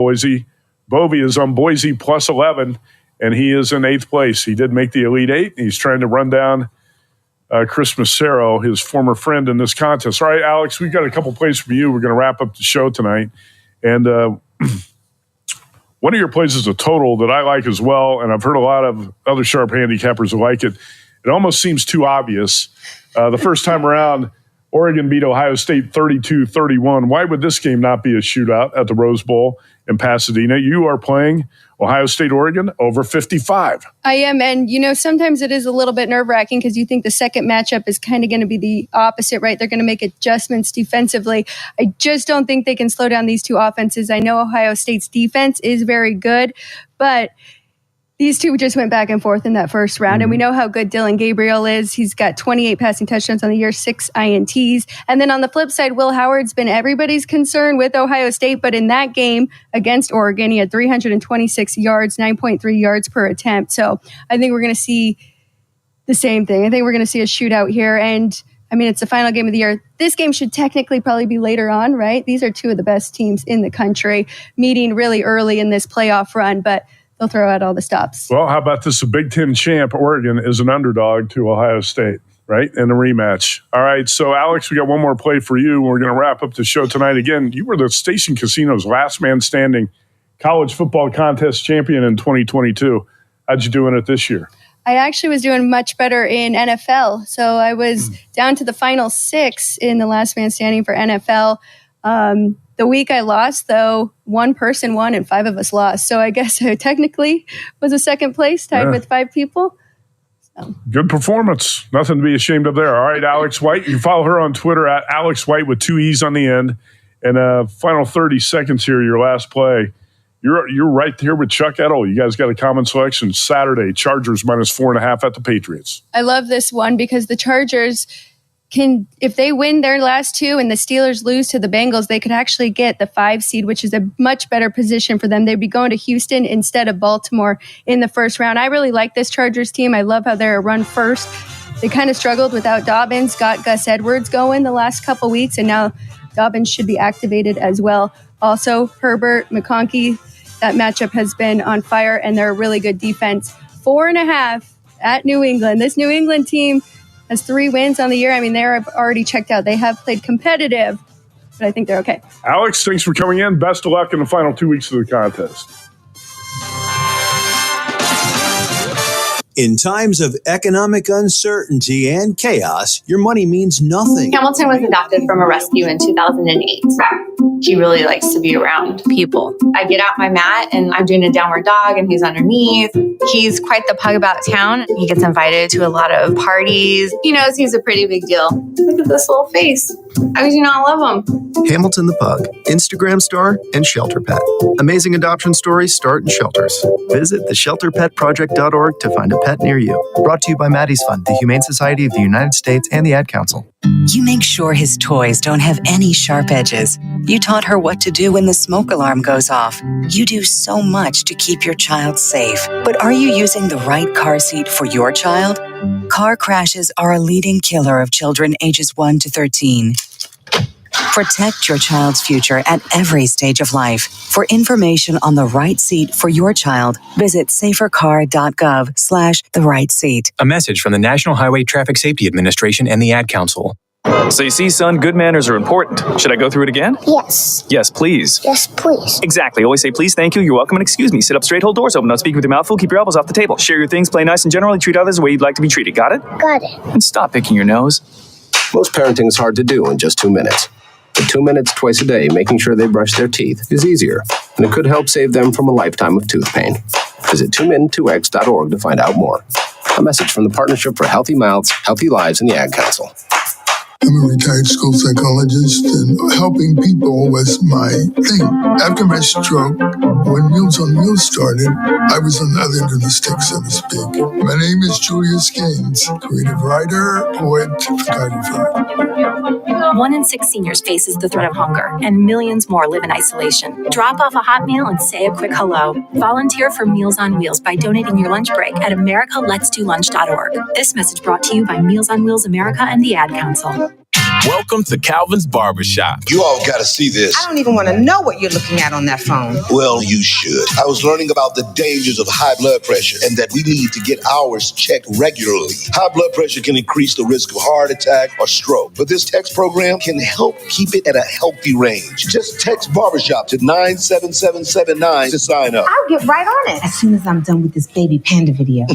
Boise. Bovey is on Boise plus 11, and he is in 8th place. He did make the Elite Eight. He's trying to run down Chris Massero, his former friend, in this contest. All right, Alex, we've got a couple plays from you. We're going to wrap up the show tonight. And one of your plays is a total that I like as well, and I've heard a lot of other sharp handicappers who like it. It almost seems too obvious. The first time around, Oregon beat Ohio State 32-31. Why would this game not be a shootout at the Rose Bowl in Pasadena? You are playing Ohio State, Oregon, over 55. I am, and sometimes it is a little bit nerve-wracking because you think the second matchup is kind of going to be the opposite, right? They're going to make adjustments defensively. I just don't think they can slow down these two offenses. I know Ohio State's defense is very good, but these two just went back and forth in that first round, and we know how good Dylan Gabriel is. He's got 28 passing touchdowns on the year, 6 INTs. And then on the flip side, Will Howard's been everybody's concern with Ohio State, but in that game against Oregon, he had 326 yards, 9.3 yards per attempt. So I think we're going to see the same thing. I think we're going to see a shootout here, and it's the final game of the year. This game should technically probably be later on, right? These are two of the best teams in the country meeting really early in this playoff run, but they'll throw out all the stops. Well, how about this? A Big Ten champ, Oregon, is an underdog to Ohio State, right? In a rematch. All right, so Alex, we got one more play for you. We're going to wrap up the show tonight. Again, you were the Station Casino's last man standing college football contest champion in 2022. How'd you do in it this year? I actually was doing much better in NFL. So I was down to the final 6 in the last man standing for NFL. The week I lost, though, one person won and 5 of us lost. So I guess I technically was a second place, tied with 5 people. So. Good performance. Nothing to be ashamed of there. All right, Alex White. You follow her on Twitter at Alex White with 2 E's on the end. And final 30 seconds here, your last play. You're right here with Chuck Edel. You guys got a common selection. Saturday, Chargers minus 4.5 at the Patriots. I love this one because the Chargers can, if they win their last 2 and the Steelers lose to the Bengals, they could actually get the 5 seed, which is a much better position for them. They'd be going to Houston instead of Baltimore in the first round. I really like this Chargers team. I love how they're a run first. They kind of struggled without Dobbins, got Gus Edwards going the last couple weeks, and now Dobbins should be activated as well. Also, Herbert, McConkey, that matchup has been on fire, and they're a really good defense. 4.5 at New England. This New England team has 3 wins on the year. They're already checked out. They have played competitive, but I think they're okay. Alex, thanks for coming in. Best of luck in the final 2 weeks of the contest. In times of economic uncertainty and chaos, your money means nothing. Hamilton was adopted from a rescue in 2008. He really likes to be around people. I get out my mat and I'm doing a downward dog and he's underneath. He's quite the pug about town. He gets invited to a lot of parties. He knows he's a pretty big deal. Look at this little face. How could you not love him? Hamilton the Pug, Instagram star and shelter pet. Amazing adoption stories start in shelters. Visit theshelterpetproject.org to find a pet near you. Brought to you by Maddie's Fund, the Humane Society of the United States, and the Ad Council. You make sure his toys don't have any sharp edges. You taught her what to do when the smoke alarm goes off. You do so much to keep your child safe. But are you using the right car seat for your child? Car crashes are a leading killer of children ages 1 to 13. Protect your child's future at every stage of life. For information on the right seat for your child, visit safercar.gov/the right seat. A message from the National Highway Traffic Safety Administration and the Ad Council. So you see, son, good manners are important. Should I go through it again? Yes. Yes, please. Yes, please. Exactly. Always say please, thank you, you're welcome, and excuse me. Sit up straight, hold doors open. Don't speak with your mouth full. Keep your elbows off the table. Share your things, play nice, and generally treat others the way you'd like to be treated. Got it? Got it. And stop picking your nose. Most parenting is hard to do in just 2 minutes. But 2 minutes twice a day, making sure they brush their teeth, is easier, and it could help save them from a lifetime of tooth pain. Visit 2min2x.org to find out more. A message from the Partnership for Healthy Mouths, Healthy Lives, and the Ad Council. I'm a retired school psychologist, and helping people was my thing. After my stroke, when Meals on Wheels started, I was on the other end of the stick, so to speak. My name is Julius Gaines, creative writer, poet, photographer. 1 in 6 seniors faces the threat of hunger, and millions more live in isolation. Drop off a hot meal and say a quick hello. Volunteer for Meals on Wheels by donating your lunch break at americaletsdolunch.org. This message brought to you by Meals on Wheels America and the Ad Council. Welcome to Calvin's Barbershop. You all got to see this. I don't even want to know what you're looking at on that phone. Well, you should. I was learning about the dangers of high blood pressure and that we need to get ours checked regularly. High blood pressure can increase the risk of heart attack or stroke, but this text program can help keep it at a healthy range. Just text Barbershop to 97779 to sign up. I'll get right on it as soon as I'm done with this baby panda video.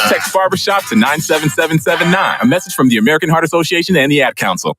Text Barbershop to 97779. A message from the American Heart Association and the Ad Council.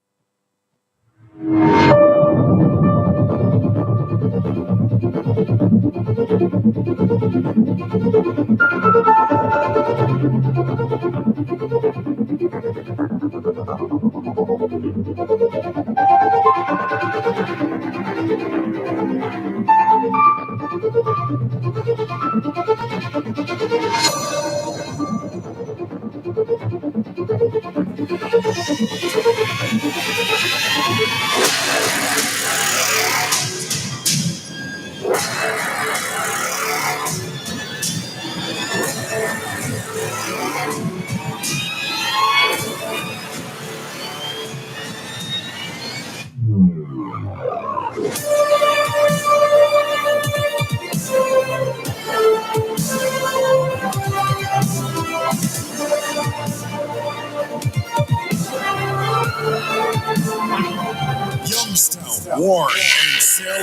Youngstown, Warren,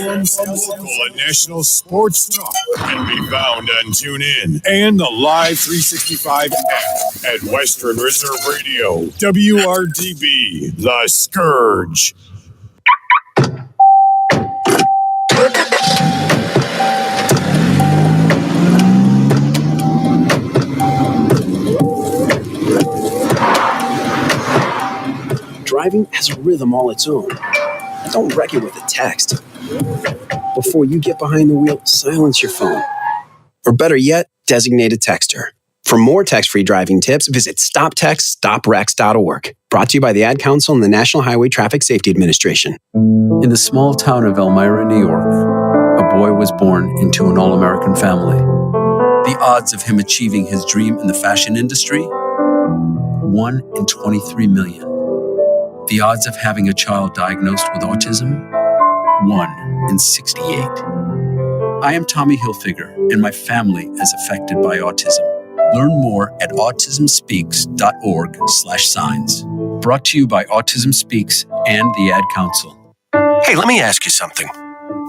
and Salem's local and national sports talk can be found on TuneIn and the Live 365 app at Western Reserve Radio, WRDB, The Scourge. Driving has a rhythm all its own. Don't wreck it with a text. Before you get behind the wheel, silence your phone. Or better yet, designate a texter. For more text-free driving tips, visit stoptextstoprex.org. Brought to you by the Ad Council and the National Highway Traffic Safety Administration. In the small town of Elmira, New York, a boy was born into an all-American family. The odds of him achieving his dream in the fashion industry? 1 in 23 million. The odds of having a child diagnosed with autism? 1 in 68. I am Tommy Hilfiger, and my family is affected by autism. Learn more at autismspeaks.org/signs. Brought to you by Autism Speaks and the Ad Council. Hey, let me ask you something.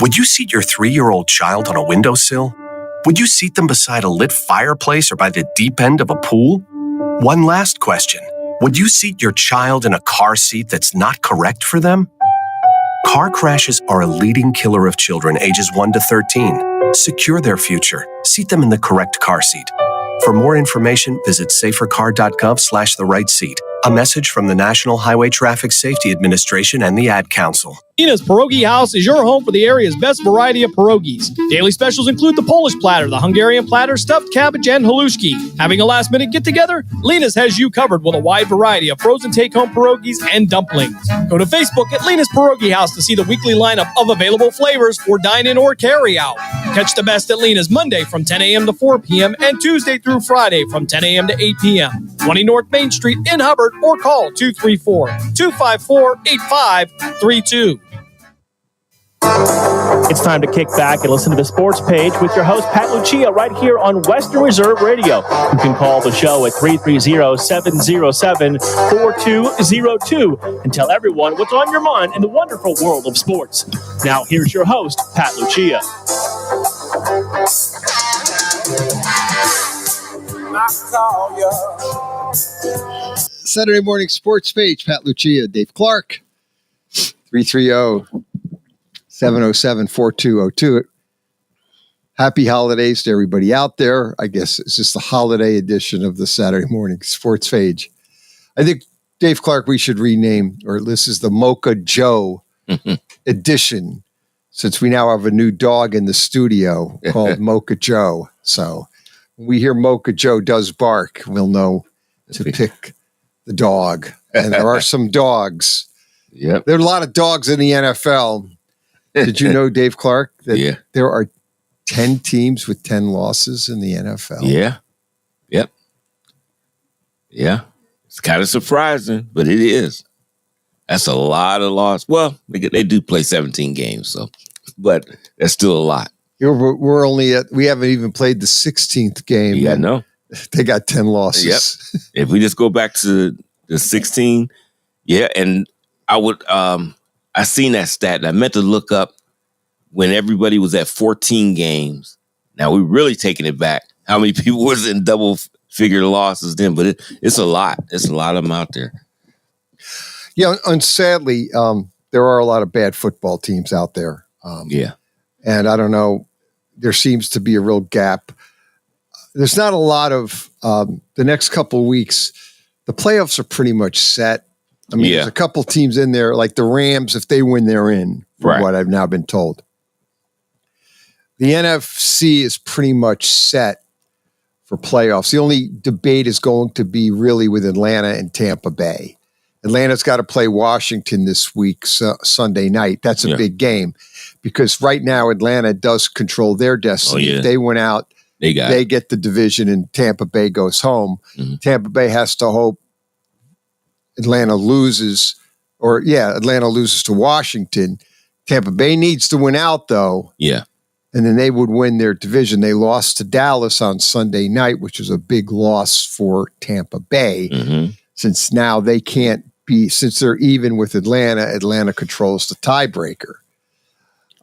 Would you seat your 3-year-old child on a windowsill? Would you seat them beside a lit fireplace or by the deep end of a pool? One last question. Would you seat your child in a car seat that's not correct for them? Car crashes are a leading killer of children ages 1 to 13. Secure their future. Seat them in the correct car seat. For more information, visit safercar.gov/the-right-seat. A message from the National Highway Traffic Safety Administration and the Ad Council. Nina's Pierogi House is your home for the area's best variety of pierogies. Daily specials include the Polish platter, the Hungarian platter, stuffed cabbage, and halushki. Having a last-minute get-together? Lena's has you covered with a wide variety of frozen take-home pierogies and dumplings. Go to Facebook at Lena's Pierogi House to see the weekly lineup of available flavors for dine-in or carry-out. Catch the best at Lena's Monday from 10 a.m. to 4 p.m. and Tuesday through Friday from 10 a.m. to 8 p.m. 20 North Main Street in Hubbard, or call 234-254-8532. It's time to kick back and listen to the Sports Page with your host, Pat Lucia, right here on Western Reserve Radio. You can call the show at 330-707-4202 and tell everyone what's on your mind in the wonderful world of sports. Now, here's your host, Pat Lucia. Saturday morning Sports Page, Pat Lucia, Dave Clark, 330-707-4202. Happy holidays to everybody out there. I guess it's just the holiday edition of the Saturday morning Sports Page. I think, Dave Clark, we should rename, or this is the Mocha Joe edition, since we now have a new dog in the studio called Mocha Joe. So when we hear Mocha Joe does bark, we'll know to pick the dog. And there are some dogs. Yep. There are a lot of dogs in the NFL. Did you know, Dave Clark, that there are 10 teams with 10 losses in the NFL? Yeah. Yep. Yeah. It's kind of surprising, but it is. That's a lot of loss. Well, they do play 17 games, so, but that's still a lot. We're only we haven't even played the 16th game. Yeah, I know. They got 10 losses. Yep. If we just go back to the 16, yeah, and I seen that stat, and I meant to look up when everybody was at 14 games. Now we're really taking it back. How many people was in double-figure losses then? But it's a lot. It's a lot of them out there. Yeah, and sadly, there are a lot of bad football teams out there. Yeah. And I don't know, there seems to be a real gap. There's not a lot of the next couple of weeks. The playoffs are pretty much set. I mean, there's a couple teams in there, like the Rams. If they win, they're in, from what I've now been told. The NFC is pretty much set for playoffs. The only debate is going to be really with Atlanta and Tampa Bay. Atlanta's got to play Washington this week, Sunday night. That's a big game because right now Atlanta does control their destiny. If they win out, they get the division and Tampa Bay goes home. Mm-hmm. Tampa Bay has to hope Atlanta loses to Washington. Tampa Bay needs to win out, though. Yeah. And then they would win their division. They lost to Dallas on Sunday night, which was a big loss for Tampa Bay, since now they can't be, since they're even with Atlanta, Atlanta controls the tiebreaker.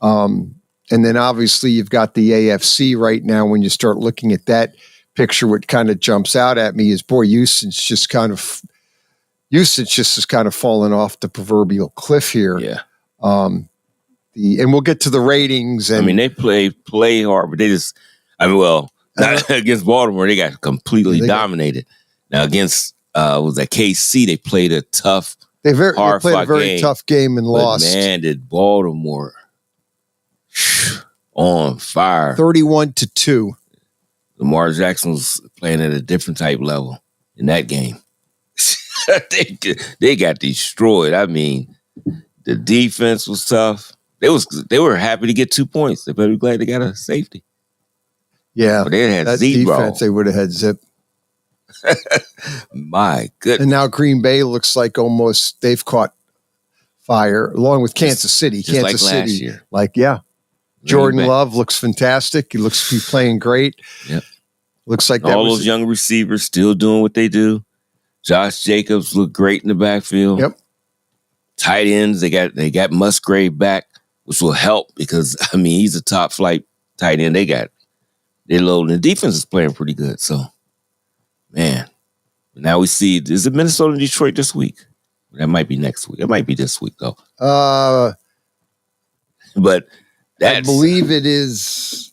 And then obviously you've got the AFC right now. When you start looking at that picture, what kind of jumps out at me is, boy, Houston's just has kind of fallen off the proverbial cliff here. Yeah. And we'll get to the ratings. And I mean, they play hard, but they just, not against Baltimore, they got completely dominated. Now against was that KC, they played a tough, they played a very tough game and lost. Man, did Baltimore on fire. 31-2. Lamar Jackson was playing at a different type level in that game. They got destroyed. I mean, the defense was tough. They were happy to get 2 points. They better be glad they got a safety. Yeah, but they had that zero. Defense, they would have had zip. My goodness. And now Green Bay looks like almost they've caught fire, along with Kansas City. Just Kansas like last City, year. Jordan Love looks fantastic. He looks to be playing great. Yep. Looks like all those young receivers still doing what they do. Josh Jacobs looked great in the backfield. Yep. Tight ends, they got Musgrave back, which will help because I mean he's a top flight tight end. They're loading. The defense is playing pretty good. So, man, now we see, is it Minnesota and Detroit this week? That might be next week. It might be this week though. But I believe it is.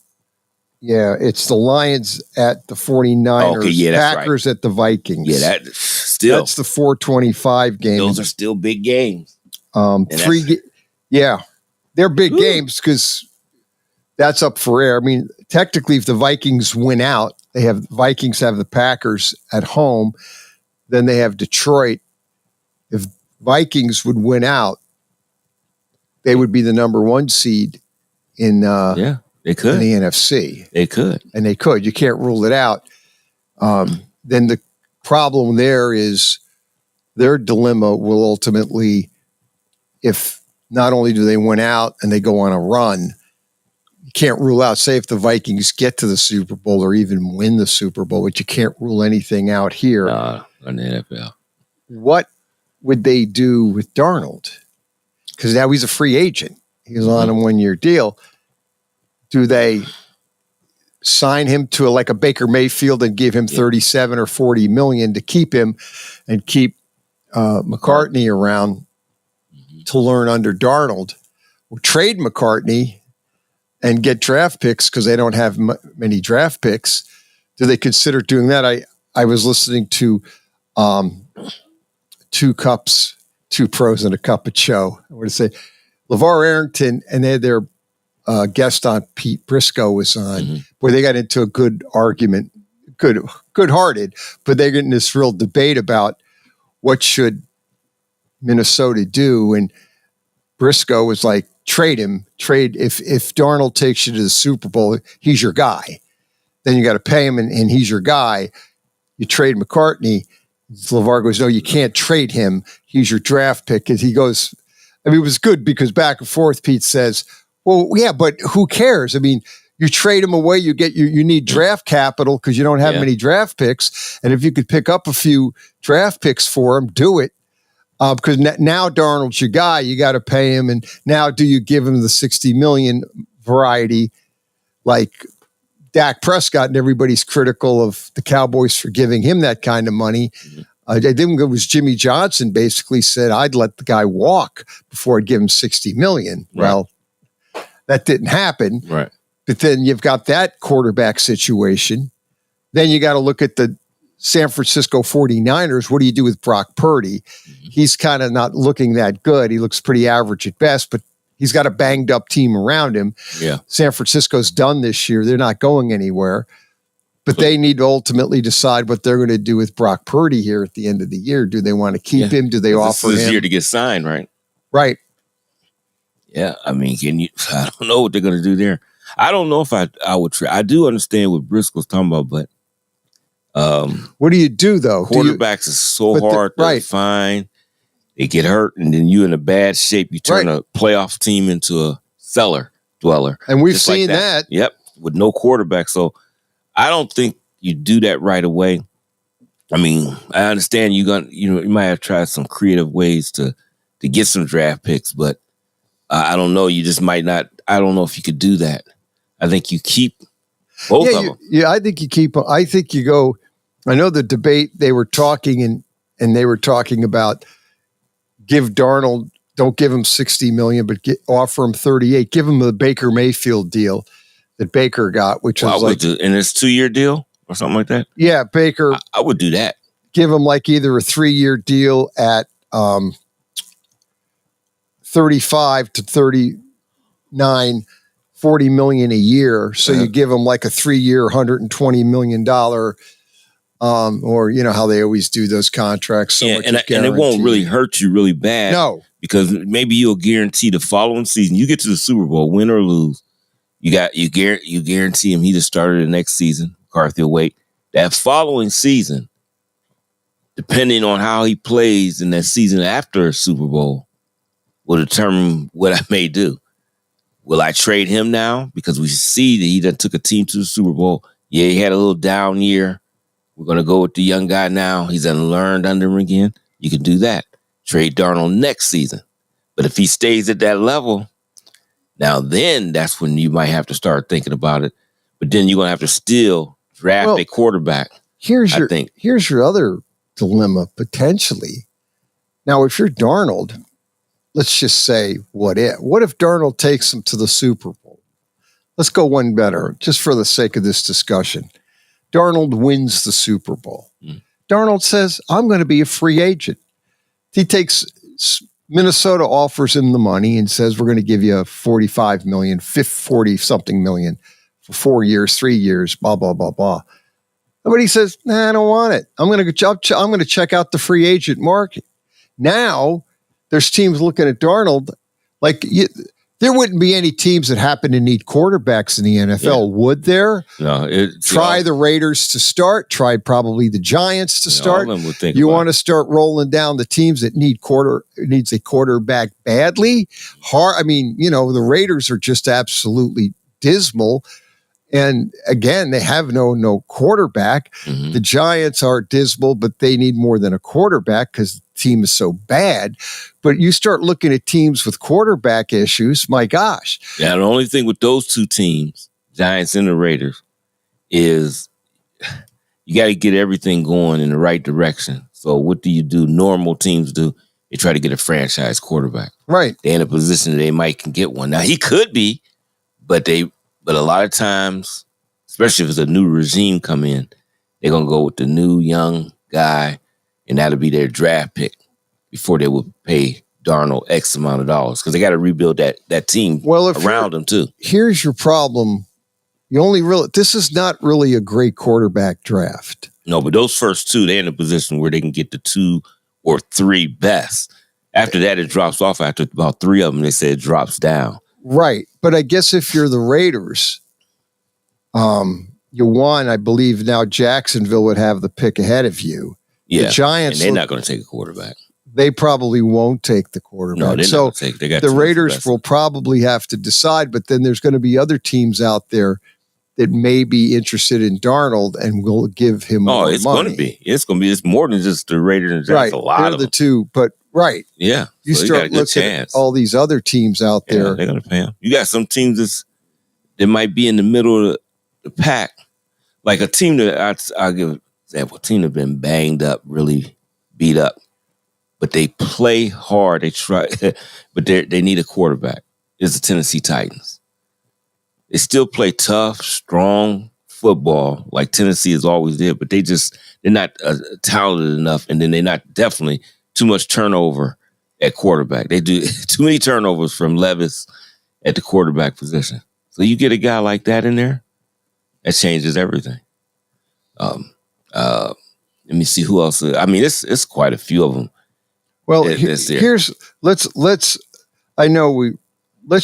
Yeah, it's the Lions at the 49ers. Okay, yeah, that's Packers at the Vikings. Yeah, that's the 425 game. Those are still big games. They're big games because that's up for air. I mean, technically, if the Vikings win out, Vikings have the Packers at home. Then they have Detroit. If Vikings would win out, they would be the number 1 seed in they could. In the NFC. They could. And they could. You can't rule it out. Then the problem there is their dilemma will ultimately, if not only do they win out and they go on a run, you can't rule out, say if the Vikings get to the Super Bowl or even win the Super Bowl, but you can't rule anything out here. In the NFL. What would they do with Darnold? Because now he's a free agent. He's on a 1-year deal. Do they sign him to like a Baker Mayfield and give him 37 or 40 million to keep him and keep McCartney around to learn under Darnold, or trade McCartney and get draft picks because they don't have many draft picks? Do they consider doing that? I was listening to 2 cups, 2 pros and a cup of Joe. I want to say LeVar Arrington, and they had their guest on, Pete Briscoe was on, where they got into a good argument, good-hearted, but they got in this real debate about what should Minnesota do, and Briscoe was like, trade him. If Darnold takes you to the Super Bowl, he's your guy. Then you got to pay him, and he's your guy. You trade McCartney, LeVar goes, no, you can't trade him. He's your draft pick. And he goes, I mean, it was good because back and forth, Pete says, well, yeah, but who cares? I mean, you trade him away, you need draft capital because you don't have many draft picks. And if you could pick up a few draft picks for him, do it. Because now Darnold's your guy, you got to pay him. And now do you give him the $60 million variety like Dak Prescott, and everybody's critical of the Cowboys for giving him that kind of money. I think it was Jimmy Johnson basically said, I'd let the guy walk before I'd give him $60 million. Right. Well, that didn't happen. Right. But then you've got that quarterback situation. Then you got to look at the San Francisco 49ers. What do you do with Brock Purdy? He's kind of not looking that good. He looks pretty average at best, but he's got a banged up team around him. Yeah. San Francisco's done this year. They're not going anywhere. But they need to ultimately decide what they're going to do with Brock Purdy here at the end of the year. Do they want to keep him? Do they offer him? This year to get signed, right? Right. Yeah. I mean, I don't know what they're going to do there. I don't know if I would try. I do understand what Briscoe's talking about, but what do you do, though? Quarterbacks is so hard to find. They get hurt, and then you're in a bad shape. You turn a playoff team into a cellar dweller. And we've seen that. Yep, with no quarterback. So I don't think you do that right away. I mean, I understand you might have tried some creative ways to get some draft picks, but I don't know. You just might not. I don't know if you could do that. I think you keep both of them. Yeah, I think you keep. I think you go. I know the debate they were talking and they were talking about give Darnold, don't give him $60 million, but offer him $38. Give him the Baker Mayfield deal that Baker got, which was like, and it's 2-year deal or something like that. Yeah, Baker. I would do that. Give him like either a 3-year deal at 35 to 39, $40 million a year. So you give him like a 3-year, $120 million. Or you know how they always do those contracts. So and it won't really hurt you really bad. No, because maybe you'll guarantee the following season you get to the Super Bowl, win or lose. You guarantee him he just started the next season. McCarthy will wait. That following season, depending on how he plays in that season after Super Bowl, will determine what I may do. Will I trade him now because we see that he done took a team to the Super Bowl? Yeah, he had a little down year. We're going to go with the young guy now. He's unlearned under him again. You can do that. Trade Darnold next season. But if he stays at that level, now then that's when you might have to start thinking about it. But then you're going to have to still draft a quarterback. Here's your other dilemma, potentially. Now, if you're Darnold, let's just say, what if Darnold takes him to the Super Bowl? Let's go one better, just for the sake of this discussion. Darnold wins the Super Bowl. Darnold says, I'm going to be a free agent. He takes Minnesota, offers him the money and says, we're going to give you $45 million, 40-something million for 4 years, 3 years, blah, blah, blah, blah. But he says, nah, I don't want it. I'm going to check out the free agent market. Now there's teams looking at Darnold like there wouldn't be any teams that happen to need quarterbacks in the NFL, would there? No. Try the Raiders to start. Try probably the Giants to start. You want to start rolling down the teams that needs a quarterback badly. I mean, the Raiders are just absolutely dismal. And again, they have no quarterback. Mm-hmm. The Giants are dismal, but they need more than a quarterback because the team is so bad. But you start looking at teams with quarterback issues, my gosh. Yeah, the only thing with those two teams, Giants and the Raiders, is you got to get everything going in the right direction. So what do? Normal teams do. They try to get a franchise quarterback. Right. They're in a position that they might can get one. Now, he could be, but a lot of times, especially if it's a new regime come in, they're going to go with the new young guy, and that'll be their draft pick before they will pay Darnold X amount of dollars because they got to rebuild that team around him too. Here's your problem. This is not really a great quarterback draft. No, but those first two, they're in a position where they can get the 2 or 3 best. After that, it drops off. After about 3 of them, they say it drops down. Right. But I guess if you're the Raiders, you won, I believe now Jacksonville would have the pick ahead of you. Yeah. The Giants, and they're not going to take a quarterback. They probably won't take the quarterback. No, they're so not going to take. They got the Raiders will probably have to decide, but then there's going to be other teams out there that may be interested in Darnold and will give him more money. It's going to be. It's going to be. It's more than just the Raiders and Giants. Right. A lot They're of the them. two, but right. Yeah. You so start looking at all these other teams out there. They're going to pay them. You got some teams that might be in the middle of the pack. Like a team that I'll give an example. A team that's been banged up, really beat up. But they play hard. They try, but they need a quarterback. It's the Tennessee Titans. They still play tough, strong football like Tennessee has always did, but they're not talented enough, and then they're not definitely too much turnover at quarterback. They do too many turnovers from Levis at the quarterback position. So you get a guy like that in there, that changes everything. Let me see who else. I mean, it's quite a few of them. Well, let's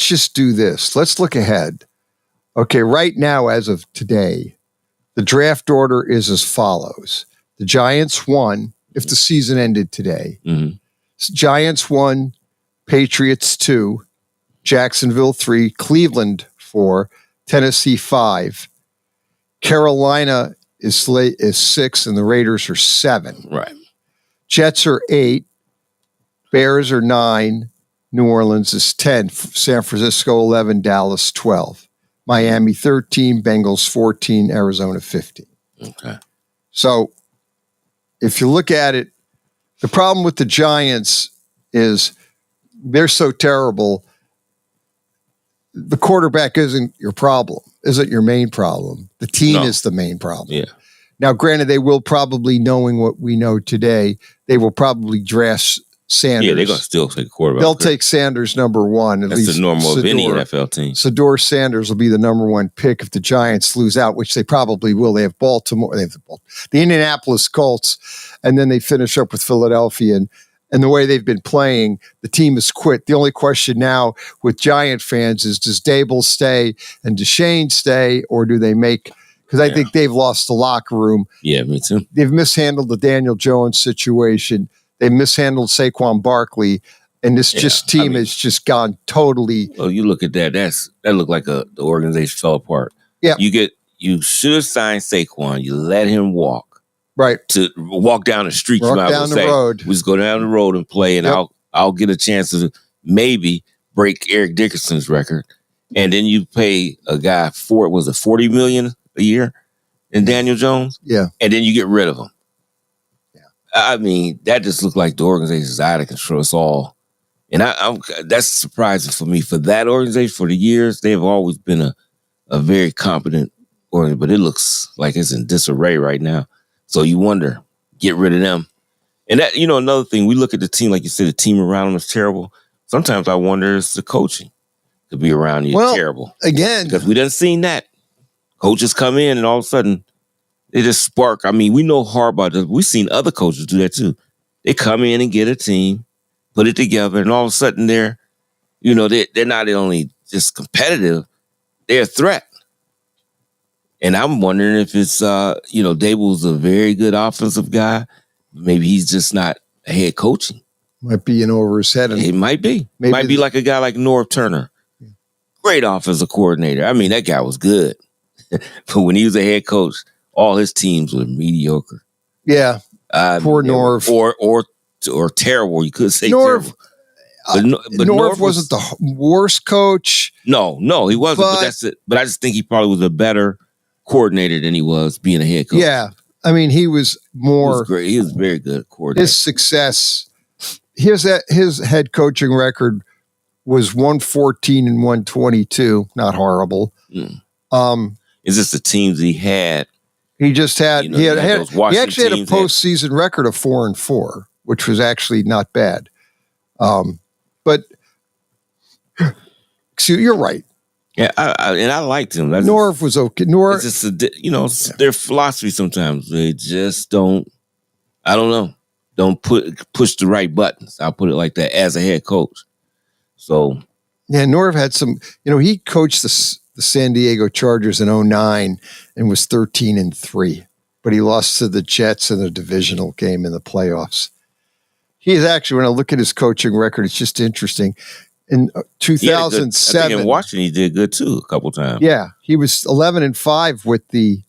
just do this. Let's look ahead. Okay, right now, as of today, the draft order is as follows. The Giants 1, if the season ended today. Mm-hmm. Giants 1, Patriots 2, Jacksonville 3, Cleveland 4, Tennessee 5. Carolina is 6, and the Raiders are 7. Right. Jets are 8. Bears are 9. New Orleans is 10. San Francisco 11. Dallas 12. Miami 13. Bengals 14. Arizona 15. Okay. So if you look at it, the problem with the Giants is they're so terrible. The quarterback isn't your problem, isn't your main problem. The team is the main problem. Yeah. Now, granted, they will probably, knowing what we know today, they will probably draft Sanders. Yeah, they're going to still take a quarterback. They'll take Sanders number 1. That's the normal of any NFL team. Sador Sanders will be the number 1 pick if the Giants lose out, which they probably will. They have Baltimore. They have the Indianapolis Colts, and then they finish up with Philadelphia. And the way they've been playing, the team has quit. The only question now with Giant fans is, does Dable stay and Deshaun stay, or do they make – because I think they've lost the locker room. Yeah, me too. They've mishandled the Daniel Jones situation. They mishandled Saquon Barkley, and this team has just gone totally. Well, you look at that. That looked like the organization fell apart. Yeah, you should have signed Saquon. You let him walk. Right. To walk down the street. Walk down the road. We just go down the road and play, and I'll get a chance to maybe break Eric Dickerson's record, and then you pay a guy $40 million a year in Daniel Jones. Yeah, and then you get rid of him. I mean, that just looked like the organization's out of control. It's all, and that's surprising for me. For that organization, for the years, they've always been a very competent organization, but it looks like it's in disarray right now. So you wonder, get rid of them. And that, another thing, we look at the team, like you said, the team around them is terrible. Sometimes I wonder if the coaching could be around you terrible. Again, because we done seen that. Coaches come in and all of a sudden, they just spark. I mean, we know Harbaugh. We've seen other coaches do that too. They come in and get a team, put it together, and all of a sudden they're not only just competitive, they're a threat. And I'm wondering if it's, Dable's a very good offensive guy. Maybe he's just not a head coaching. Might be in over his head. It might be. Maybe might be like a guy like Norv Turner. Great offensive coordinator. I mean, that guy was good. But when he was a head coach, all his teams were mediocre. Yeah. Poor Norv. Or terrible. You could say Norv. terrible. But Norv wasn't the worst coach. No, he wasn't. But that's it. But I just think he probably was a better coordinator than he was being a head coach. Yeah. I mean, he was more. He was great. He was very good coordinator. His success, his head coaching record was 114 and 122. Not horrible. It's just the teams he had. He just had. He actually had a postseason record of 4-4, which was actually not bad. But you're right. Yeah, I liked him. Norv was okay. It's just their philosophy sometimes. They just don't. I don't know. Don't push the right buttons. I'll put it like that as a head coach. So yeah, Norv had some. He coached the San Diego Chargers in 2009 and was 13-3. but he lost to the Jets in a divisional game in the playoffs. He is actually, when I look at his coaching record, it's just interesting. In 2007, I think in Washington, he did good too a couple times. Yeah, he was 11-5 with the.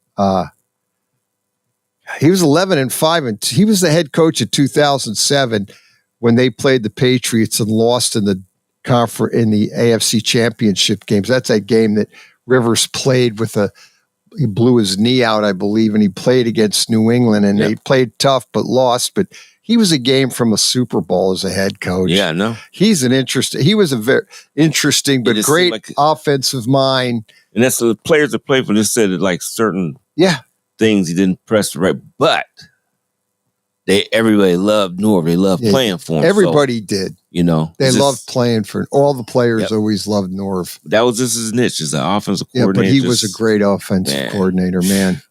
He was 11-5, and he was the head coach in 2007 when they played the Patriots and lost in the AFC Championship games. That's that game that Rivers played he blew his knee out, I believe, and he played against New England, and they played tough but lost. But he was a game from a Super Bowl as a head coach. Yeah, I know. He was a very interesting but great offensive mind. And that's the players that play for this said that like certain things he didn't press right, but everybody loved Norv. They loved playing for him. Everybody did. They loved playing for him. All the players always loved Norv. That was just his niche as an offensive coordinator. Yeah, but he was a great offensive coordinator, man.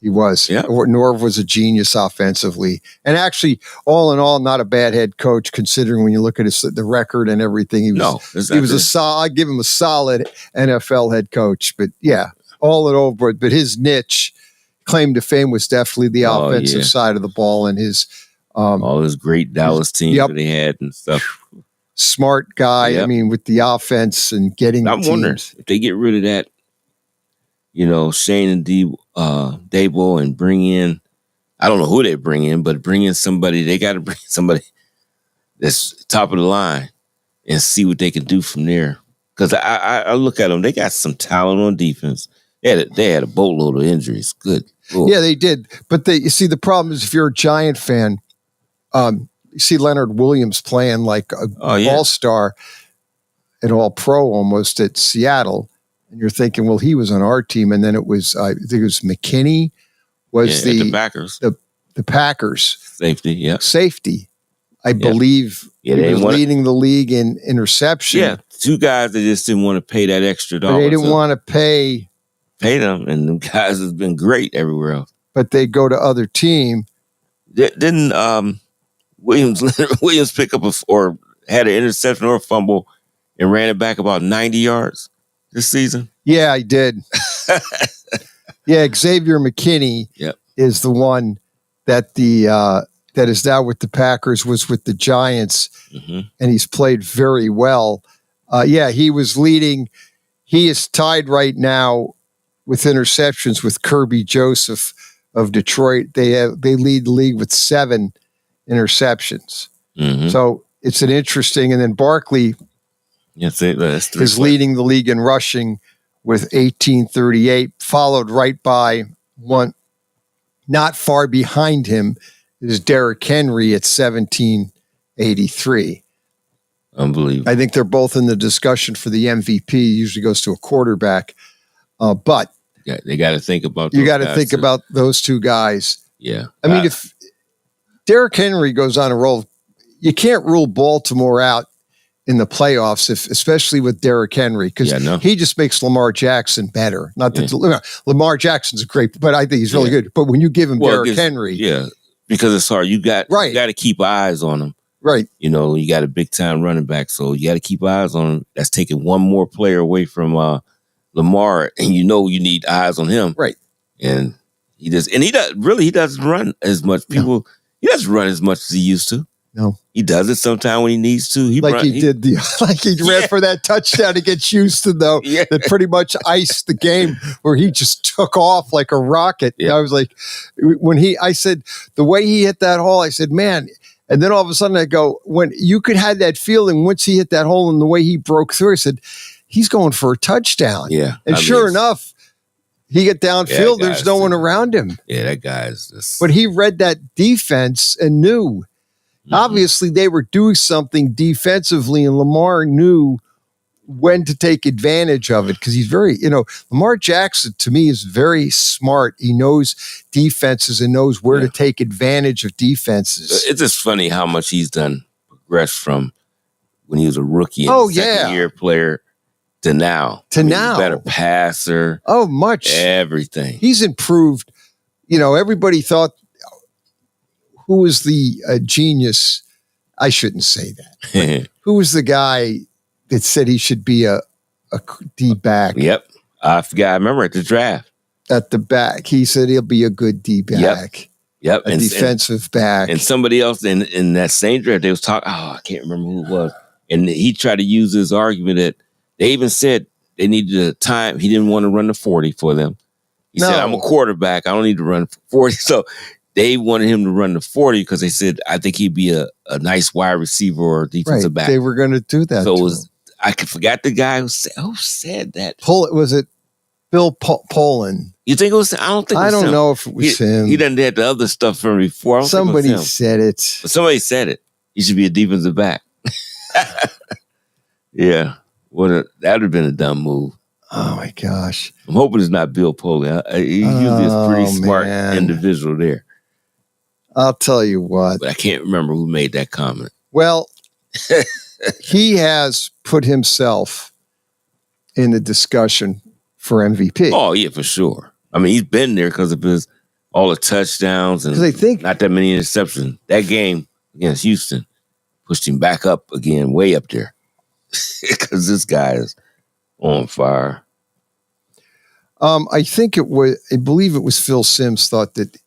He was. Yeah. Norv was a genius offensively. And actually, all in all, not a bad head coach, considering when you look at the record and everything. He was I'd give him a solid NFL head coach. But yeah, all in all, but his niche, claim to fame, was definitely the offensive side of the ball, and his all his great Dallas teams that he had and stuff. Smart guy. Yep. I mean, with the offense and getting I'm wondering if they get rid of that, Shane and Dable, and bring in, I don't know who they bring in, but bring in somebody. They got to bring somebody that's top of the line and see what they can do from there. Because I look at them, they got some talent on defense. They had a boatload of injuries. Good. Cool. Yeah, they did. But you see, the problem is if you're a Giant fan, you see Leonard Williams playing like an all-star, an all-pro almost at Seattle, and you're thinking, well, he was on our team, and then it was, I think it was McKinney was the Packers. The Packers. Safety. I believe he was leading the league in interception. Yeah, two guys that just didn't want to pay that extra dollar. They didn't want to pay them, and the guys have been great everywhere else. But they go to other team. Didn't Williams pick up or had an interception or a fumble and ran it back about 90 yards this season? Yeah, I did. Yeah, Xavier McKinney is the one that that is now with the Packers, was with the Giants, and he's played very well. He was leading. He is tied right now with interceptions with Kirby Joseph of Detroit. They lead the league with 7 interceptions. So it's an interesting. And then Barkley is leading the league in rushing with 1838, followed right by one not far behind him is Derrick Henry at 1783. Unbelievable. I think they're both in the discussion for the MVP. Usually goes to a quarterback. But they got to think about you got to think about those two guys. Yeah. I mean, if Derrick Henry goes on a roll, you can't rule Baltimore out in the playoffs, especially with Derrick Henry, because he just makes Lamar Jackson better. Not that Lamar Jackson's great, but I think he's really good. But when you give him Derrick Henry, because it's hard. You got to keep eyes on him. Right. You got a big time running back, so you got to keep eyes on him. That's taking one more player away from Lamar, and you need eyes on him. Right. And he doesn't run as much. He doesn't run as much as he used to. No. He does it sometime when he needs to. He ran for that touchdown against Houston, though, that pretty much iced the game, where he just took off like a rocket. Yeah. I was like, I said, the way he hit that hole, I said, man. And then all of a sudden I go, when you could have that feeling once he hit that hole and the way he broke through, I said, he's going for a touchdown. Yeah. And sure enough, he get downfield, there's no one around him. Yeah, that guy's just... But he read that defense and knew. Obviously, they were doing something defensively, and Lamar knew when to take advantage of it, because he's very, Lamar Jackson, to me, is very smart. He knows defenses and knows where to take advantage of defenses. It's just funny how much he's progressed from when he was a rookie and second-year player to now. He's a better passer. Oh, much. Everything. He's improved. Everybody thought, who was the genius? I shouldn't say that. Who was the guy that said he should be a D-back? Yep. I forgot. I remember at the draft. at the back. He said he'll be a good D-back. Yep. A defensive back. And somebody else in that same draft, they was talking, I can't remember who it was. And he tried to use his argument that they even said they needed a time. He didn't want to run the 40 for them. He said, I'm a quarterback. I don't need to run 40. So they wanted him to run the 40 because they said, I think he'd be a nice wide receiver or defensive back. They were going to do that. So it was, I forgot the guy who said that. Was it Bill Poland? You think it was? I don't think. I don't know if it was him. He done had the other stuff from before. Somebody said it. But somebody said it. He should be a defensive back. Yeah, that would have been a dumb move. Oh my gosh! I'm hoping it's not Bill Poland. He usually is a pretty smart individual there. I'll tell you what. But I can't remember who made that comment. Well, he has put himself in the discussion for MVP. Oh yeah, for sure. I mean, he's been there because of all the touchdowns and not that many interceptions. That game against Houston pushed him back up again, way up there, because this guy is on fire. I believe it was Phil Simms thought that.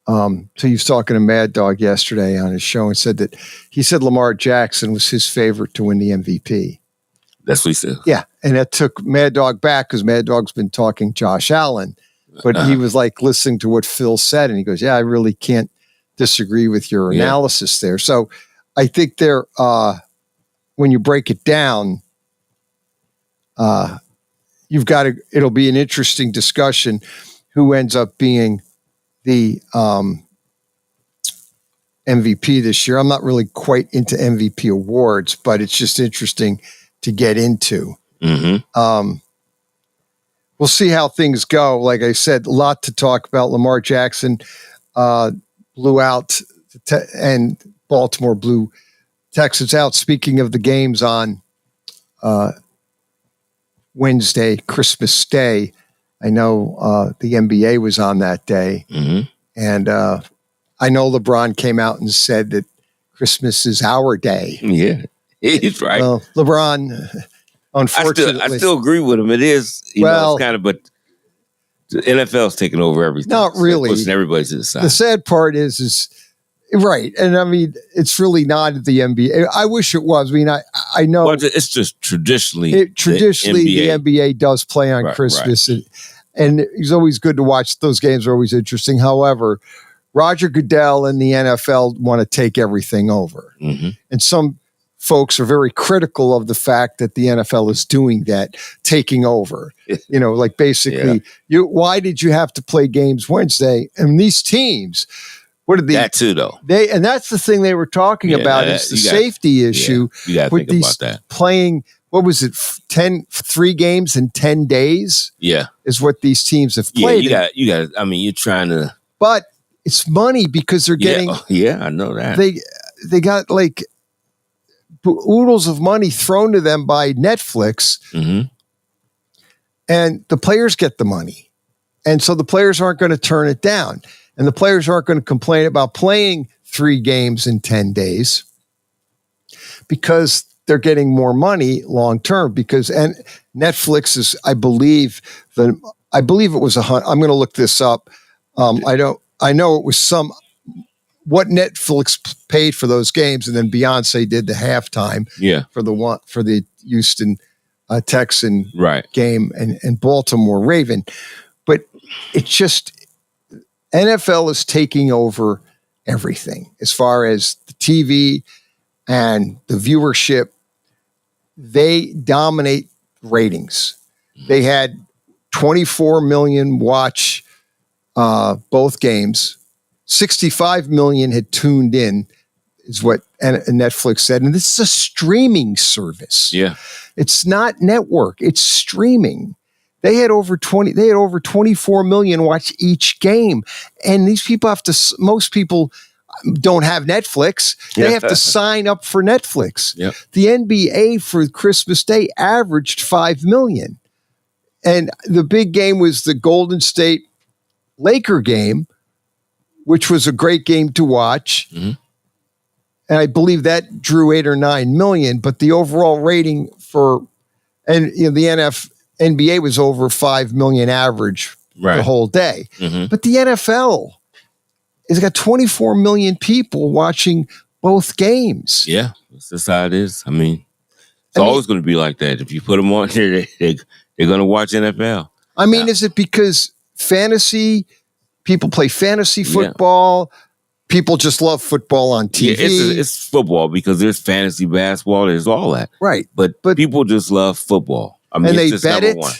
So he was talking to Mad Dog yesterday on his show and said that he said Lamar Jackson was his favorite to win the MVP. That's what he said. Yeah, and that took Mad Dog back because Mad Dog's been talking Josh Allen, but he was like listening to what Phil said, and he goes, "Yeah, I really can't disagree with your analysis there." So I think there, when you break it down, you've got to. It'll be an interesting discussion who ends up being the MVP this year. I'm not really quite into MVP awards, but it's just interesting to get into. Mm-hmm. We'll see how things go. Like I said, a lot to talk about. Lamar Jackson blew out and Baltimore blew Texas out. Speaking of the games on Wednesday, Christmas Day, I know the NBA was on that day. Mm-hmm. And I know LeBron came out and said that Christmas is our day. Yeah. He's right. Well, LeBron, unfortunately, I still agree with him. It is, it's kind of, but the NFL's taking over everything. Not really. Pushing everybody to the side. The sad part is right, and I mean, it's really not the NBA. I wish it was. I mean, I know. Well, it's just traditionally. The NBA does play on Christmas, and it's always good to watch. Those games are always interesting. However, Roger Goodell and the NFL want to take everything over, and some folks are very critical of the fact that the NFL is doing that, taking over. Like basically, why did you have to play games Wednesday? And these teams, what did that too though? And that's the thing they were talking about is the safety issue. You got to think about that. Playing, what was it, 3 games in 10 days? Yeah, is what these teams have played. Yeah, you got. I mean, you're trying to, but it's money because they're getting. Yeah, I know that they got like oodles of money thrown to them by Netflix, and the players get the money, and so the players aren't going to turn it down, and the players aren't going to complain about playing 3 games in 10 days because they're getting more money long term. And Netflix is, I believe it was I'm going to look this up. I know it was what Netflix paid for those games, and then Beyonce did the halftime for the Houston Texan game and Baltimore Raven. But it's just NFL is taking over everything as far as the TV and the viewership. They dominate ratings. They had 24 million watch both games. 65 million had tuned in, is what Netflix said. And this is a streaming service. Yeah. It's not network, it's streaming. They had over 24 million watch each game. And these people most people don't have Netflix. They have to sign up for Netflix. Yep. The NBA for Christmas Day averaged 5 million. And the big game was the Golden State Laker game, which was a great game to watch. And I believe that drew 8 or 9 million, but the overall rating the NBA was over 5 million average the whole day. But the NFL has got 24 million people watching both games. Yeah, that's just how it is. I mean, it's always going to be like that. If you put them on here, they're going to watch NFL. I mean, is it because people play fantasy football? People just love football on TV. Yeah, it's football because there's fantasy basketball. There's all that. Right. But people just love football. I mean, and it's they just bet it. one.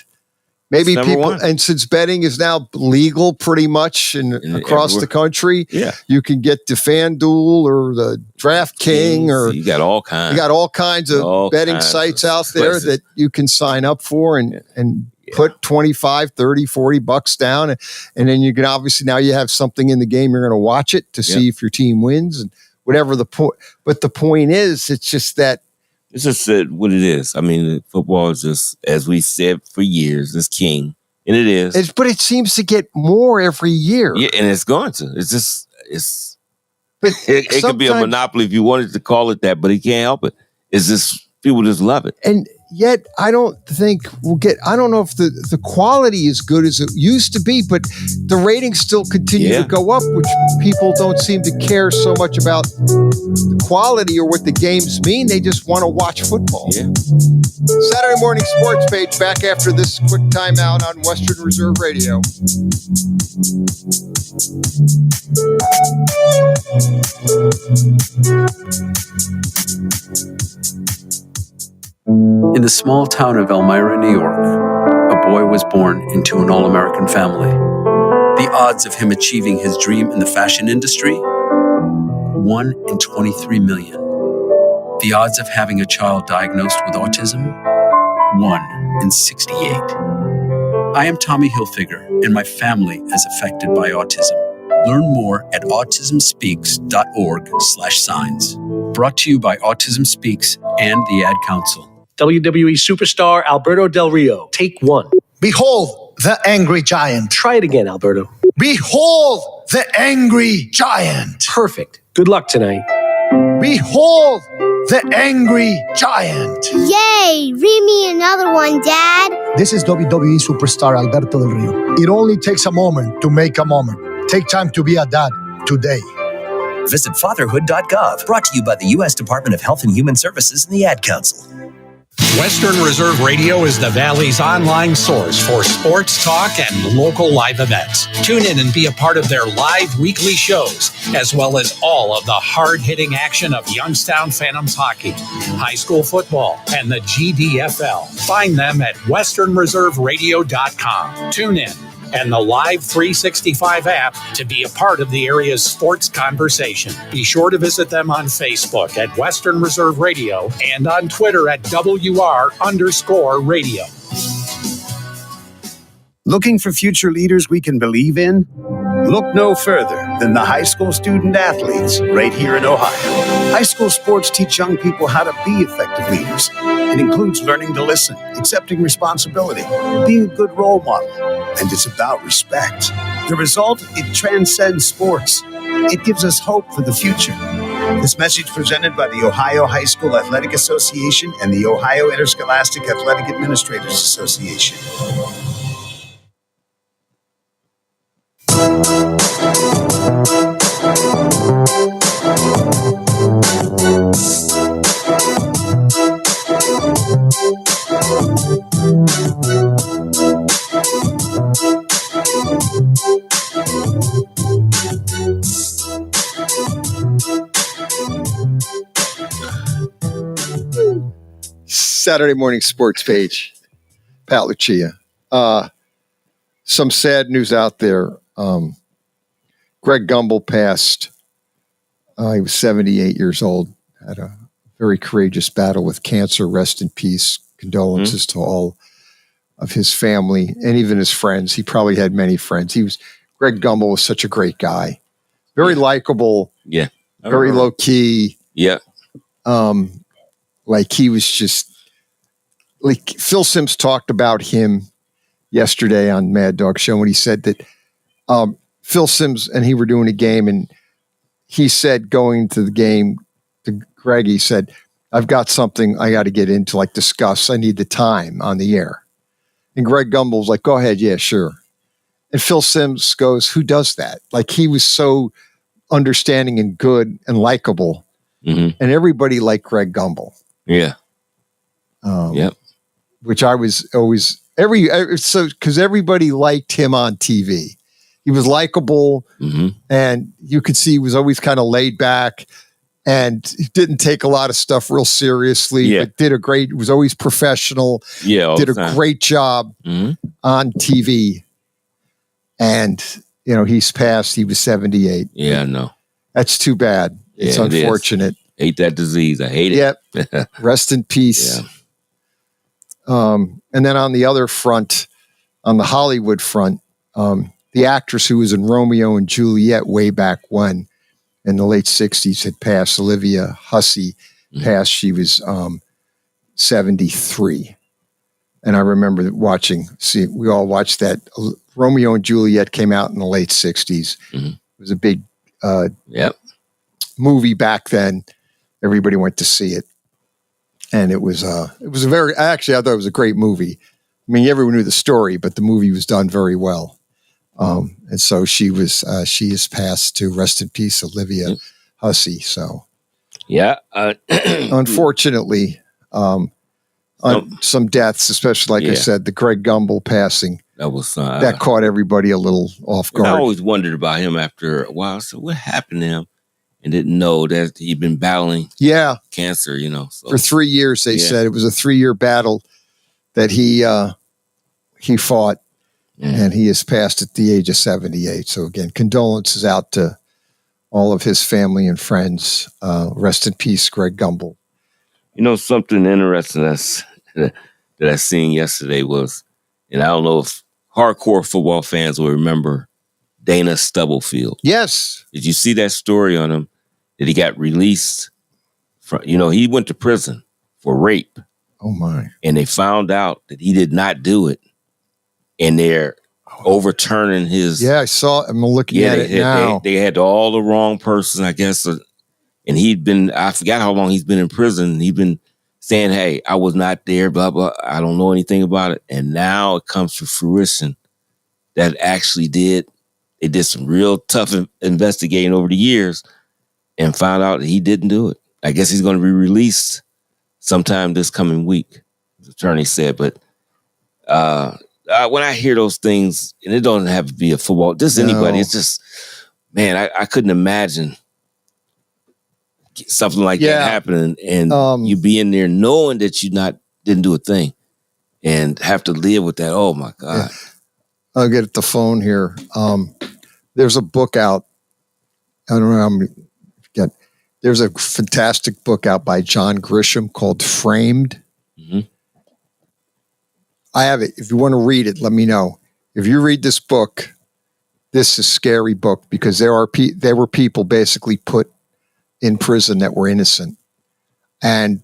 Maybe people, and since betting is now legal pretty much across the country, you can get the FanDuel or the DraftKings or you got all kinds. You got all kinds of betting sites out there that you can sign up for and put 25, 30, 40 bucks down. And then you can obviously, now you have something in the game, you're going to watch it to see if your team wins and whatever the point. But the point is, it's just that. It's just what it is. I mean, football is just, as we said for years, it's king. And it is. But it seems to get more every year. Yeah, and it's going to. It's just, it could be a monopoly if you wanted to call it that, but it can't help it. It's just, people just love it. And yet, I don't think I don't know if the quality is good as it used to be, but the ratings still continue to go up, which people don't seem to care so much about the quality or what the games mean. They just want to watch football. Yeah. Saturday Morning Sports Page back after this quick timeout on Western Reserve Radio. In the small town of Elmira, New York, a boy was born into an all-American family. The odds of him achieving his dream in the fashion industry? 1 in 23 million. The odds of having a child diagnosed with autism? 1 in 68. I am Tommy Hilfiger, and my family is affected by autism. Learn more at autismspeaks.org/signs. Brought to you by Autism Speaks and the Ad Council. WWE superstar Alberto Del Rio. Take 1. Behold the angry giant. Try it again, Alberto. Behold the angry giant. Perfect. Good luck tonight. Behold the angry giant. Yay! Read me another one, Dad. This is WWE superstar Alberto Del Rio. It only takes a moment to make a moment. Take time to be a dad today. Visit fatherhood.gov. Brought to you by the U.S. Department of Health and Human Services and the Ad Council. Western Reserve Radio is the Valley's online source for sports talk and local live events. Tune in and be a part of their live weekly shows, as well as all of the hard-hitting action of Youngstown Phantoms hockey, high school football, and the GDFL. Find them at westernreserveradio.com. Tune in and the Live 365 app to be a part of the area's sports conversation. Be sure to visit them on Facebook at Western Reserve Radio and on Twitter at WR_radio. Looking for future leaders we can believe in? Look no further than the high school student athletes right here in Ohio. High school sports teach young people how to be effective leaders. It includes learning to listen, accepting responsibility, being a good role model, and it's about respect. The result, it transcends sports. It gives us hope for the future. This message presented by the Ohio High School Athletic Association and the Ohio Interscholastic Athletic Administrators Association. Saturday Morning Sports Page. Pat Lucia. Some sad news out there. Greg Gumbel passed. He was 78 years old. Had a very courageous battle with cancer. Rest in peace. Condolences to all of his family and even his friends. He probably had many friends. Greg Gumbel was such a great guy. Very likable. Yeah. Very low key. Yeah. Like he was just like Phil Simms talked about him yesterday on Mad Dog Show when he said that Phil Simms and he were doing a game and he said going to the game to Greg, he said, I've got something I got to get into, like discuss. I need the time on the air. And Greg Gumbel's like, go ahead. Yeah, sure. And Phil Simms goes, who does that? Like, he was so understanding and good and likable. Mm-hmm. And everybody liked Greg Gumbel. Yeah. Yep. Which I was always because everybody liked him on TV. He was likable, and you could see he was always kind of laid back, and he didn't take a lot of stuff real seriously. But was always professional. Yeah, did a great job on TV. And he's passed. He was 78. Yeah, I know. That's too bad. It's unfortunate. Hate that disease. I hate it. Yep. Rest in peace. Yeah. And then on the other front, on the Hollywood front, the actress who was in Romeo and Juliet way back when, in the late 60s, had passed. Olivia Hussey passed. She was 73. And I remember we all watched that. Romeo and Juliet came out in the late 60s. It was a big movie back then. Everybody went to see it. And it was I thought it was a great movie. I mean, everyone knew the story, but the movie was done very well. And so she is passed to rest in peace, Olivia Hussey. So, unfortunately, some deaths, especially I said, the Greg Gumbel passing. That was that caught everybody a little off guard. I always wondered about him after a while. So what happened to him? And didn't know that he'd been battling cancer, So. For 3 years, they said it was a 3-year battle that he fought, and he has passed at the age of 78. So again, condolences out to all of his family and friends. Rest in peace, Greg Gumbel. Something interesting that I seen yesterday was, and I don't know if hardcore football fans will remember Dana Stubblefield. Yes. Did you see that story on him? That he got released from, he went to prison for rape. Oh my. And they found out that he did not do it. And they're overturning his. Yeah, I saw. I'm looking at it now. They had all the wrong person, I guess. And I forgot how long he's been in prison. He'd been saying, hey, I was not there, blah, blah. I don't know anything about it. And now it comes to fruition that actually did. They did some real tough investigating over the years and found out that he didn't do it. I guess he's going to be released sometime this coming week, the attorney said. But when I hear those things, and it doesn't have to be a football, just anybody, it's just, man, I couldn't imagine something like that happening and you be in there knowing that you didn't do a thing and have to live with that. Oh my God. Yeah. I'll get the phone here. There's a book out. I don't know how many. There's a fantastic book out by John Grisham called Framed. I have it. If you want to read it, let me know. If you read this book, this is a scary book because there were people basically put in prison that were innocent, and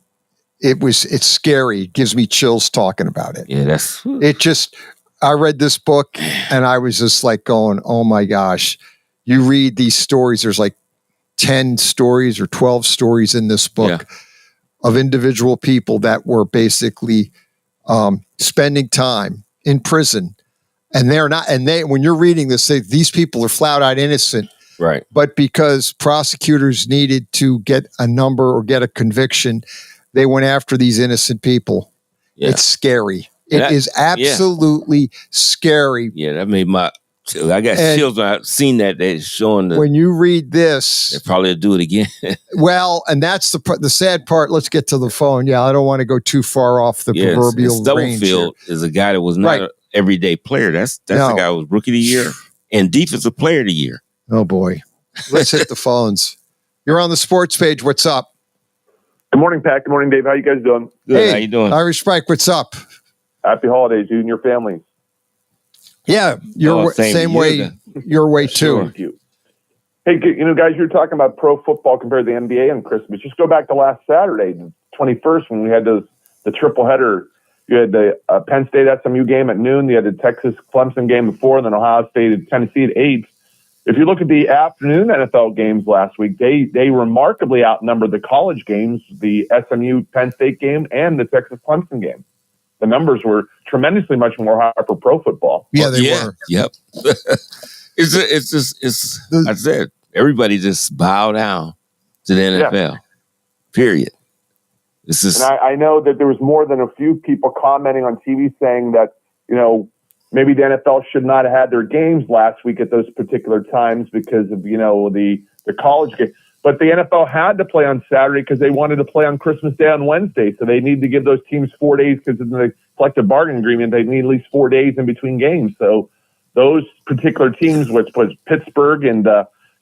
it's scary. It gives me chills talking about it. Yeah, I read this book and I was just like going, oh my gosh. You read these stories, there's like 10 stories or 12 stories in this book of individual people that were basically spending time in prison. And when you're reading this, these people are flat out innocent. Right. But because prosecutors needed to get a number or get a conviction, they went after these innocent people. Yeah. It's scary. It is absolutely scary. Yeah, that made I got chills when I've seen that. They're showing when you read this, they probably do it again. Well, and that's the sad part. Let's get to the phone. Yeah, I don't want to go too far off the proverbial range. Stubblefield is a guy that was not an everyday player. That's the guy who was Rookie of the Year and Defensive Player of the Year. Oh boy, let's hit the phones. You're on the sports page. What's up? Good morning, Pat. Good morning, Dave. How you guys doing? Good. Hey, how you doing? Irish Spike. What's up? Happy holidays, you and your families. Yeah, same way. Your way too. Thank you. Hey, guys, you were talking about pro football compared to the NBA on Christmas. Just go back to last Saturday, the 21st, when we had the triple header. You had the Penn State SMU game at noon. You had the Texas Clemson game at 4, and then Ohio State at Tennessee at 8. If you look at the afternoon NFL games last week, they remarkably outnumbered the college games, the SMU Penn State game and the Texas Clemson game. the numbers were tremendously much more high for pro football. Yeah, they were. Yep. I said, everybody just bow down to the NFL. Period. And I know that there was more than a few people commenting on TV saying that, maybe the NFL should not have had their games last week at those particular times because of, the college game. But the NFL had to play on Saturday because they wanted to play on Christmas Day on Wednesday. So they need to give those teams 4 days because in the collective bargaining agreement, they need at least 4 days in between games. So those particular teams, which was Pittsburgh and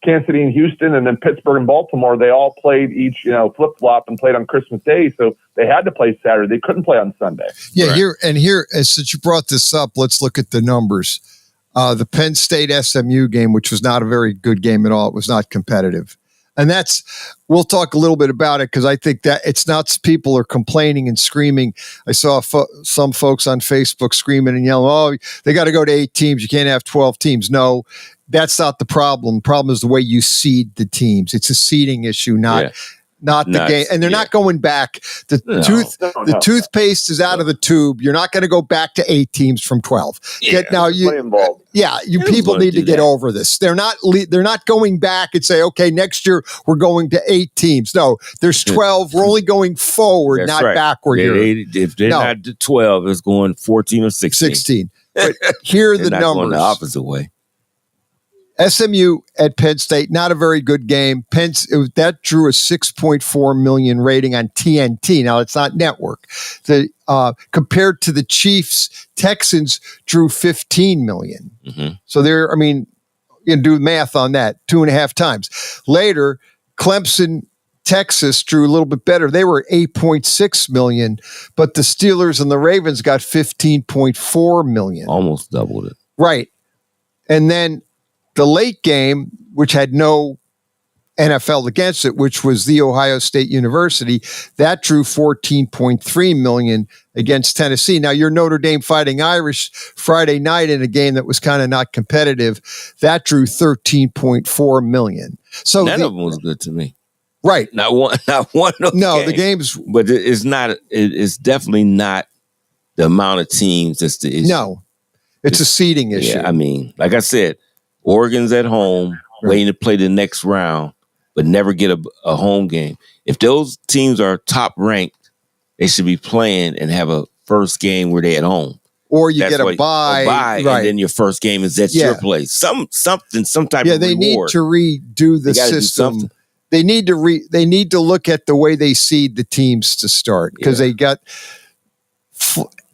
Kansas City and Houston, and then Pittsburgh and Baltimore, they all played each, flip-flop and played on Christmas Day. So they had to play Saturday. They couldn't play on Sunday. Yeah, right. Since you brought this up, let's look at the numbers. The Penn State SMU game, which was not a very good game at all. It was not competitive. And we'll talk a little bit about it because I think that it's not people are complaining and screaming. I saw some folks on Facebook screaming and yelling, they got to go to 8 teams. You can't have 12 teams. No, that's not the problem. The problem is the way you seed the teams. It's a seeding issue, not the game. And they're not going back. The toothpaste is out of the tube. You're not going to go back to 8 teams from 12. Involved. Yeah, people need to get over this. They're not going back and say, okay, next year we're going to 8 teams. No, there's 12. We're only going forward, not backward. If they're not 12, it's going 14 or 16. 16. But here are the numbers. Going the opposite way. SMU at Penn State, not a very good game. That drew a 6.4 million rating on TNT. Now, it's not network. Compared to the Chiefs, Texans drew 15 million. Mm-hmm. So you can do math on that, 2.5 times. Later, Clemson, Texas drew a little bit better. They were 8.6 million, but the Steelers and the Ravens got 15.4 million. Almost doubled it. Right. And then the late game, which had no NFL against it, which was the Ohio State University, that drew 14.3 million against Tennessee. Now, your Notre Dame Fighting Irish Friday night in a game that was kind of not competitive, that drew 13.4 million. So none of them was good to me. Right. Not one of those games. The games. But it's not. It's definitely not the amount of teams that's the issue. No, it's a seeding issue. Yeah, like I said, Oregon's at home, waiting to play the next round, but never get a home game. If those teams are top ranked, they should be playing and have a first game where they're at home. Or you get a bye, right. And then your first game is at your place. Some type of reward. They need to redo the system. They need to look at the way they seed the teams to start because they got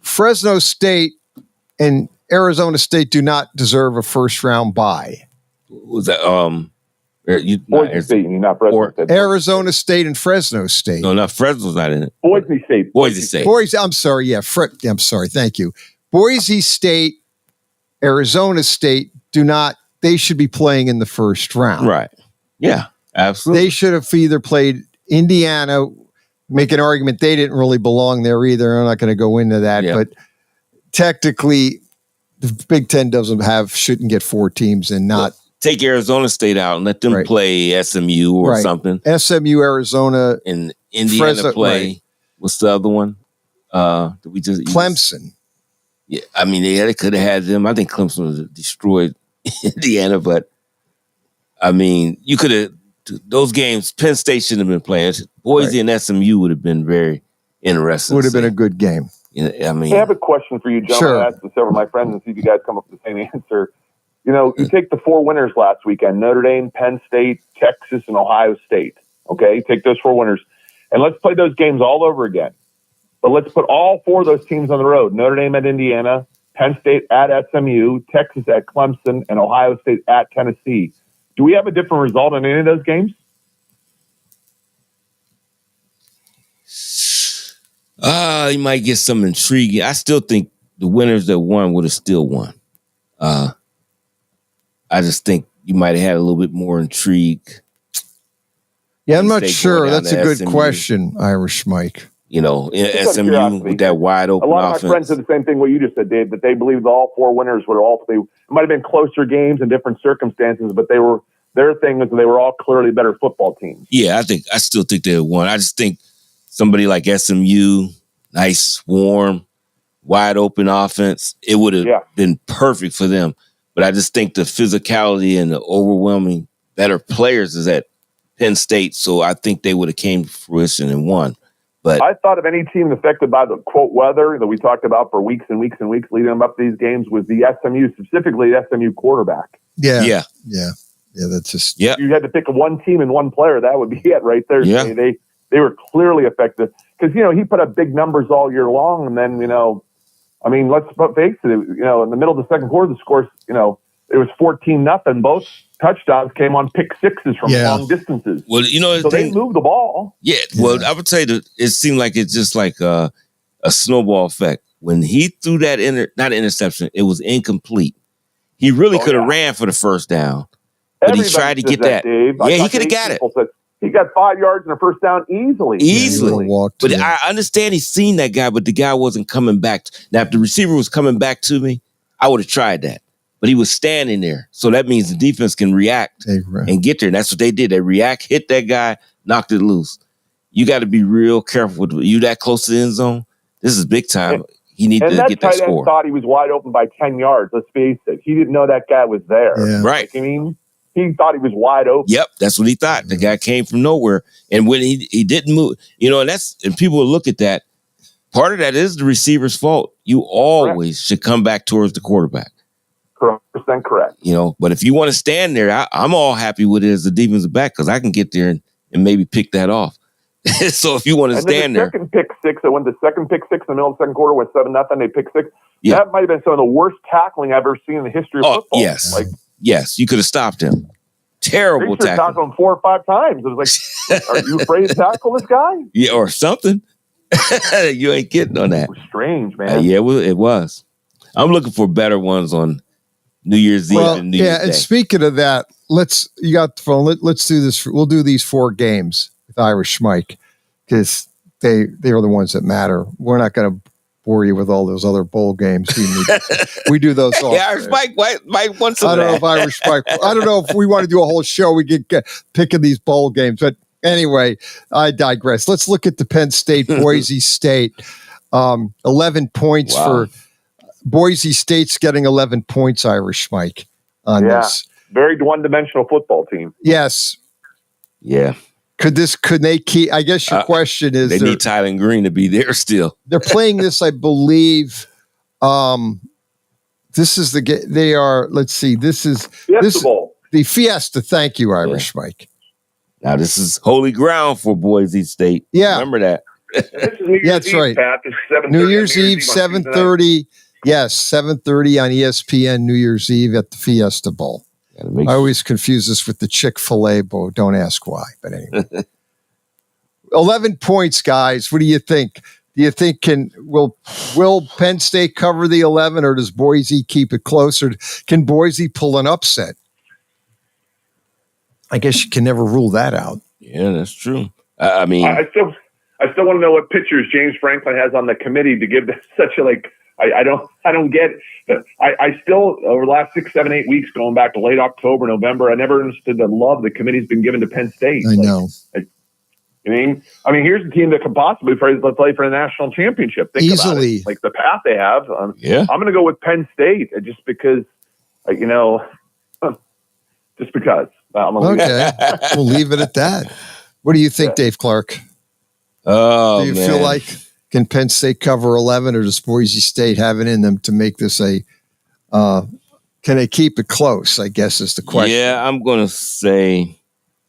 Fresno State and Arizona State do not deserve a first round bye. Was that Boise State, not Fresno State. Arizona State and Fresno State. No, Fresno's not in it. Boise State. I'm sorry. Yeah, I'm sorry. Thank you. Boise State, Arizona State they should be playing in the first round. Right. Yeah, absolutely. They should have either played Indiana, make an argument they didn't really belong there either. I'm not going to go into that, but technically the Big Ten shouldn't get 4 teams and not take Arizona State out and let them play SMU or something. SMU, Arizona, and Indiana play. Right. What's the other one? Did we just Clemson? Yeah, they could have had them. I think Clemson was destroyed Indiana, but you could have those games. Penn State shouldn't have been playing. Boise and SMU would have been very interesting. Would have been a good game. I have a question for you, John. Sure. I asked this over to my friends and see if you guys come up with the same answer. You take the 4 winners last weekend, Notre Dame, Penn State, Texas, and Ohio State. Okay, take those 4 winners. And let's play those games all over again. But let's put all 4 of those teams on the road. Notre Dame at Indiana, Penn State at SMU, Texas at Clemson, and Ohio State at Tennessee. Do we have a different result in any of those games? You might get some intriguing. I still think the winners that won would have still won. I just think you might have had a little bit more intrigue. Yeah, I'm not sure. That's a good question, Irish Mike. SMU with that wide open offense. A lot of my friends said the same thing what you just said, Dave, that they believed all 4 winners were it might have been closer games in different circumstances, but their thing was they were all clearly better football teams. Yeah, I still think they won. I just think somebody like SMU, nice, warm, wide open offense, it would have been perfect for them. But I just think the physicality and the overwhelming better players is at Penn State, so I think they would have came to fruition and won. But I thought of any team affected by the quote weather that we talked about for weeks and weeks and weeks leading up to these games was the SMU, specifically the SMU quarterback. Yeah. That's just You had to pick one team and one player. That would be it right there. Yeah. They were clearly affected because he put up big numbers all year long, and then let's face it. In the middle of the second quarter, the scores it was 14-0. Both touchdowns came on pick sixes from long distances. Well, so they moved the ball. Yeah, well, I would say that it seemed like it's just like a snowball effect. When he threw that not interception, it was incomplete. He really could have ran for the first down, but he tried to get that. Dave. Yeah, he could have got it. He got 5 yards and a first down easily. But I understand he's seen that guy, but the guy wasn't coming back. Now, if the receiver was coming back to me, I would have tried that. But he was standing there. So that means the defense can react and get there. And that's what they did. They react, hit that guy, knocked it loose. You got to be real careful with you that close to the end zone. This is big time. He needs to get that score. And that thought he was wide open by 10 yards. Let's face it. He didn't know that guy was there. Yeah. Right. He thought he was wide open. Yep, that's what he thought. The guy came from nowhere. And when he didn't move, and people will look at that. Part of that is the receiver's fault. You always should come back towards the quarterback. 100% correct. But if you want to stand there, I'm all happy with it as the defensive back because I can get there and maybe pick that off. So if you want to stand there. The second pick six in the middle of the second quarter went 7-0, they picked six. Yeah. That might have been some of the worst tackling I've ever seen in the history of football. Yes. Yes, you could have stopped him. Terrible tackle. Tackled him 4 or 5 times. It was like, are you afraid to tackle this guy? Yeah, or something. You ain't getting on that. It was strange, man. Yeah, it was. I'm looking for better ones on New Year's Eve and New Year's Day. And speaking of that, you got the phone. Let's do this. We'll do these 4 games with Irish Mike because they are the ones that matter. We're not going to bore you with all those other bowl games. We do those all. Yeah, Irish Mike wants I don't know if Irish Mike. I don't know if we want to do a whole show. We get picking these bowl games, but anyway, I digress. Let's look at the Penn State Boise State. 11 points for Boise State's getting 11 points. Irish Mike on this. Very one-dimensional football team. Yes. Yeah. Could they keep? I guess your question is they need Tylen Green to be there still. They're playing this, I believe. This is they are. Let's see. This is Fiesta Bowl. The Fiesta. Thank you, Irish Mike. Now this is holy ground for Boise State. Yeah, remember that. This is New Year's Eve, right. Pat. This is New Year's Eve, 7:30. Yes, 7:30 on ESPN. New Year's Eve at the Fiesta Bowl. I always confuse this with the Chick-fil-A bowl. Don't ask why, but anyway. 11 points, guys. What do you think? Do you think will Penn State cover the 11, or does Boise keep it closer? Can Boise pull an upset? I guess you can never rule that out. Yeah, that's true. I mean, I still want to know what pitchers James Franklin has on the committee to give such a I don't get it. I still, over the last 6, 7, 8 weeks, going back to late October, November, I never understood the love the committee's been given to Penn State. I know. I mean, here's a team that could possibly play for the national championship. Think easily. About it. Like the path they have. Yeah. I'm going to go with Penn State just because, just because. Okay. We'll leave it at that. What do you think, Dave Clark? Oh, do you feel like can Penn State cover 11, or does Boise State have it in them to make this can they keep it close, I guess is the question. Yeah, I'm going to say,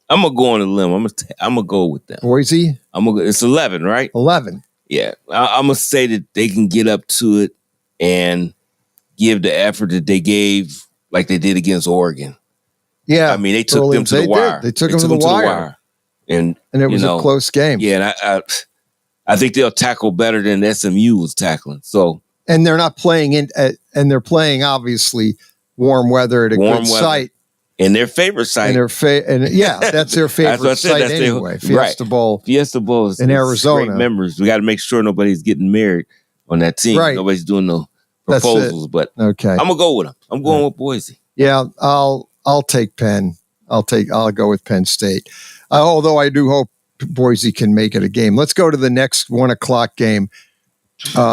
I'm going to go on a limb. I'm going to go with them. Boise? It's 11, right? 11. Yeah. I'm going to say that they can get up to it and give the effort that they gave like they did against Oregon. Yeah. I mean, they took them to the wire. They took them to the wire. And it was a close game. Yeah, and I think they'll tackle better than SMU was tackling. So, and they're not playing and they're playing obviously warm weather at a good site. And their favorite site. And that's their favorite site anyway. Fiesta Bowl. Fiesta Bowl is in Arizona. Great memories. We got to make sure nobody's getting married on that team. Right. Nobody's doing no proposals. But okay, I'm gonna go with them. I'm going with Boise. Yeah, I'll take Penn. I'll go with Penn State. Although I do hope Boise can make it a game. Let's go to the next 1:00 game.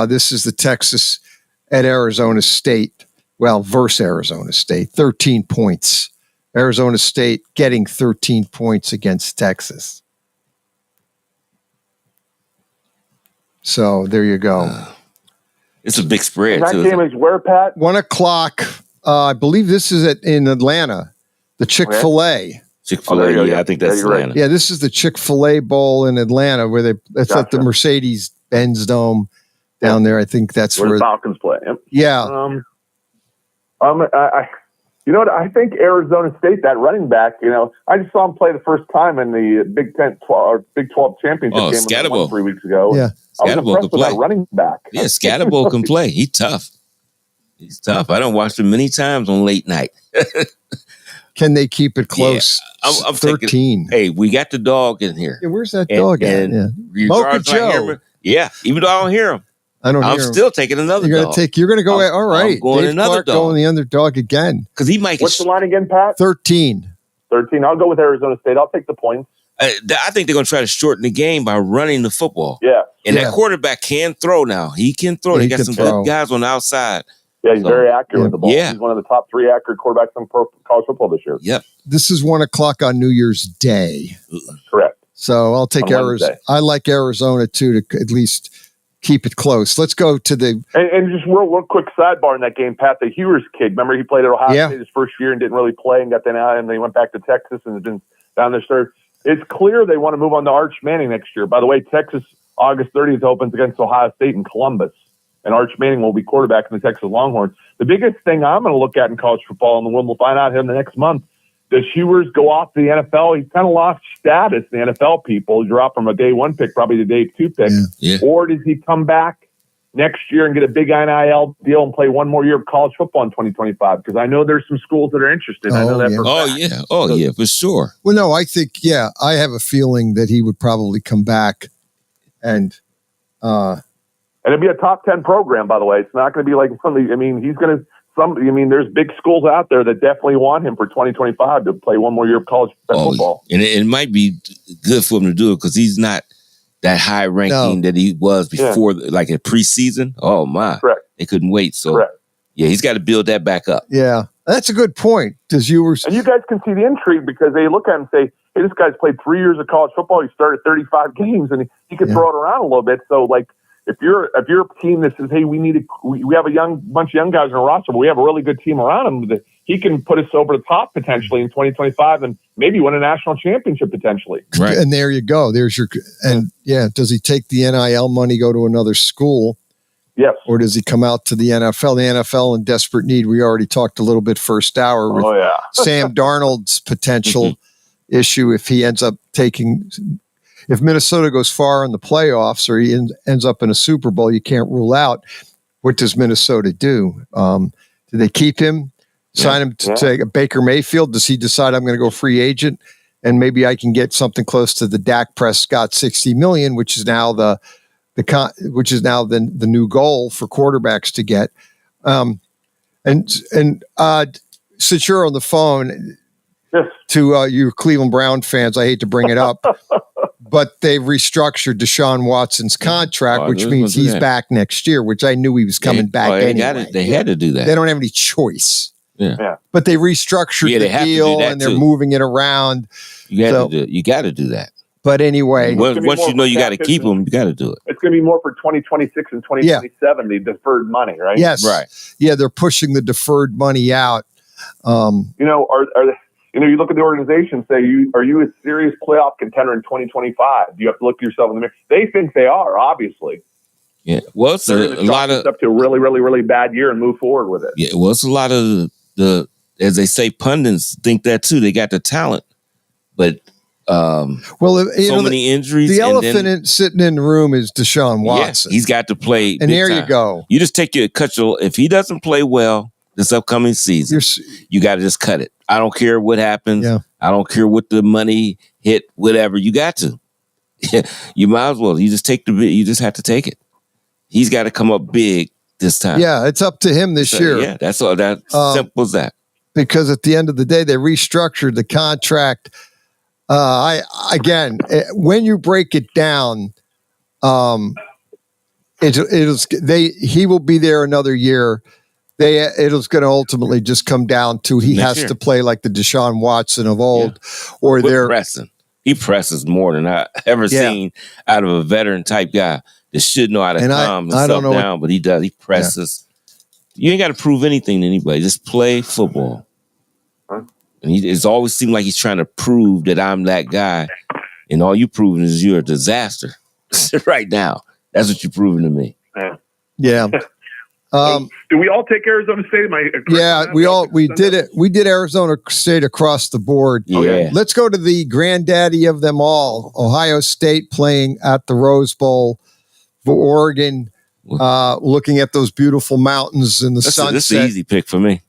This is the Texas at Arizona State. Well, versus Arizona State, 13 points. Arizona State getting 13 points against Texas. So there you go. It's a big spread. And that game is where, Pat? 1:00. I believe this is in Atlanta. The Chick-fil-A. Chick-fil-A, yeah, I think that's Atlanta. Yeah, this is the Chick-fil-A Bowl in Atlanta, where that's at the Mercedes-Benz Dome down there. I think that's where the Falcons play. Yep. Yeah. You know what? I think Arizona State, that running back, I just saw him play the first time in the Big 12 championship game 3 weeks ago. Yeah. I was impressed with that running back. Yeah, Scatterbo can play. He's tough. I don't watch him many times on late night. Can they keep it close? Yeah, I'm 13. Thinking, hey, we got the dog in here. Yeah, where's that dog at? Mocha Joe. Even though I don't hear him. I'm still taking another dog. You're going to go. All right. I'm going Dave another Clark dog. Going the underdog again. Because he might. What's the line again, Pat? 13. 13. I'll go with Arizona State. I'll take the points. I think they're going to try to shorten the game by running the football. Yeah. And that quarterback can throw now. He can throw. Yeah, they got some good guys on the outside. Yeah, he's very accurate with the ball. Yeah. He's one of the top 3 accurate quarterbacks in college football this year. Yep. This is 1:00 on New Year's Day. Correct. So I'll take On Arizona. Wednesday. I like Arizona too, to at least keep it close. Let's go to the. And just real quick sidebar in that game, Pat, the Hewers kid. Remember, he played at Ohio State his first year and didn't really play and got then out, and then he went back to Texas and has been down there. So it's clear they want to move on to Arch Manning next year. By the way, Texas August 30th opens against Ohio State in Columbus, and Arch Manning will be quarterback in the Texas Longhorns. The biggest thing I'm going to look at in college football, and we'll find out here in the next month, does Hewers go off the NFL? He's kind of lost status in the NFL, people. Drop from a day 1 pick, probably the day 2 pick. Yeah. Or does he come back next year and get a big NIL deal and play one more year of college football in 2025? Because I know there's some schools that are interested. I know that for a fact. Yeah, for sure. Well, no, I think, I have a feeling that he would probably come back and it'd be a top 10 program, by the way. It's not going to be like somebody, he's going to, there's big schools out there that definitely want him for 2025 to play one more year of college football. And it might be good for him to do it because he's not that high ranking that he was before, like in preseason. Oh, my. Correct. They couldn't wait. So, Correct. Yeah, he's got to build that back up. Yeah, that's a good point. And you guys can see the intrigue because they look at him and say, hey, this guy's played 3 years of college football. He started 35 games, and he could throw it around a little bit. So, like, if you're a team that says, hey, we have a bunch of young guys in our roster, but we have a really good team around him, that he can put us over the top potentially in 2025 and maybe win a national championship potentially. Right. And there you go. There's does he take the NIL money, go to another school? Yes. Or does he come out to the NFL? The NFL in desperate need. We already talked a little bit first hour with Sam Darnold's potential issue if he ends up if Minnesota goes far in the playoffs or he ends up in a Super Bowl, you can't rule out. What does Minnesota do? Do they keep him, sign him to take Baker Mayfield? Does he decide I'm going to go free agent and maybe I can get something close to the Dak Prescott $60 million, which is now the new goal for quarterbacks to get. Since you're on the phone, to you Cleveland Brown fans, I hate to bring it up, but they restructured Deshaun Watson's contract, which means he's back next year, which I knew he was coming back anyway. They had to do that. They don't have any choice. Yeah. But they restructured the deal and they're moving it around. You got to do that. But anyway, once you know you got to keep them, you got to do it. It's going to be more for 2026 and 2027, the deferred money, right? Yes. Right. Yeah, they're pushing the deferred money out. You look at the organization, say, are you a serious playoff contender in 2025? You have to look yourself in the mirror. They think they are, obviously. Yeah. Well, it's a lot of up to a really, really, really bad year and move forward with it. Yeah. Well, it's a lot of the as they say, pundits think that too. They got the talent, but many injuries. The elephant sitting in the room is Deshaun Watson. He's got to play. And there you go. You just take if he doesn't play well this upcoming season, you got to just cut it. I don't care what happens. Yeah. I don't care what the money hit, whatever. You got to. You might as well. You just have to take it. He's got to come up big this time. Yeah, it's up to him this year. Yeah, that's all. That simple as that. Because at the end of the day, they restructured the contract. When you break it down, He will be there another year. It's going to ultimately just come down to he has to play like the Deshaun Watson of old, or they're pressing. He presses more than I ever seen out of a veteran type guy that should know how to calm himself down, but he does. He presses. You ain't got to prove anything to anybody. Just play football. And it's always seemed like he's trying to prove that I'm that guy, and all you proving is you're a disaster right now. That's what you're proving to me. Yeah. Do we all take Arizona State? We did it. We did Arizona State across the board. Yeah. Let's go to the granddaddy of them all, Ohio State, playing at the Rose Bowl for Oregon, looking at those beautiful mountains and the sunset. This is an easy pick for me.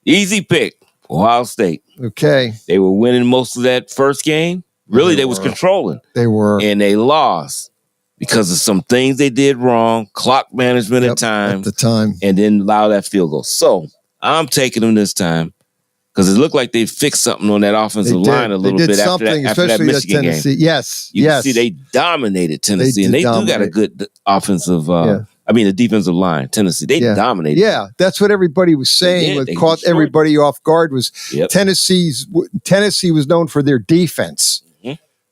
Easy pick. Ohio State. Okay. They were winning most of that first game. Really, they was controlling. They were. And they lost because of some things they did wrong, clock management at the time, and then allow that field goal. So I'm taking them this time because it looked like they fixed something on that offensive line a little bit after that Michigan game. Yes, you can see they dominated Tennessee, and they do got a good offensive. The defensive line, Tennessee, they dominated. Yeah, that's what everybody was saying. What caught everybody off guard was Tennessee was known for their defense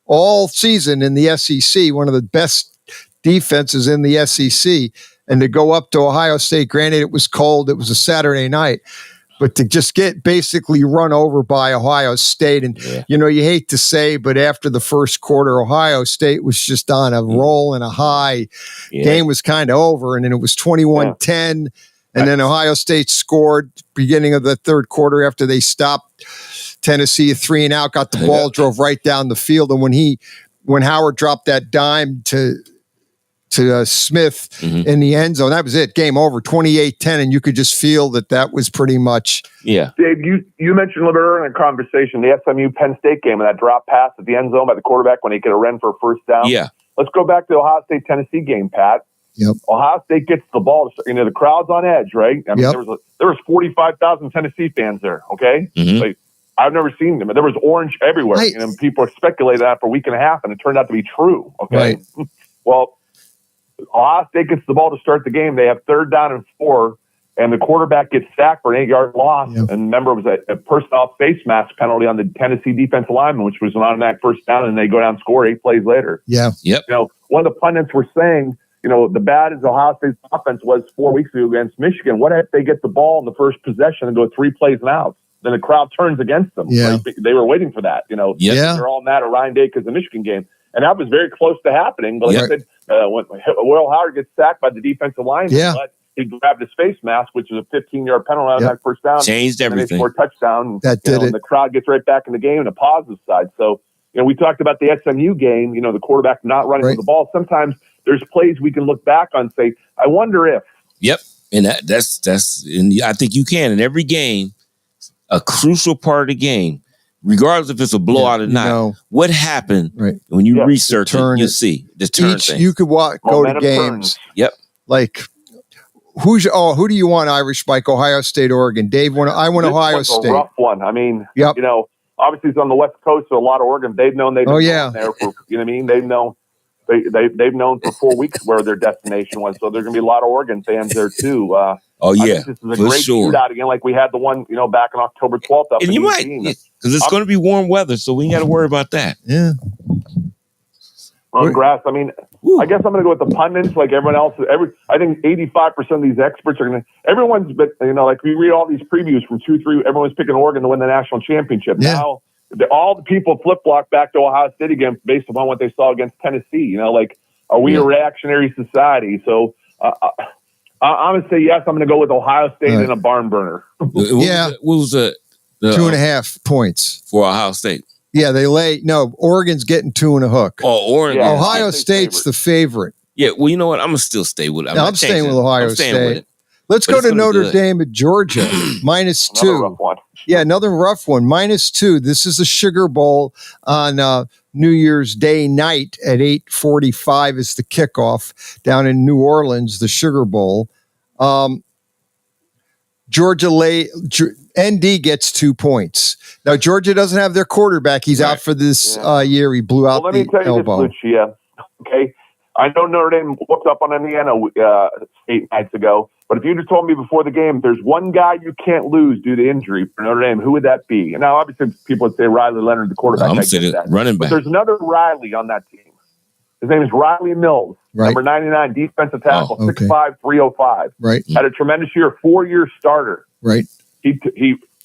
all season in the SEC, one of the best defenses in the SEC, and to go up to Ohio State. Granted, it was cold; it was a Saturday night, but to just get basically run over by Ohio State, and you hate to say, but after the first quarter, Ohio State was just on a roll and a high. Game was kind of over, and then it was 21-10, and then Ohio State scored beginning of the third quarter after they stopped Tennessee 3-and-out, got the ball, drove right down the field, and when Howard dropped that dime to Smith in the end zone, that was it. Game over, 28-10, and you could just feel that was pretty much. Yeah. Dave, you mentioned a little bit earlier in a conversation the SMU Penn State game and that drop pass at the end zone by the quarterback when he could have run for a first down. Yeah. Let's go back to the Ohio State Tennessee game, Pat. Yep. Ohio State gets the ball. The crowd's on edge, right? I mean, there was 45,000 Tennessee fans there. Okay, like, I've never seen them. There was orange everywhere, and people speculated that for a week and a half, and it turned out to be true. Okay, well, Ohio State gets the ball to start the game. They have 3rd down and 4, and the quarterback gets sacked for an 8-yard loss. And remember, it was a personnel face mask penalty on the Tennessee defensive lineman, which was on that first down, and they go down and score 8 plays later. Yeah. Yep. One of the pundits were saying, the bad as Ohio State's offense was 4 weeks ago against Michigan. What if they get the ball in the first possession and go 3 plays and out? Then the crowd turns against them. Yeah. They were waiting for that. They're all mad at Ryan Day because of the Michigan game. And that was very close to happening. But like I said, when Will Howard gets sacked by the defensive line, he grabbed his face mask, which was a 15-yard penalty on that first down. Changed everything. And they scored a touchdown. That did it. And the crowd gets right back in the game on the positive side. So, we talked about the SMU game, the quarterback not running with the ball. Sometimes there's plays we can look back on and say, I wonder if. Yep. And and I think you can in every game, a crucial part of the game, regardless if it's a blowout or not. What happened when you research it, you'll see the turn thing. You could go to games. Turns. Yep. Like, who do you want, Irish Mike? Ohio State, Oregon. Dave, I want Ohio State. A rough one. I mean, obviously it's on the West Coast, so a lot of Oregon. They've known there for, they've known. They've known for 4 weeks where their destination was, so there's going to be a lot of Oregon fans there too. This is a great shootout again, like we had the one back on October 12th. And you might, because it's going to be warm weather, so we ain't got to worry about that. Yeah. On grass, I mean, I guess I'm going to go with the pundits, like everyone else. I think 85% of these experts are going to. Everyone's, like we read all these previews from 2-3. Everyone's picking Oregon to win the national championship. Yeah. Now, all the people flip-flop back to Ohio State again based upon what they saw against Tennessee. Are we a reactionary society? So I'm going to say yes. I'm going to go with Ohio State in a barn burner. What was the 2.5 points for Ohio State? Yeah, Oregon's getting 2 and a hook. Oh, Oregon. Yeah, Ohio State's the favorite. Yeah, well, you know what? I'm going to still stay with it. I'm staying with Ohio State. Let's go to Notre Dame at Georgia, -2. Another rough one. Yeah, another rough one, -2. This is the Sugar Bowl on New Year's Day night at 8:45 is the kickoff down in New Orleans, the Sugar Bowl. ND gets 2 points. Now, Georgia doesn't have their quarterback. He's out for this year. He blew out the elbow. Let me tell you this, Lucia. Okay, I know Notre Dame whooped up on Indiana 8 nights ago, but if you just told me before the game, there's one guy you can't lose due to injury for Notre Dame, who would that be? And now, obviously, people would say Riley Leonard, the quarterback. I'm saying running back. But there's another Riley on that team. His name is Riley Mills, number 99, defensive tackle, 6'5", 305. Right. Had a tremendous year, 4-year starter. Right. He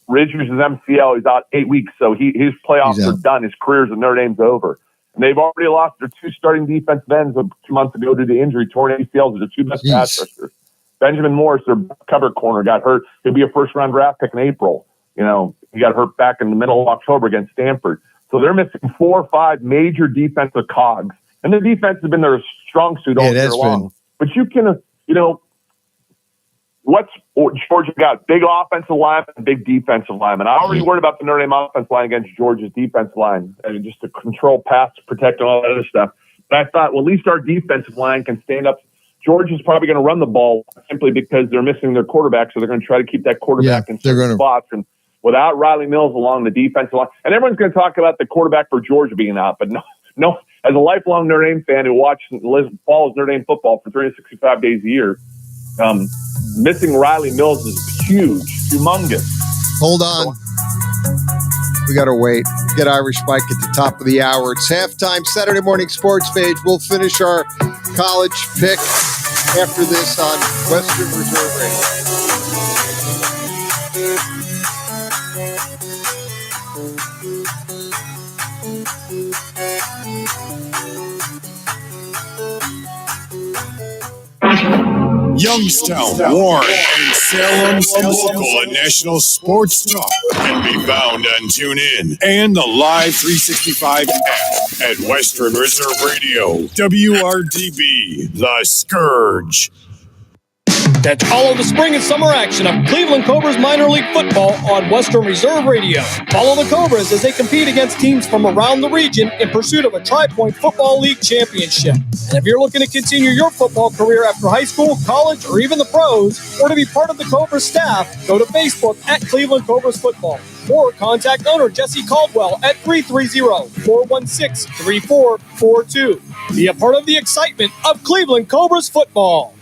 injured his MCL. He's out 8 weeks, so his playoffs are done. His career's at Notre Dame's over. And they've already lost their 2 starting defensive ends 2 months ago due to injury, torn ACLs. Their 2 best pass rushers. Benjamin Morris, their cover corner, got hurt. He'll be a first-round draft pick in April. You know, he got hurt back in the middle of October against Stanford. So they're missing 4 or 5 major defensive cogs. And the defense has been their strong suit all year long. But you can, what's Georgia got? Big offensive line and big defensive lineman. I already worried about the Notre Dame offensive line against Georgia's defensive line, and just to control pass, protect, and all that other stuff. But I thought, well, at least our defensive line can stand up. Georgia's probably going to run the ball simply because they're missing their quarterback, so they're going to try to keep that quarterback in certain spots. And without Riley Mills along the defensive line, and everyone's going to talk about the quarterback for Georgia being out, but no. As a lifelong Notre Dame fan who follows Notre Dame football for 365 days a year, missing Riley Mills is huge, humongous. Hold on. We got to wait. Get Irish Mike at the top of the hour. It's halftime Saturday morning sports page. We'll finish our college pick after this on Western Reserve Radio. Youngstown, Warren, and Salem's local and national sports talk can be found on TuneIn and the Live 365 app at Western Reserve Radio, WRDB, The Scourge. Catch all of the spring and summer action of Cleveland Cobras minor league football on Western Reserve Radio. Follow the Cobras as they compete against teams from around the region in pursuit of a Tri-Point Football League championship. And if you're looking to continue your football career after high school, college, or even the pros, or to be part of the Cobras staff, go to Facebook at Cleveland Cobras Football. Or contact owner Jesse Caldwell at 330-416-3442. Be a part of the excitement of Cleveland Cobras football.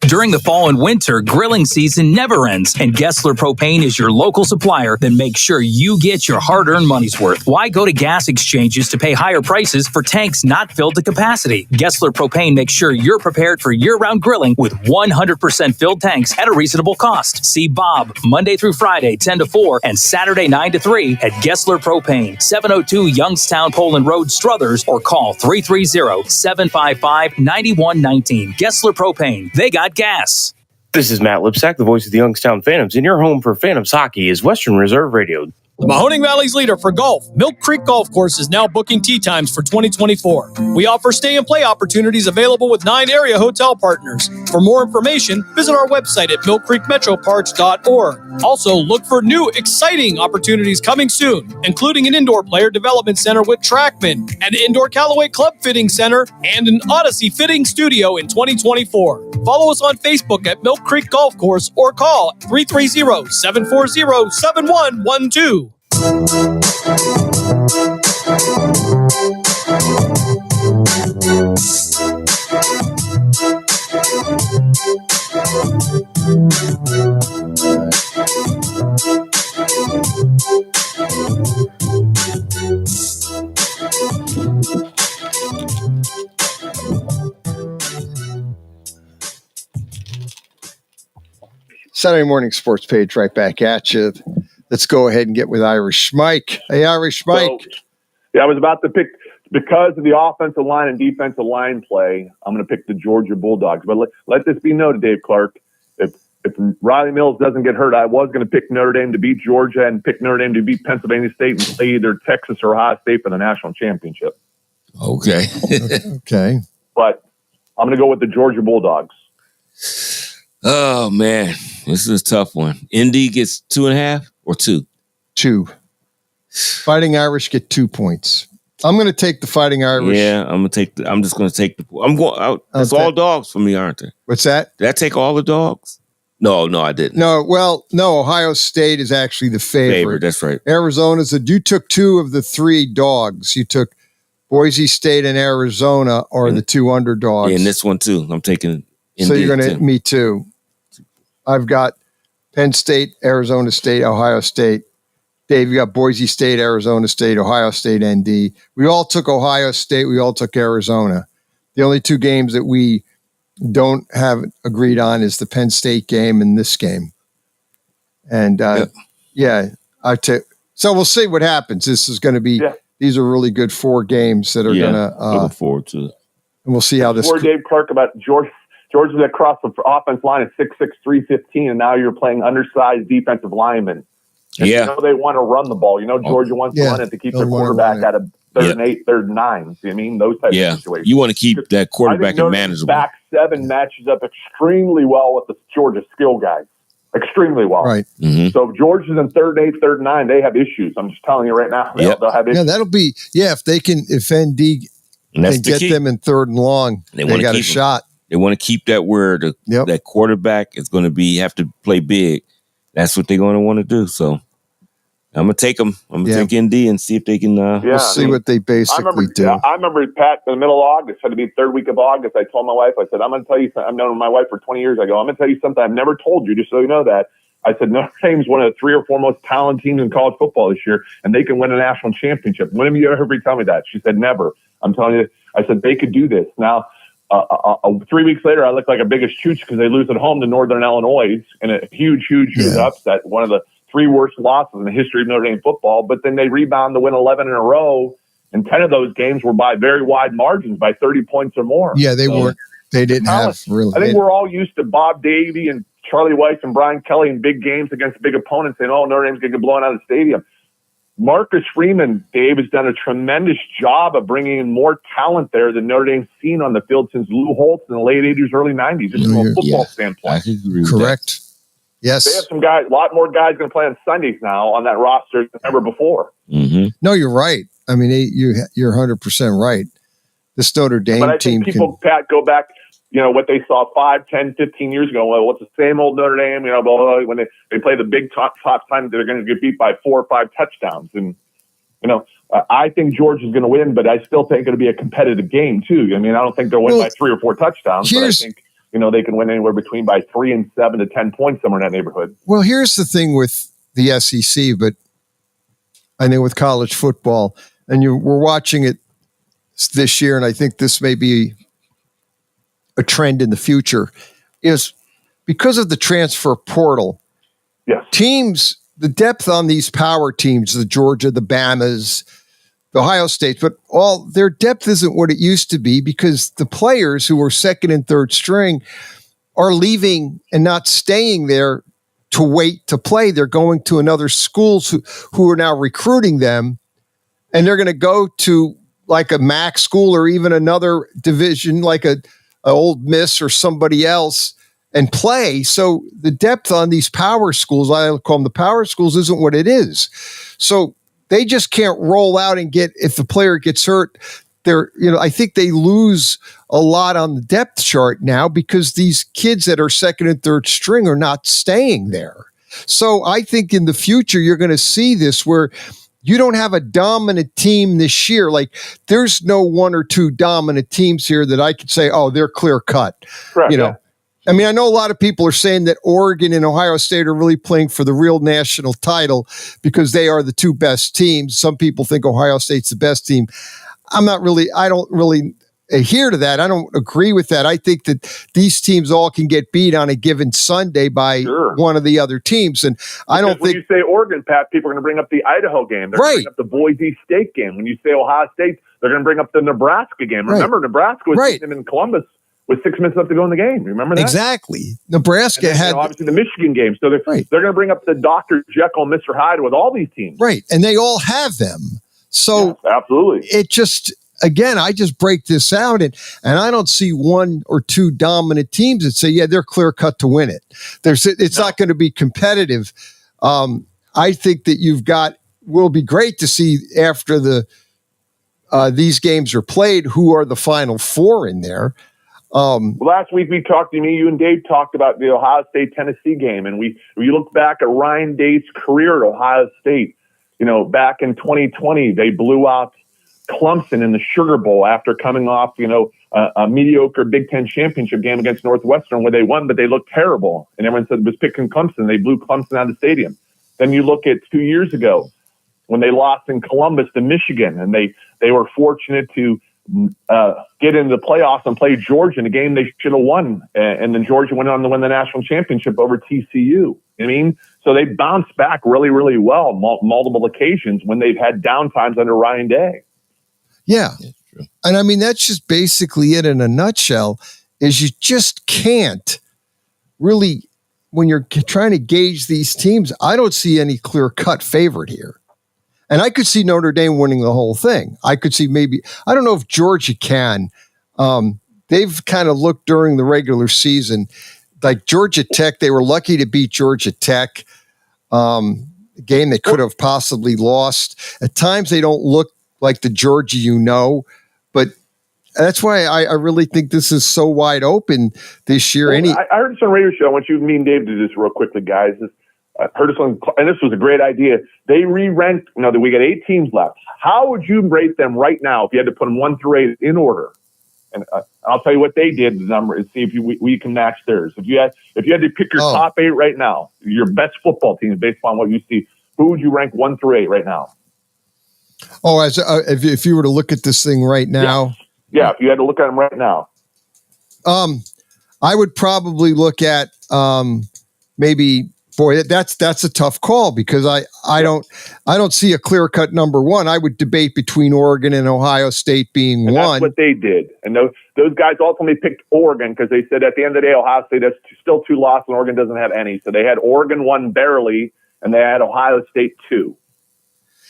During the fall and winter, grilling season never ends, and Gessler Propane is your local supplier that makes sure you get your hard-earned money's worth. Why go to gas exchanges to pay higher prices for tanks not filled to capacity? Gessler Propane makes sure you're prepared for year-round grilling with 100% filled tanks at a reasonable cost. See Bob Monday through Friday, 10 to 4, and Saturday, 9 to 3 at Gessler Propane, 702 Youngstown Poland Road, Struthers, or call 330-755-9119. Gessler Propane. They got gas. This is Matt Lipsack, the voice of the Youngstown Phantoms, and your home for Phantoms hockey is Western Reserve Radio. The Mahoning Valley's leader for golf, Milk Creek Golf Course, is now booking tee times for 2024. We offer stay and play opportunities available with 9 area hotel partners. For more information, visit our website at millcreekmetroparks.org. Also, look for new, exciting opportunities coming soon, including an indoor player development center with Trackman, an indoor Callaway Club Fitting Center, and an Odyssey Fitting Studio in 2024. Follow us on Facebook at Milk Creek Golf Course or call 330-740-7112. Saturday morning sports page right back at you. Let's go ahead and get with Irish Mike. Hey, Irish Mike. I was about to pick, because of the offensive line and defensive line play, I'm going to pick the Georgia Bulldogs. But let this be noted, Dave Clark, if Riley Mills doesn't get hurt, I was going to pick Notre Dame to beat Georgia and pick Notre Dame to beat Pennsylvania State and play either Texas or Ohio State for the national championship. Okay. Okay. But I'm going to go with the Georgia Bulldogs. Oh, man. This is a tough one. Indy gets 2.5 or 2? 2. Fighting Irish get 2 points. I'm going to take the Fighting Irish. Yeah, I'm just going to take the. I'm going out. That's all dogs for me, aren't they? What's that? Did I take all the dogs? No, I didn't. No, Ohio State is actually the favorite. That's right. Arizona's you took 2 of the 3 dogs. You took Boise State and Arizona are the two underdogs. Yeah, and this one too. I'm taking So you're going to, me too. I've got Penn State, Arizona State, Ohio State. Dave, you got Boise State, Arizona State, Ohio State, ND. We all took Ohio State. We all took Arizona. The only two games that we don't have agreed on is the Penn State game and this game. And so we'll see what happens. This is going to be, these are really good 4 games that are going to, looking forward to it. And we'll see how this. Before Dave Clark about George is across the offense line at 6'6", 315, and now you're playing undersized defensive linemen. And you know they want to run the ball. You know Georgia wants to run it to keep their quarterback out of 3rd and 8, 3rd and 9. See what I mean? Those types of situations. You want to keep that quarterback in manageable. Back 7 matches up extremely well with the Georgia skill guys. Extremely well. Right. Mm-hmm. So if Georgia's in 3rd and 8, 3rd and 9, they have issues. I'm just telling you right now. They'll have issues. Yeah, that'll be, if ND can get them in 3rd and long, they got a shot. They want to keep that where that quarterback is going to have to play big. That's what they're going to want to do. So I'm going to take them. I'm going to take ND and see if they can. We'll see what they basically do. I remember, Pat, in the middle of August, had to be 3rd week of August. I told my wife, I said, I'm going to tell you something. I've known my wife for 20 years. I go, I'm going to tell you something I've never told you, just so you know that. I said, Notre Dame's one of the 3 or 4 most talented teams in college football this year, and they can win a national championship. When have you ever heard me tell me that? She said, never. I'm telling you. I said, they could do this. Now, 3 weeks later, I look like a biggest chooch because they lose at home to Northern Illinois in a huge upset, one of the 3 worst losses in the history of Notre Dame football. But then they rebound to win 11 in a row, and 10 of those games were by very wide margins, by 30 points or more. Yeah, they weren't. They didn't have really. I think we're all used to Bob Davie and Charlie Weiss and Brian Kelly in big games against big opponents saying, Notre Dame's going to get blown out of the stadium. Marcus Freeman, Dave, has done a tremendous job of bringing in more talent there than Notre Dame's seen on the field since Lou Holtz in the late 80s, early 90s, just from a football standpoint. I agree with Correct. Yes. They have some guys, a lot more guys going to play on Sundays now on that roster than ever before. Mm-hmm. No, you're right. I mean, you're 100% right. This Notre Dame but I think team people, Pat, go back, what they saw 5, 10, 15 years ago. Well, what's the same old Notre Dame, blah, blah, blah, when they play the big top time, they're going to get beat by 4 or 5 touchdowns. And, I think Georgia is going to win, but I still think it'll be a competitive game, too. I mean, I don't think they'll win by 3 or 4 touchdowns, but I think, they can win anywhere between by 3 and 7 to 10 points, somewhere in that neighborhood. Well, here's the thing with the SEC, but I think with college football, and we're watching it this year, and I think this may be a trend in the future, is because of the transfer portal. Yes. Teams, the depth on these power teams, the Georgia, the Bamas, the Ohio States, but all their depth isn't what it used to be because the players who were 2nd and 3rd string are leaving and not staying there to wait to play. They're going to another schools who are now recruiting them, and they're going to go to like a MAC school or even another division like a Old Miss or somebody else and play. So the depth on these power schools, I call them the power schools, isn't what it is. So they just can't roll out and if the player gets hurt, I think they lose a lot on the depth chart now because these kids that are 2nd and 3rd string are not staying there. So I think in the future, you're going to see this where you don't have a dominant team this year. Like there's no 1 or 2 dominant teams here that I could say, they're clear cut. Right, I mean, I know a lot of people are saying that Oregon and Ohio State are really playing for the real national title because they are the 2 best teams. Some people think Ohio State's the best team. I don't really adhere to that. I don't agree with that. I think that these teams all can get beat on a given Sunday by one of the other teams. And I don't think when you say Oregon, Pat, people are going to bring up the Idaho game. They're going to bring up the Boise State game. When you say Ohio State, they're going to bring up the Nebraska game. Remember, Nebraska was beating them in Columbus with 6 minutes left to go in the game. Remember that? Exactly. Nebraska had obviously the Michigan game. So they're going to bring up the Dr. Jekyll and Mr. Hyde with all these teams. Right. And they all have them. So absolutely. It just, again, I just break this out and I don't see 1 or 2 dominant teams that say, they're clear cut to win it. It's not going to be competitive. I think that will be great to see after these games are played, who are the final 4 in there. Last week we talked to you and Dave talked about the Ohio State-Tennessee game, and we looked back at Ryan Day's career at Ohio State. Back in 2020, they blew out Clemson in the Sugar Bowl after coming off, a mediocre Big Ten championship game against Northwestern where they won, but they looked terrible. And everyone said it was picking Clemson. They blew Clemson out of the stadium. Then you look at 2 years ago when they lost in Columbus to Michigan, and they were fortunate to get into the playoffs and play Georgia in a game they should have won. And then Georgia went on to win the national championship over TCU. I mean, so they bounced back really, really well multiple occasions when they've had downtimes under Ryan Day. Yeah. And I mean, that's just basically it in a nutshell, is you just can't really, when you're trying to gauge these teams, I don't see any clear-cut favorite here. And I could see Notre Dame winning the whole thing. I could see maybe, I don't know if Georgia can. They've kind of looked during the regular season, like Georgia Tech, they were lucky to beat Georgia Tech, game they could have possibly lost. At times they don't look like the Georgia but that's why I really think this is so wide open this year. Well, I heard this on a radio show. I want you, me and Dave, to do this real quickly, guys. I heard this on, and this was a great idea. They re-ranked, that we got 8 teams left. How would you rate them right now if you had to put them 1 through 8 in order? And I'll tell you what they did, the number, and see if we can match theirs. If you had to pick your top 8 right now, your best football teams based on what you see, who would you rank 1 through 8 right now? Oh, as if you were to look at this thing right now. Yeah, if you had to look at them right now. I would probably look at maybe. Boy, that's a tough call because I don't see a clear-cut number 1. I would debate between Oregon and Ohio State being and one. That's what they did. And those guys ultimately picked Oregon because they said at the end of the day, Ohio State has still 2 losses and Oregon doesn't have any. So they had Oregon 1 barely, and they had Ohio State 2.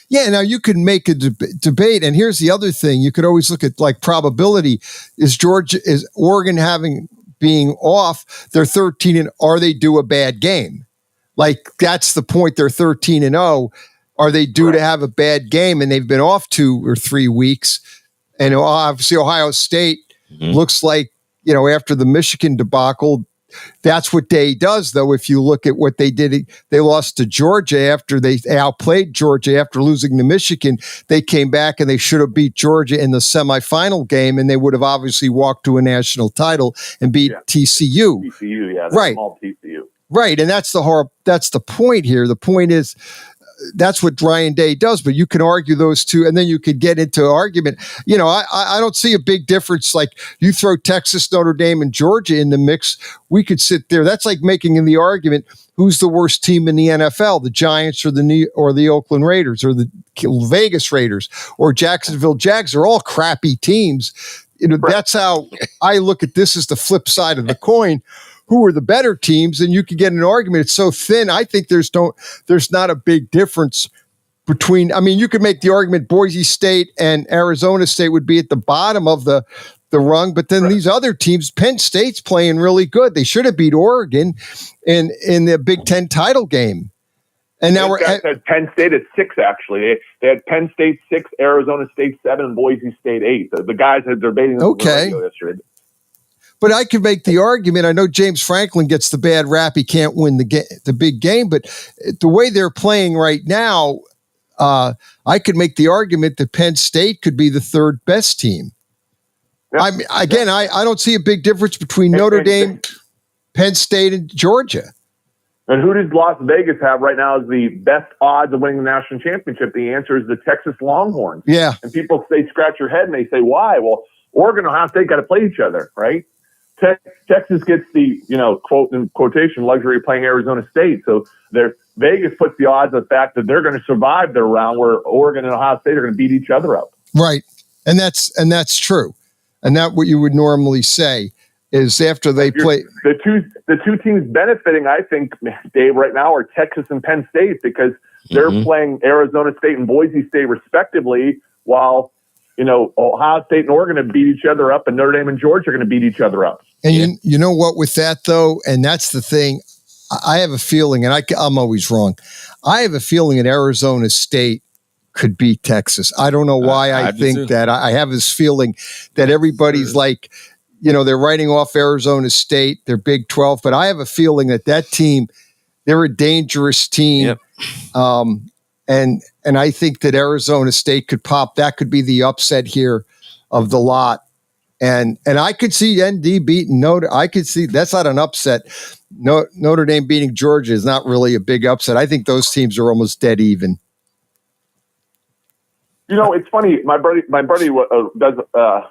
Yeah, now you could make a debate, and here's the other thing: you could always look at like probability. Is Oregon being off? They're 13, and are they due a bad game? Like that's the point. They're 13-0. Are they due to have a bad game? And they've been off 2 or 3 weeks. And obviously Ohio State looks like, after the Michigan debacle, that's what Day does, though. If you look at what they did, they lost to Georgia after they outplayed Georgia after losing to Michigan. They came back and they should have beat Georgia in the semifinal game, and they would have obviously walked to a national title and beat TCU. TCU, yeah, right. All TCU. Right, and that's the point here. The point is that's what Ryan Day does, but you can argue those two, and then you could get into argument. I don't see a big difference. Like you throw Texas, Notre Dame, and Georgia in the mix, we could sit there. That's like making the argument, who's the worst team in the NFL, the Giants or the Oakland Raiders or the Vegas Raiders or Jacksonville Jags are all crappy teams. That's how I look at this as the flip side of the coin. Who are the better teams? And you could get an argument. It's so thin. I think there's not a big difference between. I mean, you could make the argument Boise State and Arizona State would be at the bottom of the rung, but then these other teams, Penn State's playing really good. They should have beat Oregon in the Big Ten title game. And now we're at Penn State at 6. Actually, they had Penn State 6, Arizona State 7, and Boise State 8. The guys had debating on the radio yesterday. But I could make the argument. I know James Franklin gets the bad rap. He can't win the big game, but the way they're playing right now, I could make the argument that Penn State could be the 3rd best team. Yep. I don't see a big difference between Notre Dame, Penn State, and Georgia. And who does Las Vegas have right now as the best odds of winning the national championship? The answer is the Texas Longhorns. Yeah. And people scratch their head and they say, why? Well, Oregon and Ohio State got to play each other, right? Texas gets the, quote in quotation, luxury of playing Arizona State. So Vegas puts the odds of the fact that they're going to survive their round where Oregon and Ohio State are going to beat each other up. Right. And that's true. And that's what you would normally say is after they play. The two teams benefiting, I think, Dave, right now are Texas and Penn State because they're playing Arizona State and Boise State respectively while Ohio State and Oregon have beat each other up, and Notre Dame and Georgia are going to beat each other up. And you know what, with that, though, and that's the thing, I have a feeling, and I'm always wrong, I have a feeling that Arizona State could beat Texas. I don't know why I think that. I have this feeling that everybody's like, they're writing off Arizona State, they're Big 12, but I have a feeling that team, they're a dangerous team. Yep. And I think that Arizona State could pop. That could be the upset here of the lot. And I could see ND beating Notre. I could see that's not an upset. Notre Dame beating Georgia is not really a big upset. I think those teams are almost dead even. It's funny. My buddy does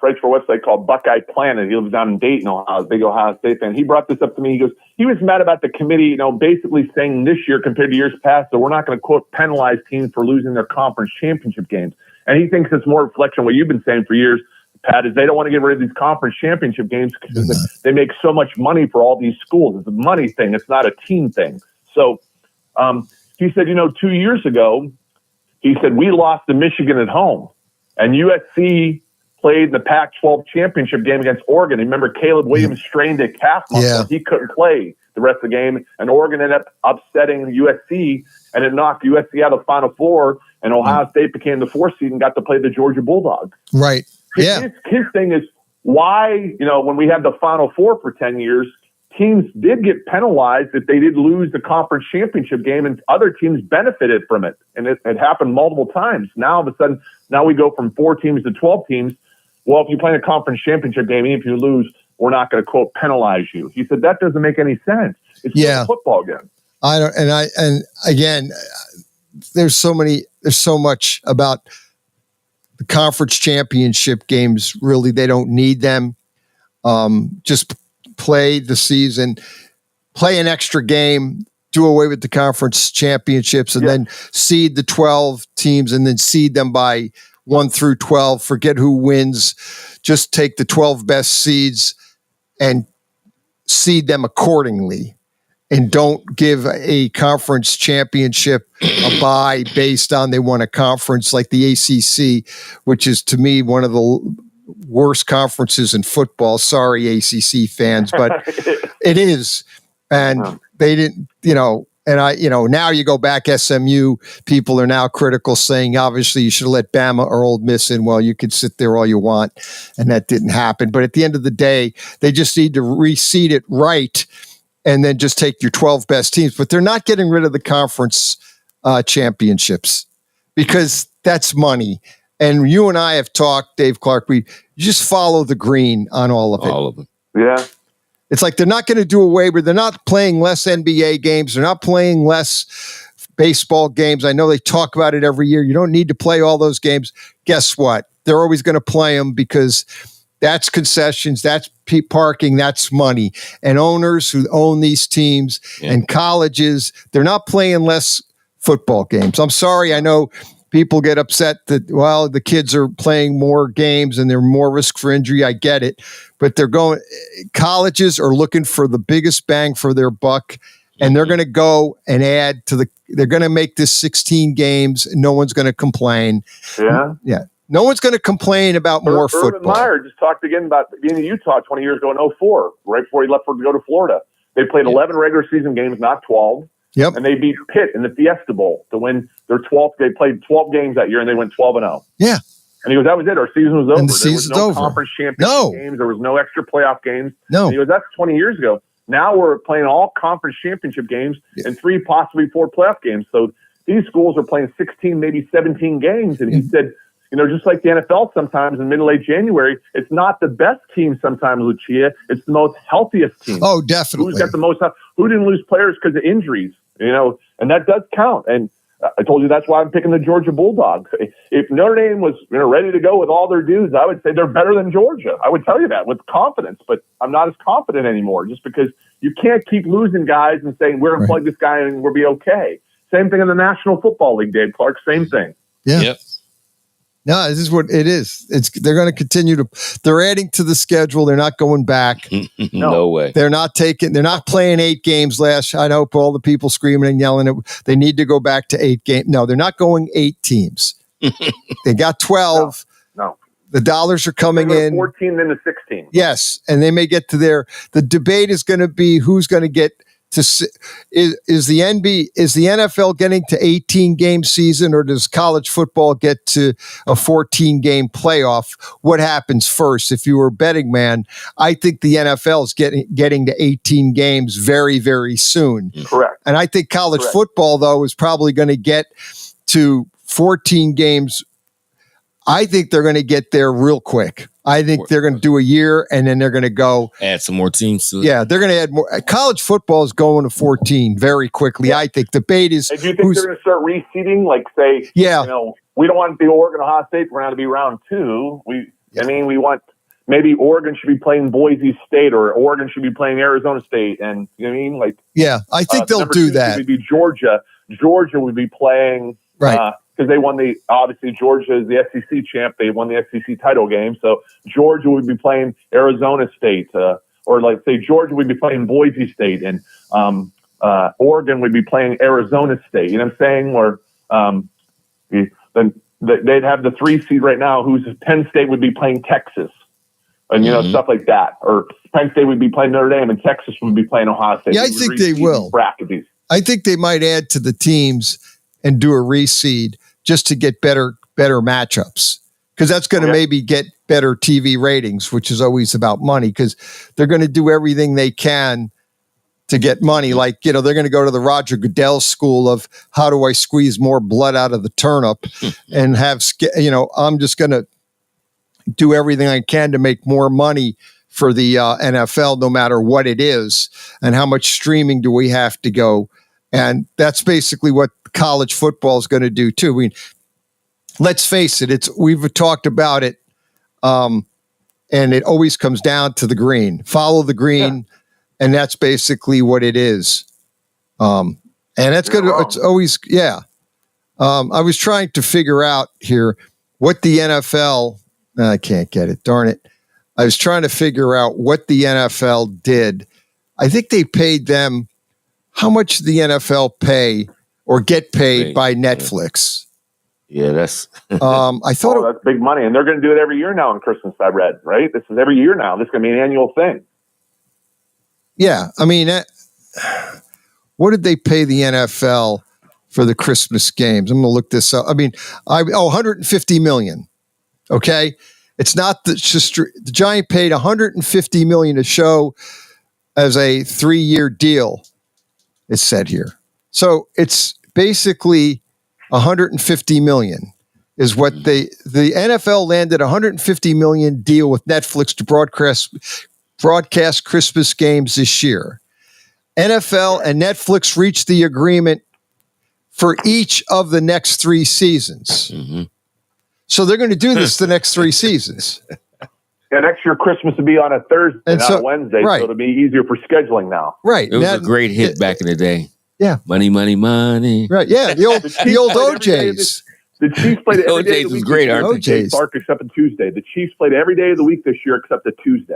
writes for a website called Buckeye Planet. He lives down in Dayton, Ohio, big Ohio State fan. He brought this up to me. He goes, he was mad about the committee, basically saying this year compared to years past that we're not going to quote penalize teams for losing their conference championship games. And he thinks it's more reflection of what you've been saying for years, Pat, is they don't want to get rid of these conference championship games because they make so much money for all these schools. It's a money thing. It's not a team thing. So he said, 2 years ago, he said, we lost to Michigan at home, and USC played the Pac-12 championship game against Oregon. Remember, Caleb Williams strained a calf muscle. Yeah. He couldn't play the rest of the game, and Oregon ended up upsetting USC, and it knocked USC out of the Final Four, and Ohio State became the 4th seed and got to play the Georgia Bulldogs. Right. Yeah. His thing is why, when we had the Final Four for 10 years, teams did get penalized if they did lose the conference championship game, and other teams benefited from it. And it happened multiple times. Now, all of a sudden, we go from 4 teams to 12 teams. Well, if you play in a conference championship game, even if you lose, we're not going to, quote, penalize you. He said that doesn't make any sense. It's just a football game. I don't, and again, there's so much about the conference championship games. Really, they don't need them. Just play the season, play an extra game, do away with the conference championships, and then seed the 12 teams and then seed them by 1 through 12. Forget who wins. Just take the 12 best seeds and seed them accordingly. And don't give a conference championship a bye based on they won a conference like the ACC, which is to me one of the worst conferences in football. Sorry, ACC fans, but it is. And they didn't, now you go back SMU, people are now critical saying, obviously you should have let Bama or Ole Miss in. Well, you could sit there all you want. And that didn't happen. But at the end of the day, they just need to reseed it right and then just take your 12 best teams. But they're not getting rid of the conference championships because that's money. And you and I have talked, Dave Clark, you just follow the green on all of it. All of them. Yeah. It's like they're not going to do away with, they're not playing less NBA games. They're not playing less baseball games. I know they talk about it every year. You don't need to play all those games. Guess what? They're always going to play them because that's concessions, that's parking, that's money. And owners who own these teams and colleges, they're not playing less football games. I'm sorry, I know people get upset that, the kids are playing more games and they're more risk for injury. I get it. But colleges are looking for the biggest bang for their buck, and they're going to go and they're going to make this 16 games. And no one's going to complain. Yeah. Yeah. No one's going to complain about more football. Urban Meyer just talked again about being in Utah 20 years ago in 2004, right before he left to go to Florida. They played 11 regular season games, not 12. Yep. And they beat Pitt in the Fiesta Bowl to win their 12th. They played 12 games that year, and they went 12-0. Yeah. And he goes, that was it. Our season was over. And the there was season's no over. Conference championship games. There was no extra playoff games. No. And he goes, that's 20 years ago. Now we're playing all conference championship games and 3, possibly 4 playoff games. So these schools are playing 16, maybe 17 games. And he said, just like the NFL sometimes in mid-late January, it's not the best team sometimes, Lucia. It's the most healthiest team. Oh, definitely. Who's got the most? Who didn't lose players because of injuries? And that does count. And I told you that's why I'm picking the Georgia Bulldogs. If Notre Dame was ready to go with all their dudes, I would say they're better than Georgia. I would tell you that with confidence, but I'm not as confident anymore just because you can't keep losing guys and saying we're going to plug this guy and we'll be okay. Same thing in the National Football League, Dave Clark. Same thing. Yeah. Yep. No, this is what it is. They're going to continue they're adding to the schedule. They're not going back. No way. They're not playing 8 games I know all the people screaming and yelling they need to go back to 8 games. No, they're not going 8 teams. They got 12. No. The dollars are coming in. 14 then to 16. Yes. And they may get to the debate is going to be who's going to get is the NFL getting to 18 game season, or does college football get to a 14 game playoff? What happens first? If you were a betting man, I think the NFL is getting to 18 games very, very soon. Correct. And I think college football, though, is probably going to get to 14 games, I think they're going to get there real quick. I think they're going to do a year, and then they're going to go add some more teams to it. Yeah, they're going to add more. College football is going to 14 very quickly. I think debate is. And do you think they're going to start reseeding? Like, say, we don't want the Oregon Ohio State. We're going to be round 2. We want maybe Oregon should be playing Boise State, or Oregon should be playing Arizona State, and you know what I mean? Like, yeah, I think they'll do that. Would be Georgia. Georgia would be playing right. Because they won obviously Georgia is the SEC champ. They won the SEC title game. So Georgia would be playing Arizona State, or like say Georgia would be playing Boise State, and Oregon would be playing Arizona State. You know what I'm saying? Or then they'd have the 3 seed right now, who's Penn State would be playing Texas, and stuff like that. Or Penn State would be playing Notre Dame, and Texas would be playing Ohio State. Yeah, I think they will. Bracket these. I think they might add to the teams and do a reseed just to get better matchups, because that's going to maybe get better TV ratings, which is always about money, because they're going to do everything they can to get money. Like, they're going to go to the Roger Goodell school of how do I squeeze more blood out of the turnip and have, I'm just going to do everything I can to make more money for the NFL, no matter what it is, and how much streaming do we have to go. And that's basically what college football is going to do too. I mean, let's face it, we've talked about it, and it always comes down to the green. Follow the green, and that's basically what it is. And that's good. It's always, I was trying to figure out here what the NFL. I can't get it. Darn it! I was trying to figure out what the NFL did. I think they paid them. How much did the NFL pay or get paid by Netflix? Yeah, that's. I thought that's big money, and they're going to do it every year now on Christmas. I read, right? This is every year now. This is going to be an annual thing. Yeah, I mean, what did they pay the NFL for the Christmas games? I'm going to look this up. I mean, $150 million. Okay, it's not the Giant paid $150 million to show as a 3-year deal. It's said here. So it's basically $150 million is what the NFL landed $150 million deal with Netflix to broadcast Christmas games this year. NFL and Netflix reached the agreement for each of the next 3 seasons. Mm-hmm. So they're going to do this the next 3 seasons. Yeah, next year Christmas will be on a Thursday, and not a Wednesday, so it'll be easier for scheduling now. Right. It was a great hit back in the day. Yeah. Money, money, money. Right. Yeah. The old OJs. The Chiefs played every day of the week. OJs was great, aren't they? Park except on Tuesday. The Chiefs played every day of the week this year except a Tuesday.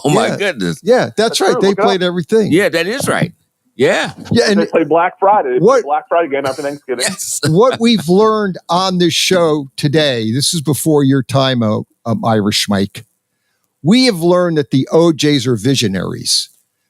Oh my goodness. Yeah, that's right. They played everything. Yeah, that is right. Yeah. Yeah, and they play Black Friday. They play Black Friday game after Thanksgiving. Yes. What we've learned on this show today, this is before your time, Irish Mike. We have learned that the OJs are visionaries.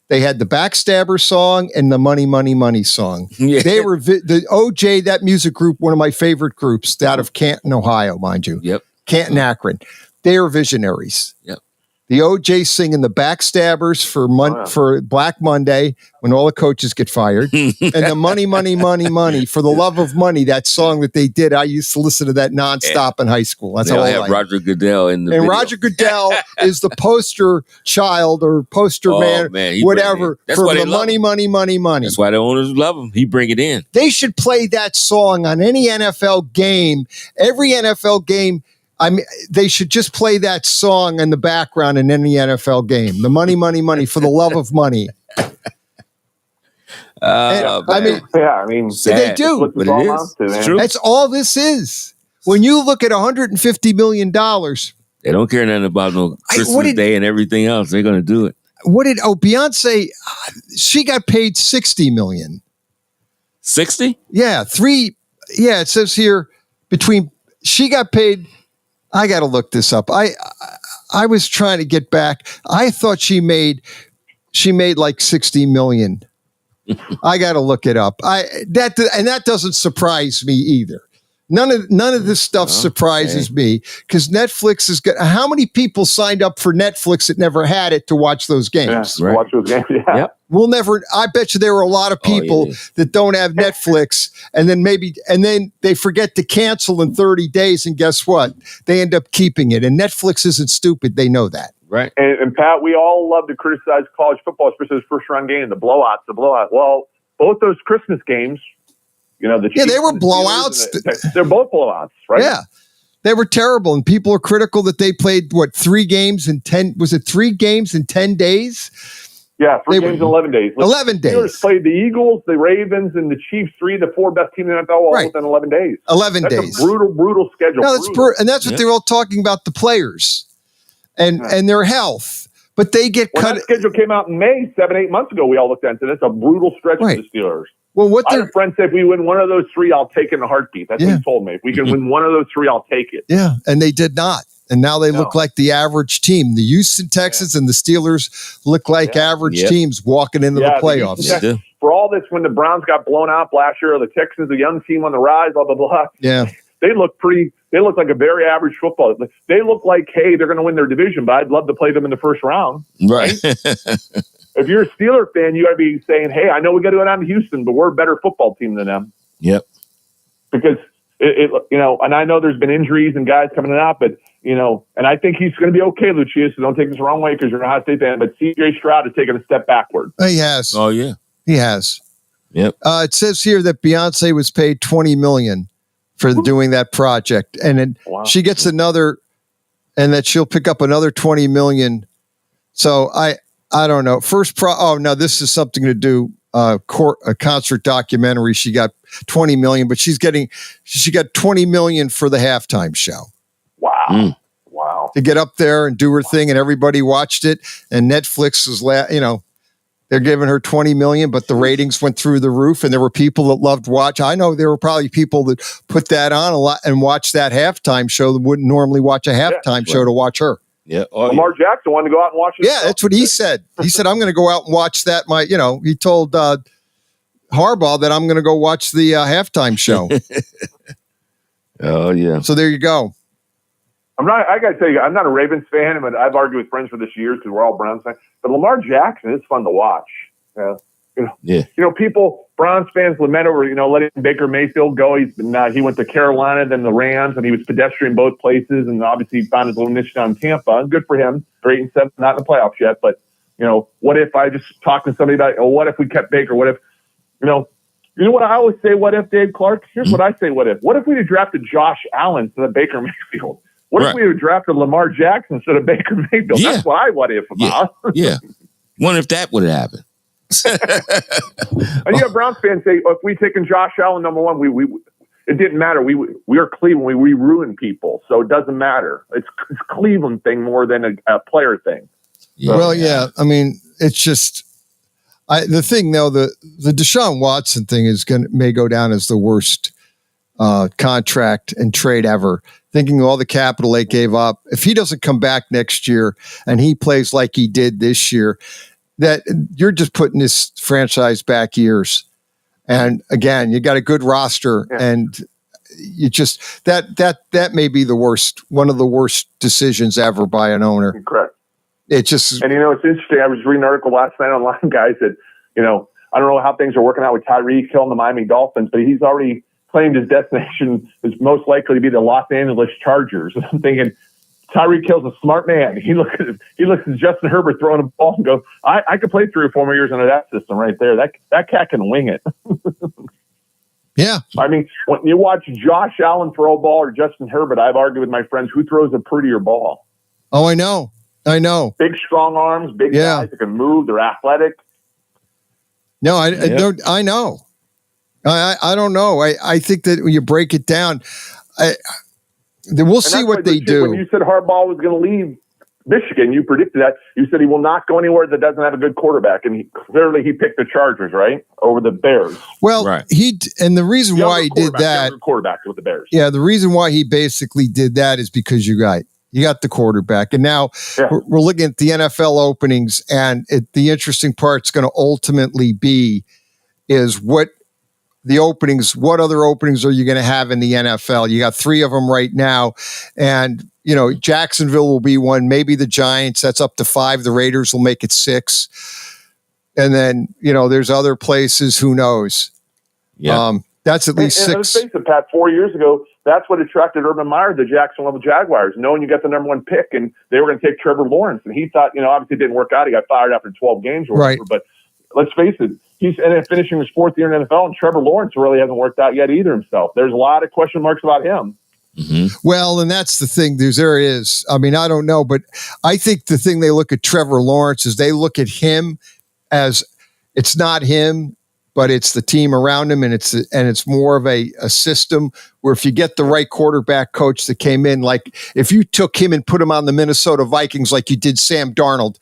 They had the Backstabber song and the Money, Money, Money song. Yeah. They were the OJ, that music group, one of my favorite groups, out of Canton, Ohio, mind you. Yep. Canton, Akron. They are visionaries. Yep. The OJ singing the Backstabbers for Black Monday when all the coaches get fired, and the Money, Money, Money, Money for the love of money. That song that they did, I used to listen to that nonstop in high school. That's how I have Roger Goodell in the video. Roger Goodell is the poster child or poster man, whatever, for the money, money, money, money. That's why the owners love him. He bring it in. They should play that song on any NFL game. Every NFL game. I mean, they should just play that song in the background in any NFL game. The money, money, money for the love of money. I mean, they do. But it is. It's true. That's all this is. When you look at $150 million, they don't care nothing about no Christmas Day and everything else. They're going to do it. Beyonce? She got paid $60 million. 60? Yeah, 3. Yeah, it says here she got paid. I got to look this up. I was trying to get back. I thought she made like $60 million. I got to look it up. That doesn't surprise me either. None of this stuff surprises me because Netflix is good. How many people signed up for Netflix that never had it to watch those games? Yeah, watch those games. Yeah. Yep. We'll never. I bet you there were a lot of people that don't have Netflix, and then they forget to cancel in 30 days, and guess what? They end up keeping it. And Netflix isn't stupid; they know that. Right. And Pat, we all love to criticize college football, especially this first round game, the blowouts. Well, both those Christmas games, the Chiefs they were and the blowouts. They're both blowouts, right? Yeah. They were terrible, and people are critical that they played 3 games in 10. Was it 3 games in 10 days? Yeah, 3 games in 11 days. 11 days. Steelers played the Eagles, the Ravens, and the Chiefs, 3 of the 4 best teams in the NFL, all within 11 days. 11 That's days. A brutal schedule. No, and that's what they're all talking about, the players and their health. But they get cut. That schedule came out in May, 7-8 months ago. We all looked at it. So that's a brutal stretch for the Steelers. Well, I had a friend say, if we win one of those 3, I'll take it in a heartbeat. That's what he told me. If we can win one of those 3, I'll take it. Yeah, and they did not. And now they look like the average team. The Houston Texans and the Steelers look like average teams walking into the playoffs. For all this, when the Browns got blown out last year, the Texans, a young team on the rise, blah, blah, blah. Yeah. They look like a very average football. They look like, hey, they're going to win their division, but I'd love to play them in the first round. Right. If you're a Steeler fan, you got to be saying, hey, I know we got to go down to Houston, but we're a better football team than them. Yep. Because, and I know there's been injuries and guys coming out, but, and I think he's going to be okay, Lucia, so don't take this the wrong way because you're an Ohio State fan, but C.J. Stroud has taken a step backward. He has. Oh, yeah. He has. Yep. It says here that Beyonce was paid $20 million for doing that project, and then she gets another, and that she'll pick up another $20 million. So I don't know. This is something to do. A concert documentary. She got $20 million, but she got $20 million for the halftime show. Wow. Wow. To get up there and do her thing, and everybody watched it. And Netflix was, they're giving her $20 million, but the ratings went through the roof, and there were people that loved watch. I know there were probably people that put that on a lot and watched that halftime show that wouldn't normally watch a halftime show to watch her. Yeah. Lamar Jackson wanted to go out and watch it. Yeah, that's what he said. He said, I'm going to go out and watch that. He told Harbaugh that I'm going to go watch the halftime show. Oh, yeah. So there you go. I got to tell you, I'm not a Ravens fan, but I've argued with friends for this years because we're all Browns fans. But Lamar Jackson is fun to watch. People, Browns fans lament over, letting Baker Mayfield go. He went to Carolina, then the Rams, and he was pedestrian both places, and obviously found his little niche down in Tampa. Good for him. 3-7, not in the playoffs yet. But what if I just talked to somebody about? What if we kept Baker? What if you know what I always say? What if, Dave Clark? Here's what I say. What if? What if we had drafted Josh Allen instead of Baker Mayfield? What if we had drafted Lamar Jackson instead of Baker Mayfield? Yeah. That's what I what if about. Yeah. Wonder if that would have happened. And you have Browns fans say, if we taken Josh Allen number 1, we it didn't matter. We are Cleveland. We ruined people, so it doesn't matter. It's Cleveland thing more than a player thing. Yeah. Well, yeah. I mean, it's just the thing though. The Deshaun Watson thing may go down as the worst contract and trade ever. Thinking of all the capital they gave up, if he doesn't come back next year and he plays like he did this year, that you're just putting this franchise back years. And again, you got a good roster, and you just that may be one of the worst decisions ever by an owner. Correct. It just and it's interesting. I was reading an article last night online, guys, that I don't know how things are working out with Tyreek killing the Miami Dolphins, but he's already claimed his destination is most likely to be the Los Angeles Chargers. And I'm thinking, Tyreek Hill's a smart man. He looks at Justin Herbert throwing a ball and goes, I could play 3 or 4 more years under that system right there. That cat can wing it. Yeah. I mean, when you watch Josh Allen throw a ball or Justin Herbert, I've argued with my friends, who throws a prettier ball? Oh, I know. Big, strong arms, big guys that can move. They're athletic. No, I know. I don't know. I think that when you break it down, we'll see what they do. When you said Harbaugh was going to leave Michigan, you predicted that. You said he will not go anywhere that doesn't have a good quarterback, and clearly he picked the Chargers, right, over the Bears. Well, and the reason why he did that, quarterback with the Bears. Yeah, the reason why he basically did that is because you got the quarterback, and now we're looking at the NFL openings, and the interesting part's going to ultimately be is what the openings. What other openings are you going to have in the NFL? You got 3 of them right now. And, you know, Jacksonville will be one, maybe the Giants. That's up to 5. The Raiders will make it 6. And then, you know, there's other places. Who knows? Yeah. That's at least 6. And let's face it, Pat, 4 years ago, that's what attracted Urban Meyer to the Jacksonville Jaguars, knowing you got the number 1 pick and they were going to take Trevor Lawrence. And he thought, you know, obviously it didn't work out. He got fired after 12 games or whatever. Right. But let's face it, he's ended up finishing his 4th year in the NFL, and Trevor Lawrence really hasn't worked out yet either himself. There's a lot of question marks about him. Mm-hmm. Well, and that's the thing. There is. I mean, I don't know, but I think the thing they look at Trevor Lawrence is they look at him as it's not him, but it's the team around him, and it's more of a system where if you get the right quarterback coach that came in, like if you took him and put him on the Minnesota Vikings like you did Sam Darnold,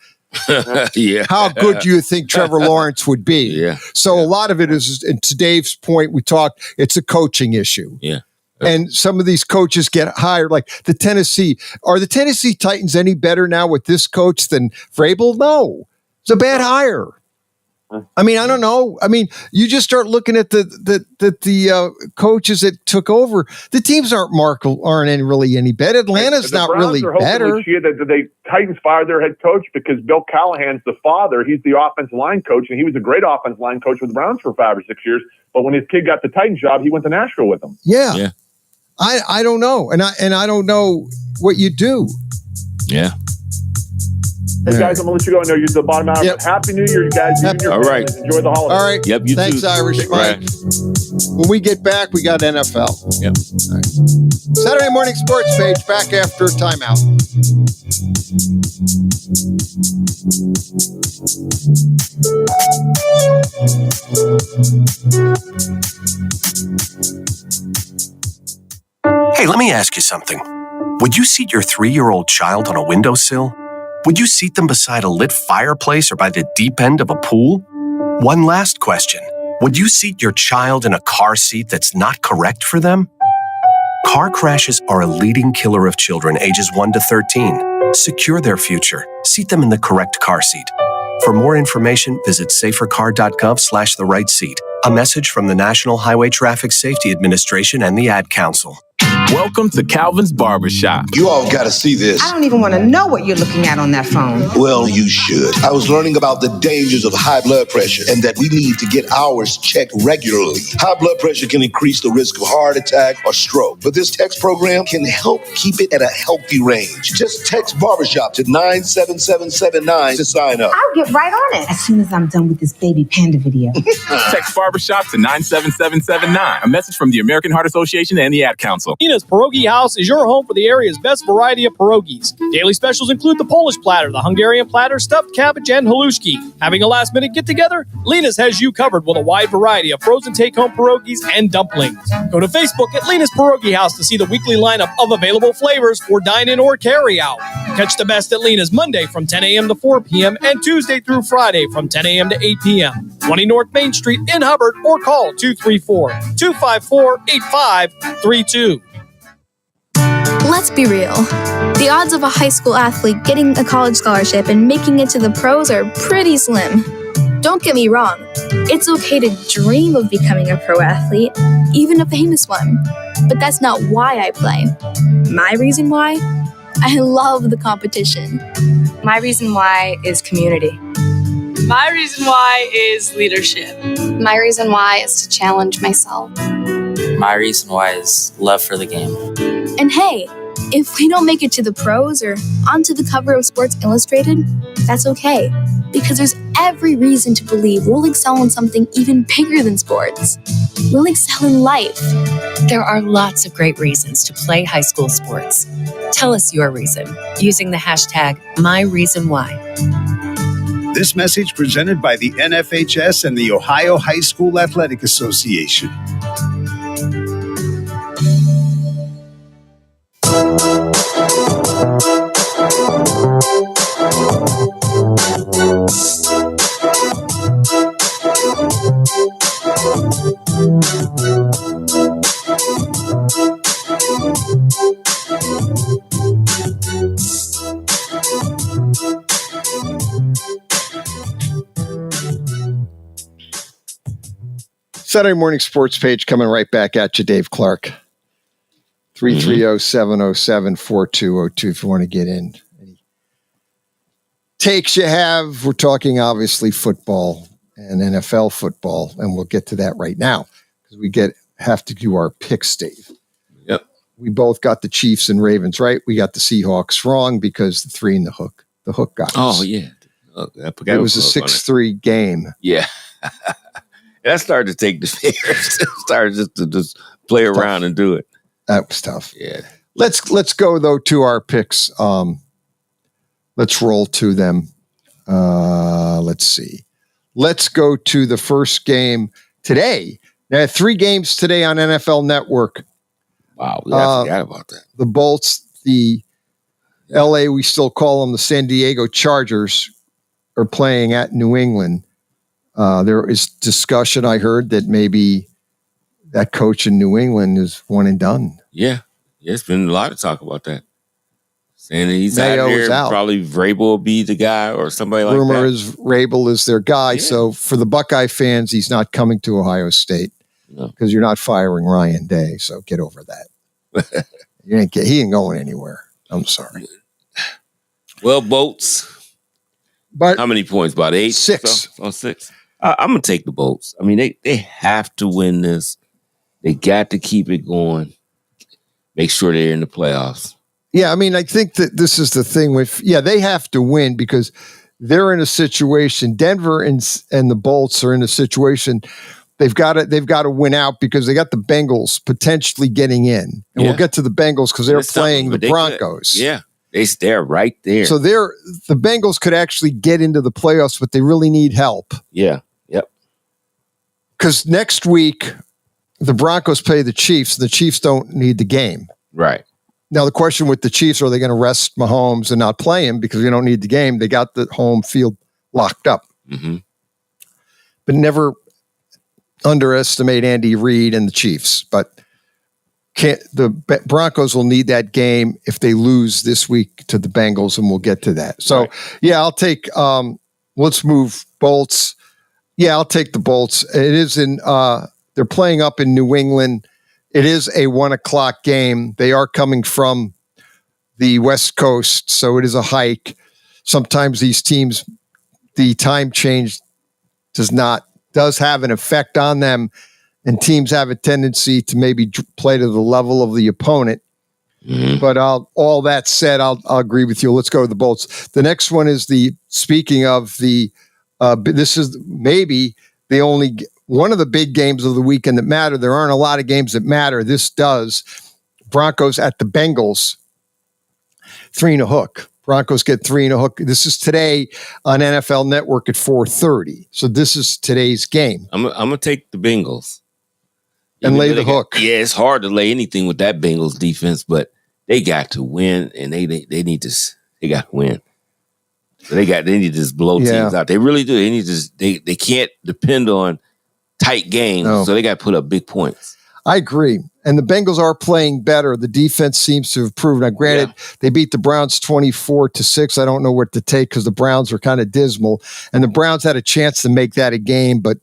yeah. how good do you think Trevor Lawrence would be? Yeah. So a lot of it is, and to Dave's point, we talked, it's a coaching issue. Yeah. And some of these coaches get hired, like the Tennessee. Are the Tennessee Titans any better now with this coach than Vrabel? No. It's a bad hire. I mean, I don't know. I mean, you just start looking at the coaches that took over. The teams aren't really any better. Atlanta's not really better. Lucia, that the Titans fired their head coach because Bill Callahan's the father. He's the offensive line coach, and he was a great offensive line coach with the Browns for 5 or 6 years. But when his kid got the Titans job, he went to Nashville with them. Yeah. I don't know, and I don't know what you do. Yeah. Hey guys, I'm gonna let you go. I know you're at the bottom hour. But Happy New Year, you guys. All right. Enjoy the holidays. All right. Yep. You Thanks, too. Irish Mike. When we get back, we got NFL. Yep. All right. Saturday morning sports page back after a timeout. Hey, let me ask you something. Would you seat your 3-year-old child on a windowsill? Would you seat them beside a lit fireplace or by the deep end of a pool? One last question. Would you seat your child in a car seat that's not correct for them? Car crashes are a leading killer of children ages 1 to 13. Secure their future. Seat them in the correct car seat. For more information, visit safercar.gov/the right seat. A message from the National Highway Traffic Safety Administration and the Ad Council. Welcome to Calvin's Barbershop. You all got to see this. I don't even want to know what you're looking at on that phone. Well, you should. I was learning about the dangers of high blood pressure and that we need to get ours checked regularly. High blood pressure can increase the risk of heart attack or stroke, but this text program can help keep it at a healthy range. Just text barbershop to 97779 to sign up. I'll get right on it as soon as I'm done with this baby panda video. Text barbershop to 97779. A message from the American Heart Association and the Ad Council. Lena's Pierogi House is your home for the area's best variety of pierogies. Daily specials include the Polish platter, the Hungarian platter, stuffed cabbage, and halushki. Having a last-minute get-together? Lena's has you covered with a wide variety of frozen take-home pierogies and dumplings. Go to Facebook at Lena's Pierogi House to see the weekly lineup of available flavors for dine-in or carry-out. Catch the best at Lena's Monday from 10 a.m. to 4 p.m. and Tuesday through Friday from 10 a.m. to 8 p.m. 20 North Main Street in Hubbard or call 234-254-8532. Let's be real. The odds of a high school athlete getting a college scholarship and making it to the pros are pretty slim. Don't get me wrong. It's okay to dream of becoming a pro athlete, even a famous one. But that's not why I play. My reason why? I love the competition. My reason why is community. My reason why is leadership. My reason why is to challenge myself. My reason why is love for the game. And hey, if we don't make it to the pros or onto the cover of Sports Illustrated, that's okay. Because there's every reason to believe we'll excel in something even bigger than sports. We'll excel in life. There are lots of great reasons to play high school sports. Tell us your reason using the hashtag #MyReasonWhy. This message presented by the NFHS and the Ohio High School Athletic Association. Saturday morning sports page coming right back at you, Dave Clark. 330-707-4202 if you want to get in. Any takes you have. We're talking obviously football and NFL football, and we'll get to that right now because we have to do our picks, Dave. Yep. We both got the Chiefs and Ravens right. We got the Seahawks wrong because the 3 in the hook. The hook got us. Oh, yeah. It was a 6-3 game. Yeah. That started to take the fears. Started to just play around and do it. That was tough. Yeah. Let's go though to our picks. Let's roll to them. Let's see. Let's go to the first game today. Now, 3 games today on NFL Network. Wow, I forgot about that. The Bolts, the LA, we still call them the San Diego Chargers, are playing at New England. There is discussion, I heard, that maybe that coach in New England is one and done. Yeah. It's been a lot of talk about that. Saying that he's Mayo out is here, out. probably Vrabel will be the guy or somebody like that. Rumor is Vrabel is their guy. Yeah. So for the Buckeye fans, he's not coming to Ohio State because you're not firing Ryan Day. So get over that. He ain't going anywhere. I'm sorry. Well, Bolts. But how many points? About 8? 6. So, 6. I'm going to take the Bolts. I mean, they have to win this. They got to keep it going. Make sure they're in the playoffs. Yeah, I mean, I think that this is the thing with, they have to win because they're in a situation, Denver and the Bolts are in a situation, they've got to win out because they got the Bengals potentially getting in. And we'll get to the Bengals because they're playing the Broncos. Yeah, they're right there. So the Bengals could actually get into the playoffs, but they really need help. Yeah, yep. Because next week, the Broncos play the Chiefs. The Chiefs don't need the game. Right. Now, the question with the Chiefs, are they going to rest Mahomes and not play him because we don't need the game? They got the home field locked up. Mm-hmm. But never underestimate Andy Reid and the Chiefs. But the Broncos will need that game if they lose this week to the Bengals, and we'll get to that. So, I'll take let's move Bolts. Yeah, I'll take the Bolts. It is they're playing up in New England. It is a 1:00 game. They are coming from the West Coast, so it is a hike. Sometimes these teams, the time change does have an effect on them, and teams have a tendency to maybe play to the level of the opponent. Mm-hmm. But all that said, I'll agree with you. Let's go to the Bolts. The next one is speaking of this is maybe the only one of the big games of the weekend that matter. There aren't a lot of games that matter. This does. Broncos at the Bengals, 3 and a hook. Broncos get 3 and a hook. This is today on NFL Network at 4:30. So this is today's game. I'm gonna take the Bengals and lay the hook. Yeah, it's hard to lay anything with that Bengals defense, but they got to win, and they need to. They got to win. So they need to just blow teams out. They really do. They need to. They can't depend on tight games, so they got to put up big points. I agree. And the Bengals are playing better. The defense seems to have improved. Now, granted, they beat the Browns 24-6. I don't know what to take because the Browns are kind of dismal. And the Browns had a chance to make that a game, but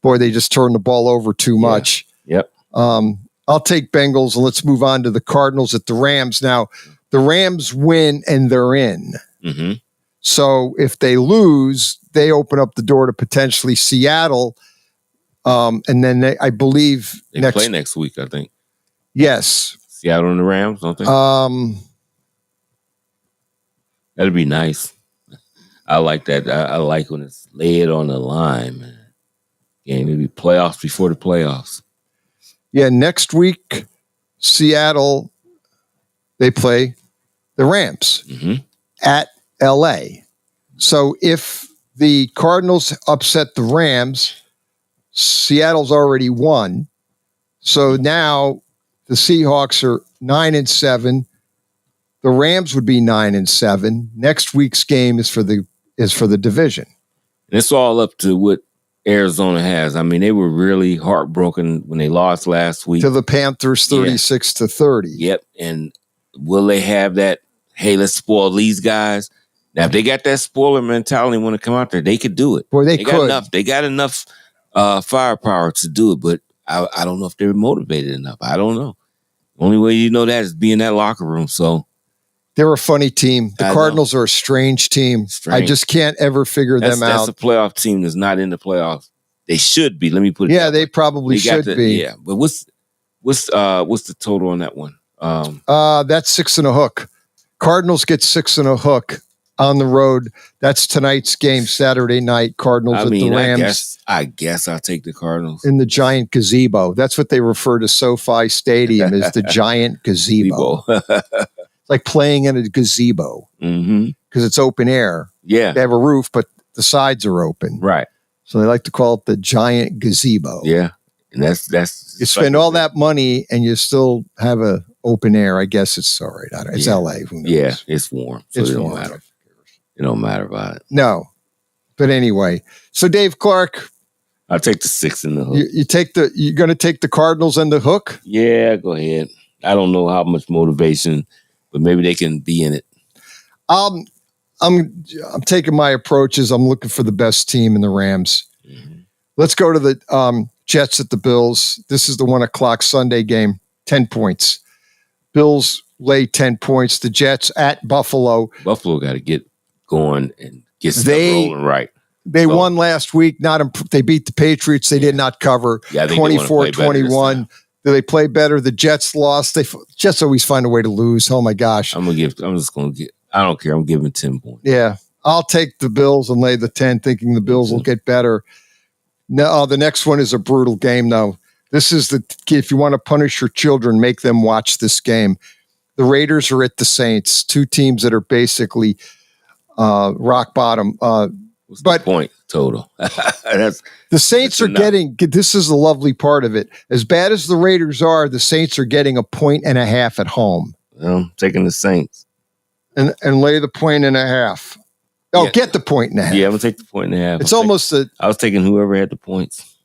boy, they just turned the ball over too much. Yep. I'll take Bengals, and let's move on to the Cardinals at the Rams. Now, the Rams win, and they're in. Mm-hmm. So if they lose, they open up the door to potentially Seattle. And then I believe they play next week, I think. Yes. Seattle and the Rams, don't they? That'd be nice. I like that. I like when it's laid on the line, man. Yeah, maybe playoffs before the playoffs. Yeah, next week, Seattle, they play the Rams at LA. So if the Cardinals upset the Rams, Seattle's already won. So now the Seahawks are 9-7. The Rams would be 9-7. Next week's game is for the division. And it's all up to what Arizona has. I mean, they were really heartbroken when they lost last week to the Panthers 36-30. Yep. And will they have that, hey, let's spoil these guys? Now, if they got that spoiler mentality when they come out there, they could do it. Boy, they got could. enough. They got enough firepower to do it, but I don't know if they're motivated enough. I don't know. Only way you know that is being in that locker room. So they're a funny team. The Cardinals are a strange team. I just can't ever figure them out. That's a playoff team that's not in the playoffs. They should be. Let me put it. Yeah, they probably should be. Yeah, but what's the total on that one? That's 6 and a hook. Cardinals get 6 and a hook on the road. That's tonight's game, Saturday night. Cardinals at the Rams. I guess I'll take the Cardinals. In the giant gazebo. That's what they refer to SoFi Stadium as the giant gazebo. It's like playing in a gazebo because it's open air. Yeah. They have a roof, but the sides are open. Right. So they like to call it the giant gazebo. Yeah. And that's you spend all that money and you still have a open air. I guess it's all right. It's LA. Who knows? Yeah, it's warm. So it's it don't warm. matter. It don't matter about it. No. But anyway. So Dave Clark. I'll take the 6 in the hook. You're gonna take the Cardinals and the hook? Yeah, go ahead. I don't know how much motivation, but maybe they can be in it. I'm taking my approaches. I'm looking for the best team in the Rams. Mm-hmm. Let's go to the Jets at the Bills. This is the 1:00 Sunday game. 10 points. Bills lay 10 points. The Jets at Buffalo. Buffalo got to get going and get stuff rolling right. They won last week. They beat the Patriots. They did not cover. Yeah, 24-21. Do they play better? The Jets lost. Jets always find a way to lose. Oh my gosh. I don't care. I'm giving 10 points. Yeah. I'll take the Bills and lay the 10, thinking the Bills will get better. No, the next one is a brutal game, though. This is if you want to punish your children, make them watch this game. The Raiders are at the Saints, two teams that are basically rock bottom. What's the point total? The Saints are getting, this is the lovely part of it. As bad as the Raiders are, the Saints are getting 1.5 points at home. I'm taking the Saints. And lay the 1.5 points. Oh, yeah. Get the 1.5 points. Yeah, I'm going to take the 1.5 points. I was taking whoever had the points.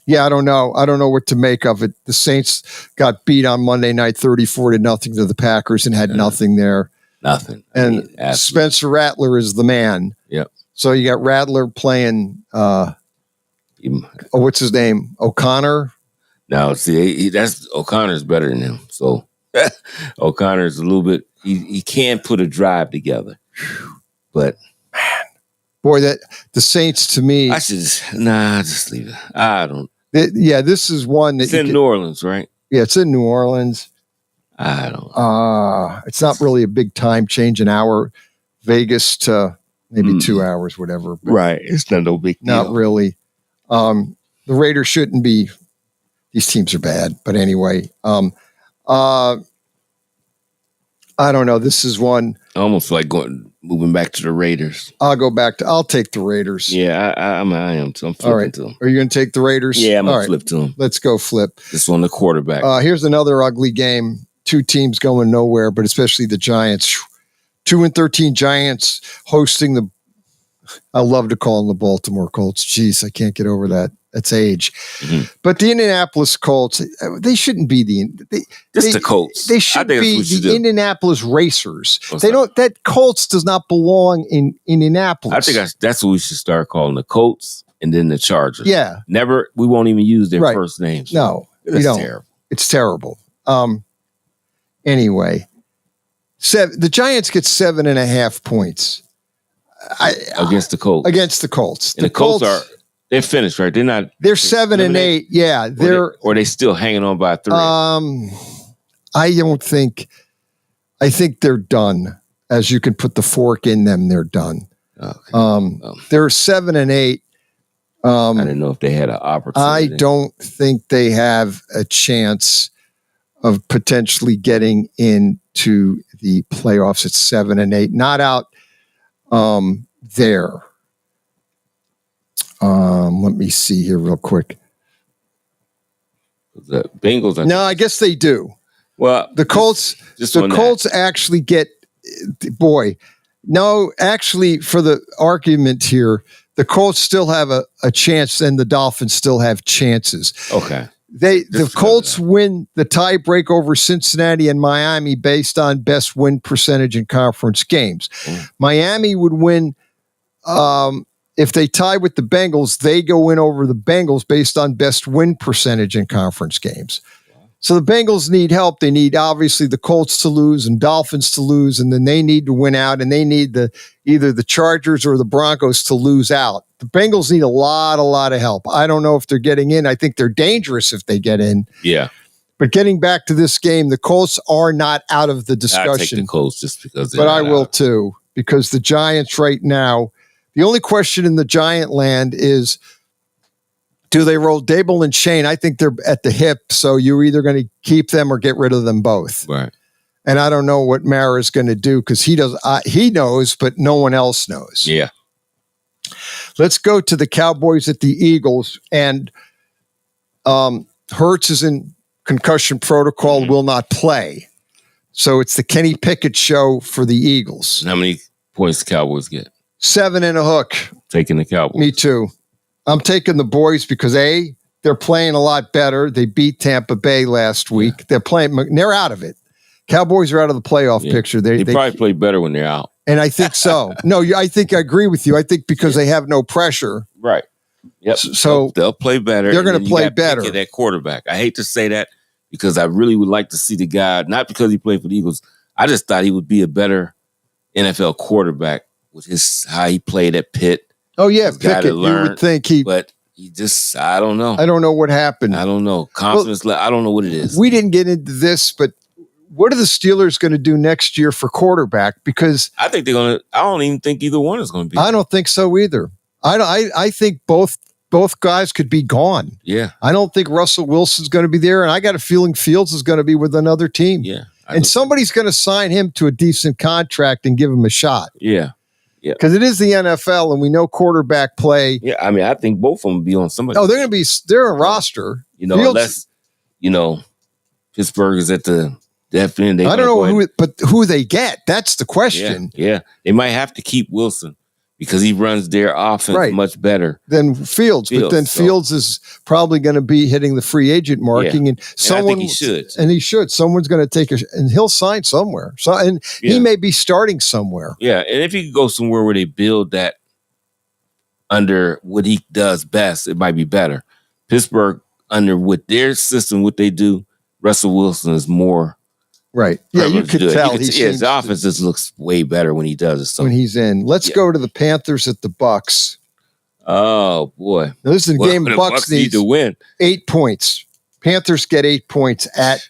Yeah, I don't know. I don't know what to make of it. The Saints got beat on Monday night 34-0 to the Packers and had nothing there. Nothing. And Spencer Rattler is the man. Yep. So you got Rattler playing, what's his name? O'Connor? No, see, O'Connor's better than him. So O'Connor's a little bit, he can put a drive together. But boy, the Saints to me. I should just leave it. I don't. This is one that it's in New Orleans, right? Yeah, it's in New Orleans. I don't. It's not really a big time change, an hour, Vegas to maybe 2 hours, whatever. Right, it's not no big deal. Not really. The Raiders shouldn't be. These teams are bad, but anyway. I don't know. This is one almost like moving back to the Raiders. I'll take the Raiders. Yeah, I am. So I'm flipping to them. Are you going to take the Raiders? Yeah, I'm going to flip to them. Let's go flip. This one, the quarterback. Here's another ugly game. Two teams going nowhere, but especially the Giants. 2-13 Giants hosting the. I love to call them the Baltimore Colts. Jeez, I can't get over that. That's age. Mm-hmm. But the Indianapolis Colts, they shouldn't be the Colts. They should be the Indianapolis Racers. That Colts does not belong in Indianapolis. I think that's what we should start calling the Colts and then the Chargers. Yeah. We won't even use their first names. No. It's terrible. It's terrible. Anyway, the Giants get 7.5 points. Against the Colts. Against the Colts. And the Colts they're finished, right? They're not. They're 7-8. Yeah, or they still hanging on by 3. I don't think. I think they're done. As you can put the fork in them, they're done. Okay. They're 7-8. I didn't know if they had an opportunity. I don't think they have a chance of potentially getting into the playoffs at 7-8. Not out there. Let me see here real quick. The Bengals. No, I guess they do. Well, the Colts. The Colts actually get. Boy, no. Actually, for the argument here, the Colts still have a chance, and the Dolphins still have chances. Okay. The Colts win the tie break over Cincinnati and Miami based on best win percentage in conference games. Miami would win. If they tie with the Bengals, they go in over the Bengals based on best win percentage in conference games. So the Bengals need help. They need, obviously, the Colts to lose and Dolphins to lose, and then they need to win out, and they need either the Chargers or the Broncos to lose out. The Bengals need a lot of help. I don't know if they're getting in. I think they're dangerous if they get in. Yeah. But getting back to this game, the Colts are not out of the discussion. I take the Colts just because. But I will too, because the Giants right now, the only question in the Giant land is, do they roll Dable and Shane? I think they're at the hip, so you're either going to keep them or get rid of them both. Right. And I don't know what Mara is going to do because he knows, but no one else knows. Yeah. Let's go to the Cowboys at the Eagles, and Hurts is in concussion protocol, will not play. So it's the Kenny Pickett show for the Eagles. How many points the Cowboys get? 7 and a hook. Taking the Cowboys. Me too. I'm taking the boys because they're playing a lot better. They beat Tampa Bay last week. They're out of it. Cowboys are out of the playoff picture. They probably play better when they're out. And I think so. No, I think I agree with you. I think because they have no pressure. Right. Yep. So they'll play better. They're going to play better. Pickett at quarterback. I hate to say that because I really would like to see the guy, not because he played for the Eagles. I just thought he would be a better NFL quarterback with how he played at Pitt. Oh, yeah, Pickett, you would think but he just, I don't know. I don't know what happened. I don't know. Confidence, I don't know what it is. We didn't get into this, but what are the Steelers going to do next year for quarterback? Because I think they're going to, I don't even think either one is going to be. I don't think so either. I think both guys could be gone. Yeah. I don't think Russell Wilson's going to be there, and I got a feeling Fields is going to be with another team. Yeah. And somebody's going to sign him to a decent contract and give him a shot. Yeah. Yeah, because it is the NFL, and we know quarterback play. Yeah, I mean, I think both of them be on somebody. Oh, they're a roster. Fields, unless Pittsburgh is at the depth end. I don't know who they get. That's the question. Yeah, they might have to keep Wilson because he runs their offense much better than Fields. But then Fields is probably going to be hitting the free agent marking, and someone I think he should. And he should. Someone's going to take and he'll sign somewhere. So he may be starting somewhere. Yeah, and if he could go somewhere where they build that under what he does best, it might be better. Pittsburgh, under with their system, what they do, Russell Wilson is more. Right. Yeah, you could tell. His offense just looks way better when he does it. So. When he's in. Let's go to the Panthers at the Bucks. Oh, boy. Now, this is a game the Bucks need to win. 8 points. Panthers get 8 points at...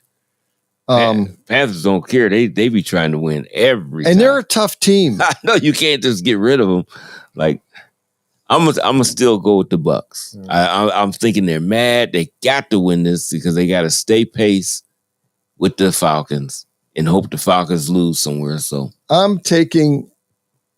Panthers don't care. They be trying to win every time. And they're a tough team. I know you can't just get rid of them. Like, I'm gonna still go with the Bucks. I'm thinking they're mad. They got to win this because they got to stay pace with the Falcons and hope the Falcons lose somewhere. So I'm taking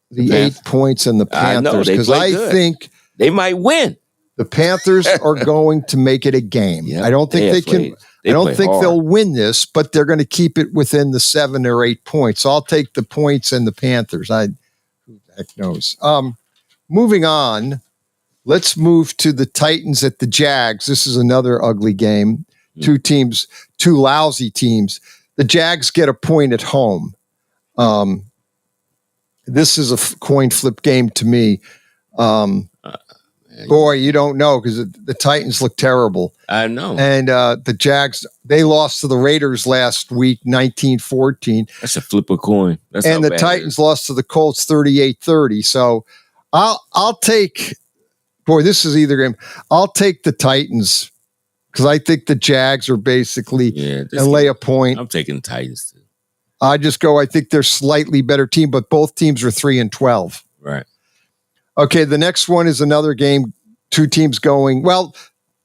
the 8 points in the Panthers because I think they might win. The Panthers are going to make it a game. Yep. I don't think they can. I don't think they'll win this, but they're going to keep it within the 7 or 8 points. So I'll take the points and the Panthers. Who the heck knows? Moving on, let's move to the Titans at the Jags. This is another ugly game. Two teams, two lousy teams. The Jags get a point at home. This is a coin flip game to me. Boy, you don't know because the Titans look terrible. I know. And the Jags, they lost to the Raiders last week, 19-14. That's a flip a coin. And the Titans lost to the Colts 38-30. So I'll take, boy, this is either game. I'll take the Titans because I think the Jags are basically and lay a point. I'm taking the Titans too. I think they're slightly better team, but both teams are 3-12. Right. Okay, the next one is another game. Two teams going. Well,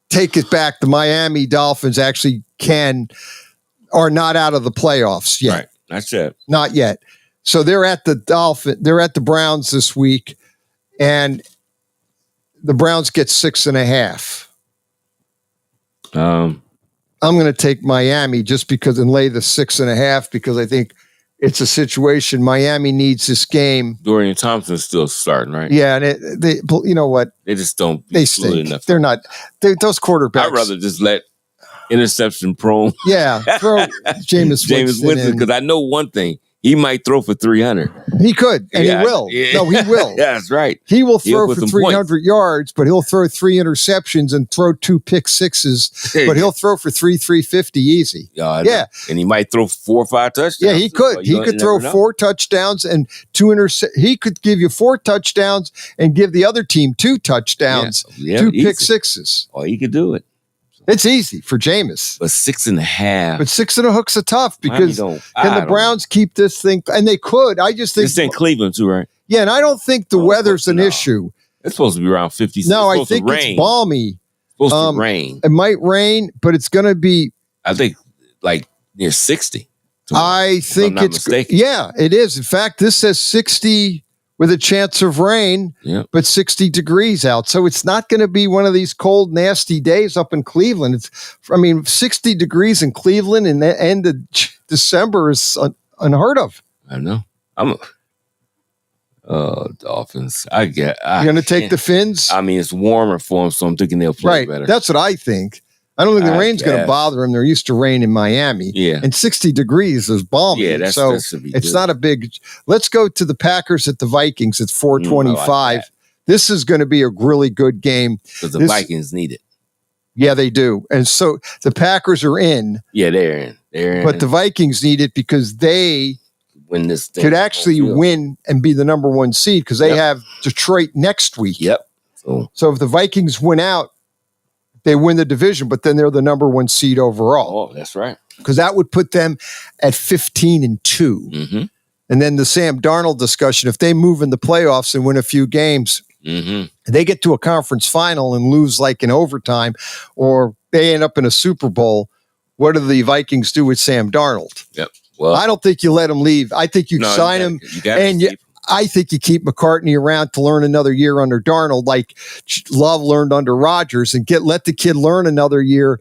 take it back. The Miami Dolphins actually are not out of the playoffs yet. Right. That's it. Not yet. So they're at the Browns this week, and the Browns get 6.5. I'm going to take Miami just because and lay the 6.5 because I think it's a situation Miami needs this game. Dorian Thompson's still starting, right? Yeah, and they you know what? They just don't. They stink. Enough. They're not. Those quarterbacks. I'd rather just let interception prone. Yeah, throw Jameis Winston because I know one thing. He might throw for 300. He could, and he will. Yeah. No, he will. Yeah, that's right. He will throw put for some 300 yards, but he'll throw 3 interceptions and throw 2 pick sixes, but he'll throw for 350 easy. Yeah. And he might throw 4 or 5 touchdowns. Yeah, he could. He could throw 4 touchdowns and 2 he could give you 4 touchdowns and give the other team 2 touchdowns, 2 pick sixes. Oh, he could do it. It's easy for Jameis. But 6.5. But 6.5's a tough because can the Browns keep this thing? And they could. I just think it's in Cleveland too, right? Yeah, and I don't think the weather's an issue. It's supposed to be around 50. No, I think it's balmy. It's supposed to rain. It might rain, but it's going to be. I think like near 60. I think it's mistaken. Yeah, it is. In fact, this says 60 with a chance of rain, but 60 degrees out. So it's not going to be one of these cold, nasty days up in Cleveland. 60 degrees in Cleveland in the end of December is unheard of. I know. Dolphins. You're going to take the Fins? I mean, it's warmer for them, so I'm thinking they'll play better. That's what I think. I don't think the rain's going to bother them. They're used to rain in Miami. Yeah. And 60 degrees is balmy. Yeah, that should be it's good. not a big. Let's go to the Packers at the Vikings at 425. This is going to be a really good game. Because the Vikings need it. Yeah, they do. And so the Packers are in. Yeah, they're in. But the Vikings need it because they win this thing. Could actually win and be the number 1 seed because they have Detroit next week. Yep. So if the Vikings win out, they win the division, but then they're the number 1 seed overall. Oh, that's right. Because that would put them at 15-2. Mm-hmm. And then the Sam Darnold discussion, if they move in the playoffs and win a few games, they get to a conference final and lose like in overtime, or they end up in a Super Bowl, what do the Vikings do with Sam Darnold? Yep. Well, I don't think you let him leave. I think you sign him, and I think you keep McCartney around to learn another year under Darnold, like Love learned under Rodgers, and let the kid learn another year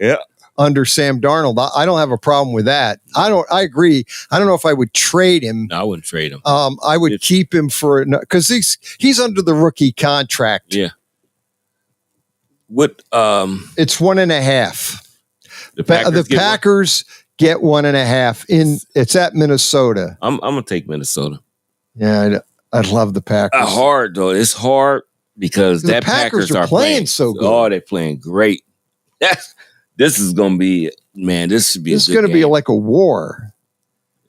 under Sam Darnold. I don't have a problem with that. I agree. I don't know if I would trade him. No, I wouldn't trade him. I would keep him because he's under the rookie contract. Yeah. What? It's 1.5. The Packers get 1.5 it's at Minnesota. I'm gonna take Minnesota. Yeah, I'd love the Packers. Hard though. It's hard because the Packers are playing so good. Oh, they're playing great. This is gonna be This should be. This is gonna be like a war.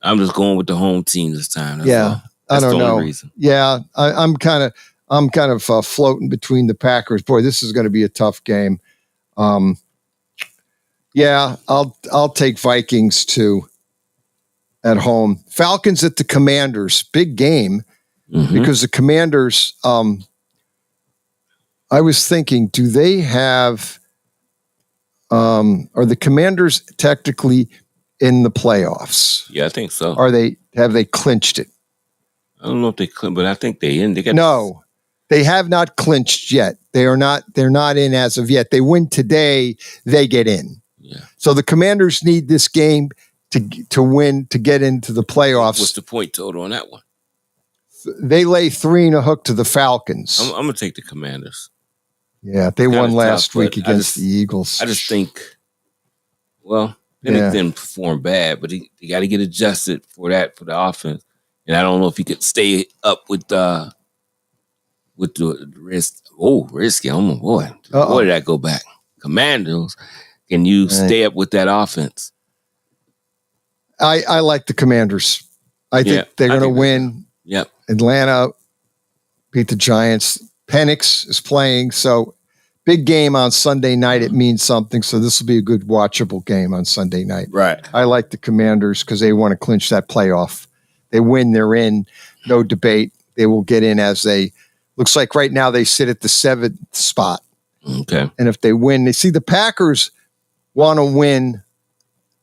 I'm just going with the home team this time. That's I don't know. Reason. Yeah, I'm kind of floating between the Packers. Boy, this is going to be a tough game. Yeah, I'll take Vikings too at home. Falcons at the Commanders, big game because the Commanders. I was thinking, do they have? Are the Commanders technically in the playoffs? Yeah, I think so. Have they clinched it? I don't know if they clinched, but I think they in. No, they have not clinched yet. They're not in as of yet. They win today, they get in. Yeah. So the Commanders need this game to win to get into the playoffs. What's the point total on that one? They lay 3 and a hook to the Falcons. I'm gonna take the Commanders. Yeah, they won last week against the Eagles. I just think, they didn't perform bad, but he got to get adjusted for the offense. And I don't know if he could stay up with the risk. Oh, risky! Oh my boy, boy, did that go back? Commanders, can you stay up with that offense? I like the Commanders. I think they're going to win. Yep. Atlanta beat the Giants. Penix is playing, so big game on Sunday night. It means something. So this will be a good watchable game on Sunday night. Right. I like the Commanders because they want to clinch that playoff. They win, they're in. No debate. They will get in looks like right now they sit at the 7th spot. Okay. And if they win, they see the Packers want to win.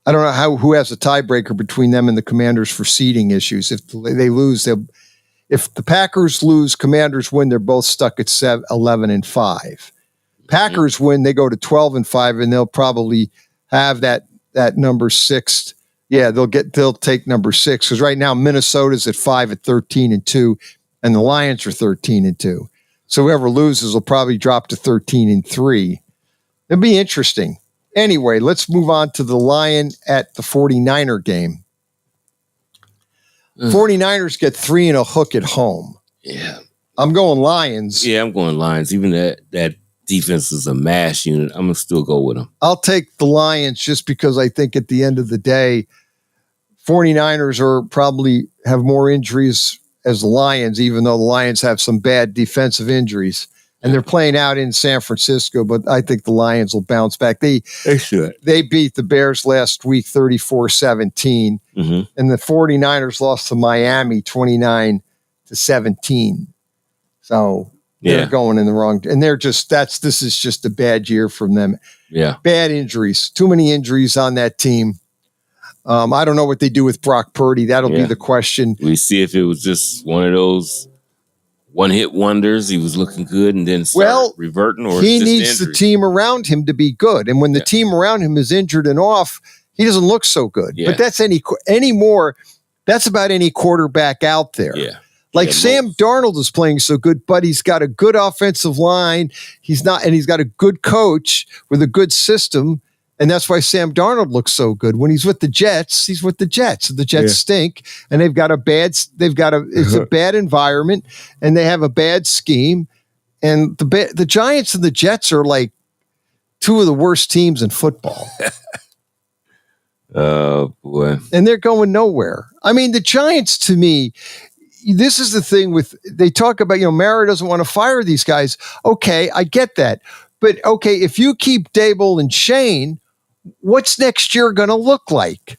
I don't know who has a tiebreaker between them and the Commanders for seeding issues. If they lose, if the Packers lose, Commanders win, they're both stuck at 11-5. Packers win, they go to 12-5, and they'll probably have that number 6. Yeah, they'll take number 6 because right now Minnesota's at 5 at 13-2, and the Lions are 13-2. So whoever loses will probably drop to 13-3. It'll be interesting. Anyway, let's move on to the Lion at the 49er game. 49ers get 3 and a hook at home. Yeah. I'm going Lions. Yeah, I'm going Lions. Even that defense is a mash unit. I'm going to still go with them. I'll take the Lions just because I think at the end of the day, 49ers are probably have more injuries as the Lions, even though the Lions have some bad defensive injuries. And they're playing out in San Francisco, but I think the Lions will bounce back. They should. They beat the Bears last week 34-17, and the 49ers lost to Miami 29-17. So they're going in the wrong, and this is just a bad year from them. Yeah. Bad injuries. Too many injuries on that team. I don't know what they do with Brock Purdy. That'll be the question. We see if it was just one of those one-hit wonders. He was looking good and then started reverting, or he just needs injury. the team around him to be good. And when the team around him is injured and off, he doesn't look so good. Yeah. But that's anymore. That's about any quarterback out there. Yeah. Sam Darnold is playing so good, but he's got a good offensive line. He's got a good coach with a good system. And that's why Sam Darnold looks so good. When he's with the Jets, he's with the Jets. The Jets stink, and it's a bad environment, and they have a bad scheme. And the Giants and the Jets are like two of the worst teams in football. Oh, boy. And they're going nowhere. I mean, the Giants, to me, this is the thing they talk about, Mara doesn't want to fire these guys. Okay, I get that. But okay, if you keep Dable and Shane, what's next year going to look like?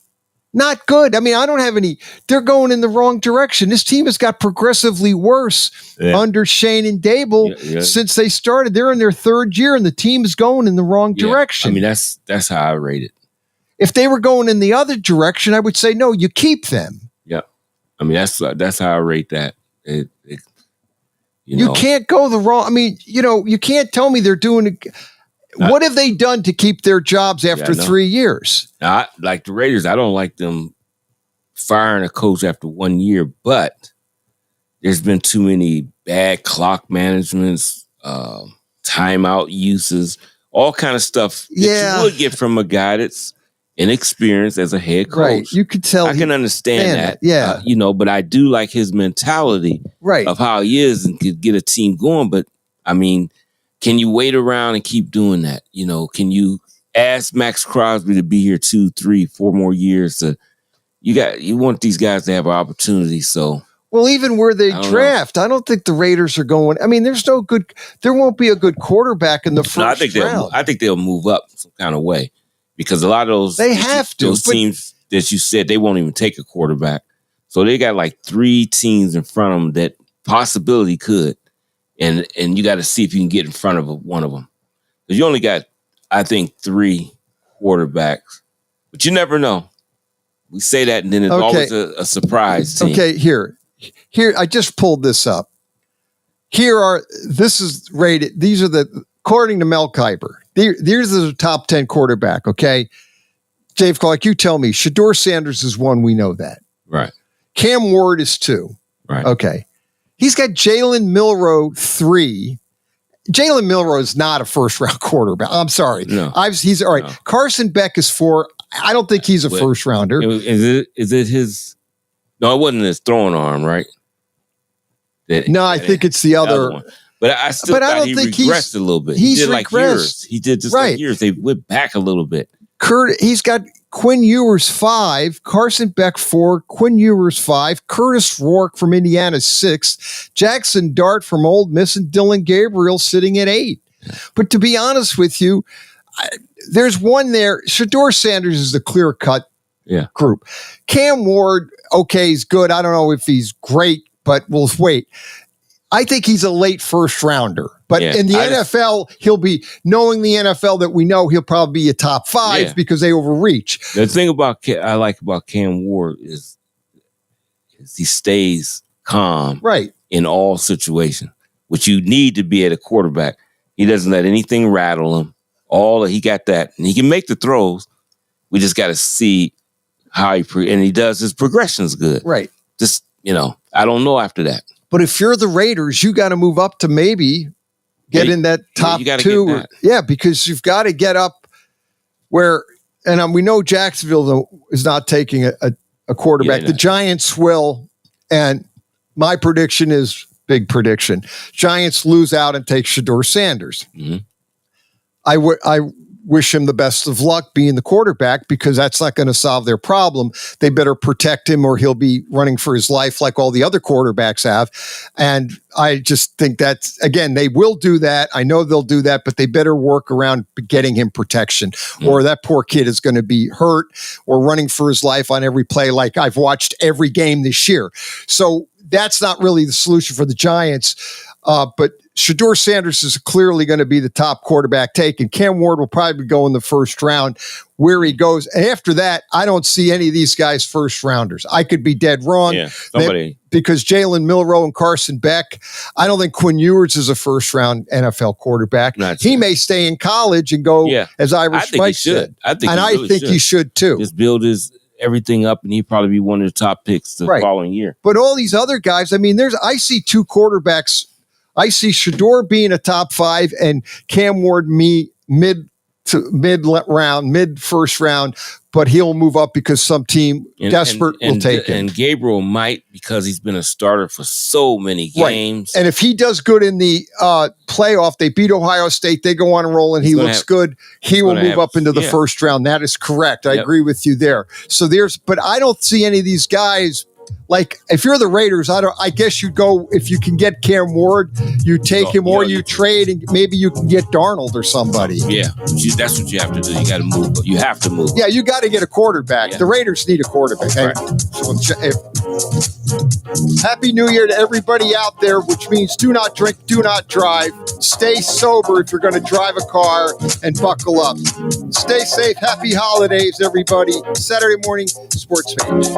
Not good. I mean, I don't have any. They're going in the wrong direction. This team has got progressively worse under Shane and Dable since they started. They're in their third year, and the team is going in the wrong direction. I mean, that's how I rate it. If they were going in the other direction, I would say no. You keep them. Yeah, I mean that's how I rate that. You can't go the wrong. I mean, you can't tell me they're doing it. What have they done to keep their jobs after 3 years? Now, like the Raiders, I don't like them firing a coach after 1 year, but there's been too many bad clock managements, timeout uses, all kind of stuff that you would get from a guy that's inexperienced as a head coach. Right. You could tell. I can understand that. Yeah. But I do like his mentality of how he is and could get a team going. But I mean, can you wait around and keep doing that? Can you ask Max Crosby to be here 2, 3, 4 more years? You want these guys to have an opportunity. So, well, even where they draft, I don't think the Raiders are going. I mean, there won't be a good quarterback in the first round. I think they'll move up some kind of way because a lot of those teams that you said they won't even take a quarterback. So they got like 3 teams in front of them that possibility could. And you got to see if you can get in front of one of them. Because you only got, I think, 3 quarterbacks. But you never know. We say that, and then it's always a surprise team. Okay, here, I just pulled this up. This is rated, these are according to Mel Kiper, these are the top 10 quarterback, okay? Dave Clark, you tell me, Shedeur Sanders is 1, we know that. Right. Cam Ward is 2. Right. Okay. He's got Jalen Milroe 3. Jalen Milroe is not a first-round quarterback. I'm sorry. No. He's all right. No. Carson Beck is 4. I don't think he's a first-rounder. Is it his? No, it wasn't his throwing arm, right? I think it's the other one. But I still thought he regressed a little bit. He did like years. He did just like years. They went back a little bit. He's got Quinn Ewers 5, Carson Beck 4, Quinn Ewers 5, Curtis Rourke from Indiana 6, Jackson Dart from Ole Miss, and Dylan Gabriel sitting at 8. But to be honest with you, there's one there. Shedeur Sanders is the clear-cut group. Cam Ward, he's good. I don't know if he's great, but we'll wait. I think he's a late first rounder, but in the NFL, he'll be, knowing the NFL that we know, he'll probably be a top 5 because they overreach. The thing I like about Cam Ward is he stays calm in all situations, which you need to be at a quarterback. He doesn't let anything rattle him. He got that, and he can make the throws. We just got to see how and he does his progression's good. Right. Just, I don't know after that. But if you're the Raiders, you got to move up to maybe get in that top 2. Because you've got to get up where, and we know Jacksonville is not taking a quarterback. Yeah, the Giants will, and my prediction is big prediction. Giants lose out and take Shedeur Sanders. Mm-hmm. I wish him the best of luck being the quarterback because that's not going to solve their problem. They better protect him or he'll be running for his life like all the other quarterbacks have. And I just think that, again, they will do that. I know they'll do that, but they better work around getting him protection or that poor kid is going to be hurt or running for his life on every play like I've watched every game this year. So that's not really the solution for the Giants. But Shedeur Sanders is clearly going to be the top quarterback taken. Cam Ward will probably go in the first round where he goes. After that, I don't see any of these guys first rounders. I could be dead wrong. Yeah, somebody. Because Jalen Milroe and Carson Beck, I don't think Quinn Ewers is a first round NFL quarterback. He may stay in college and go, as Irish Mike said. I think he should too. Just build everything up and he'd probably be one of the top picks the following year. But all these other guys, I mean, I see two quarterbacks. I see Shedeur being a top 5 and Cam Ward mid first round, but he'll move up because some team desperate will take him. And Gabriel might because he's been a starter for so many games. Right. And if he does good in the playoff, they beat Ohio State, they go on a roll and he looks good, he will move up into the first round. That is correct. I agree with you there. So but I don't see any of these guys. Like if you're the Raiders, I guess you'd go if you can get Cam Ward, you take him, or you trade and maybe you can get Darnold or somebody. Yeah, that's what you have to do. You got to move. You have to move. Yeah, you got to get a quarterback. Yeah. The Raiders need a quarterback. Right. Happy New Year to everybody out there, which means do not drink, do not drive. Stay sober if you're going to drive a car and buckle up. Stay safe. Happy holidays, everybody. Saturday morning sports page.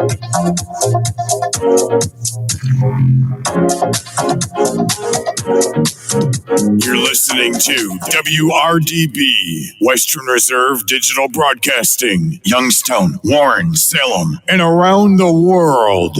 You're listening to WRDB, Western Reserve Digital Broadcasting, Youngstown, Warren, Salem, and around the world.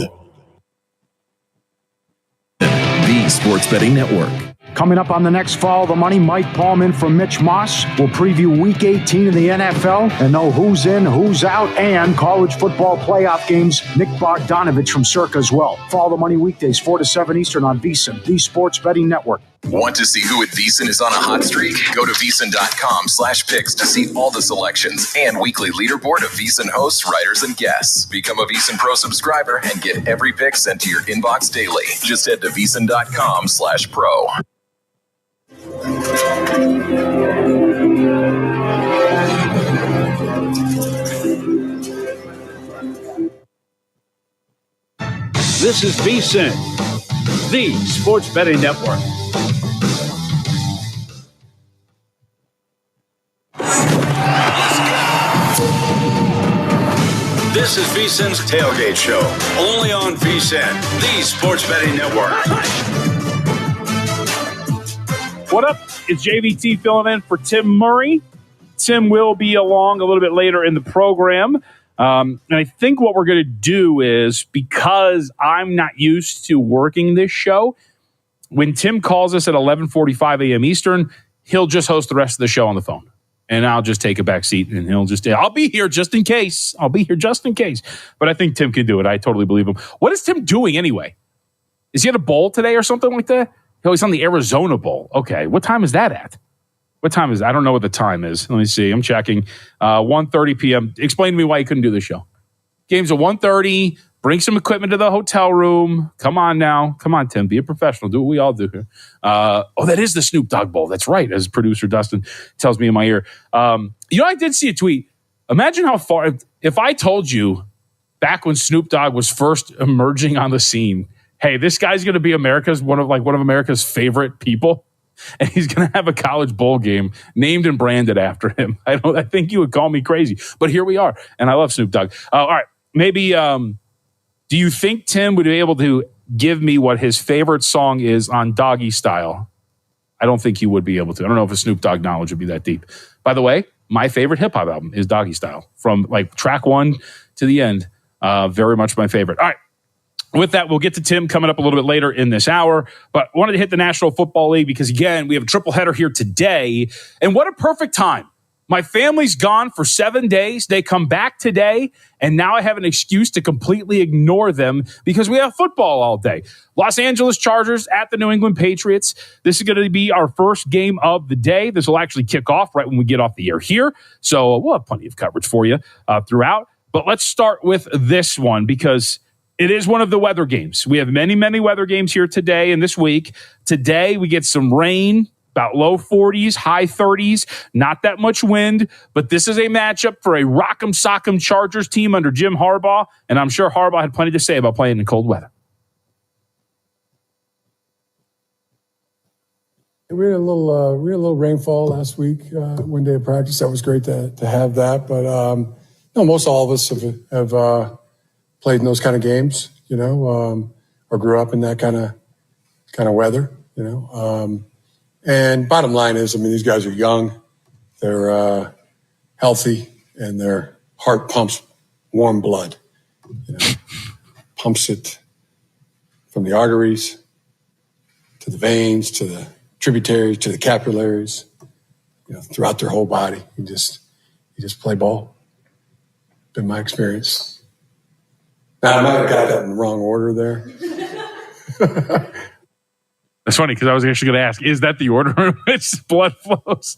The Sports Betting Network. Coming up on the next Follow the Money, Mike Paulman from Mitch Moss will preview Week 18 in the NFL and know who's in, who's out, and college football playoff games. Nick Bogdanovich from Circa as well. Follow the Money weekdays 4 to 7 Eastern on VSiN, the Sports Betting Network. Want to see who at VSiN is on a hot streak? Go to VSiN.com/picks to see all the selections and weekly leaderboard of VSiN hosts, writers, and guests. Become a VSiN Pro subscriber and get every pick sent to your inbox daily. Just head to VSiN.com/pro. This is VSiN, the Sports Betting Network. This is VSiN's Tailgate Show, only on VSiN, the Sports Betting Network. What up? It's JVT filling in for Tim Murray. Tim will be along a little bit later in the program. And I think what we're going to do is, because I'm not used to working this show, when Tim calls us at 11:45 a.m. Eastern, he'll just host the rest of the show on the phone. And I'll just take a back seat and I'll be here just in case. But I think Tim can do it. I totally believe him. What is Tim doing anyway? Is he at a bowl today or something like that? Oh, he's on the Arizona Bowl. Okay. What time is that at? What time is it? I don't know what the time is. Let me see. I'm checking. 1:30 p.m. Explain to me why you couldn't do the show. Game's at 1:30. Bring some equipment to the hotel room. Come on now. Come on, Tim. Be a professional. Do what we all do here. That is the Snoop Dogg Bowl. That's right, as producer Dustin tells me in my ear. I did see a tweet. Imagine how far, if I told you back when Snoop Dogg was first emerging on the scene, hey, this guy's going to be one of America's favorite people, and he's going to have a college bowl game named and branded after him. I think you would call me crazy, but here we are, and I love Snoop Dogg. All right, maybe. Do you think Tim would be able to give me what his favorite song is on Doggy Style? I don't think he would be able to. I don't know if his Snoop Dogg knowledge would be that deep. By the way, my favorite hip hop album is Doggy Style, from like track 1 to the end. Very much my favorite. All right. With that, we'll get to Tim coming up a little bit later in this hour, but wanted to hit the National Football League because, again, we have a triple header here today. And what a perfect time My family's gone for 7 days. They come back today, and now I have an excuse to completely ignore them because we have football all day. Los Angeles Chargers at the New England Patriots. This is going to be our first game of the day. This will actually kick off right when we get off the air here. So we'll have plenty of coverage for you throughout. But let's start with this one because it is one of the weather games. We have many, many weather games here today and this week. Today, we get some rain. About low 40s, high 30s, not that much wind, but this is a matchup for a Rock'em Sock'em Chargers team under Jim Harbaugh, and I'm sure Harbaugh had plenty to say about playing in cold weather. We had a little rainfall last week, one day of practice. That was great to have that, but most all of us have played in those kind of games, or grew up in that kind of weather, And bottom line is, these guys are young, they're healthy, and their heart pumps warm blood. Pumps it from the arteries to the veins, to the tributaries, to the capillaries, throughout their whole body. You just play ball. Been my experience. Now, I might have got that in the wrong order there. That's funny because I was actually going to ask, is that the order in which blood flows?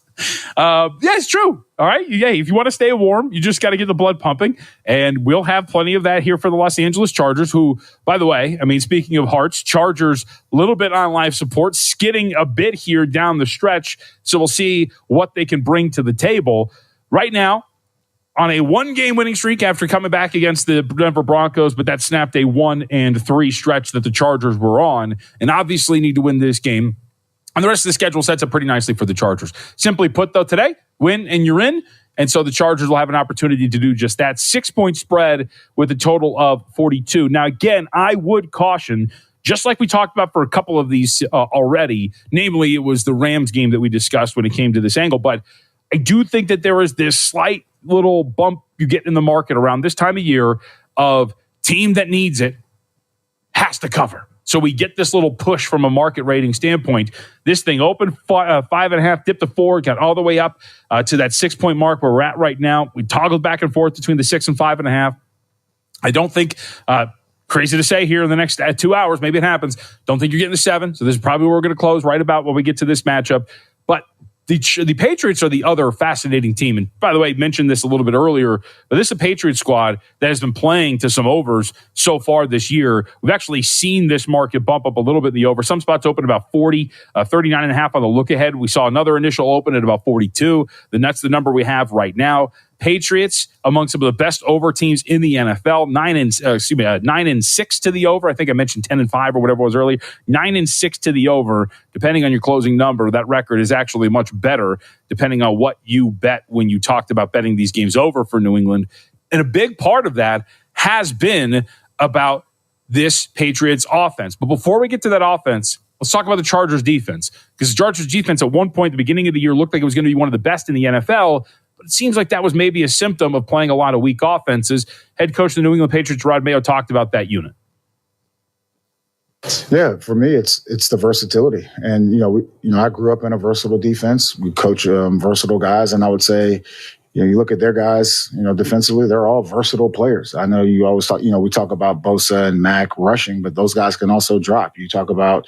Yeah, it's true. All right. Yeah, if you want to stay warm, you just got to get the blood pumping. And we'll have plenty of that here for the Los Angeles Chargers, who, by the way, speaking of hearts, Chargers, a little bit on life support, skidding a bit here down the stretch. So we'll see what they can bring to the table. Right now, on a 1-game winning streak after coming back against the Denver Broncos, but that snapped a 1-3 stretch that the Chargers were on, and obviously need to win this game. And the rest of the schedule sets up pretty nicely for the Chargers. Simply put, though, today, win and you're in. And so the Chargers will have an opportunity to do just that. 6-point spread with a total of 42. Now, again, I would caution, just like we talked about for a couple of these already, namely it was the Rams game that we discussed when it came to this angle, but I do think that there is this slight little bump you get in the market around this time of year of team that needs it has to cover. So we get this little push from a market rating standpoint. This thing opened 5.5, dipped to 4, got all the way up to that 6-point mark where we're at right now. We toggled back and forth between the 6 and 5.5. I don't think, crazy to say here in the next 2 hours, maybe it happens. Don't think you're getting the 7. So this is probably where we're going to close right about when we get to this matchup. But the Patriots are the other fascinating team. And by the way, I mentioned this a little bit earlier, but this is a Patriots squad that has been playing to some overs so far this year. We've actually seen this market bump up a little bit in the over. Some spots open about 40, 39.5 on the look ahead. We saw another initial open at about 42. Then that's the number we have right now. Patriots among some of the best over teams in the NFL. 9-6 to the over. I think I mentioned 10-5 or whatever it was earlier. 9-6 to the over. Depending on your closing number, that record is actually much better depending on what you bet when you talked about betting these games over for New England. And a big part of that has been about this Patriots offense. But before we get to that offense, let's talk about the Chargers defense. Because the Chargers defense at one point at the beginning of the year looked like it was going to be one of the best in the NFL. But it seems like that was maybe a symptom of playing a lot of weak offenses. Head coach of the New England Patriots, Rod Mayo, talked about that unit. Yeah, for me, it's the versatility, and I grew up in a versatile defense. We coach versatile guys, and I would say, you look at their guys, defensively, they're all versatile players. I know you always talk, we talk about Bosa and Mack rushing, but those guys can also drop. You talk about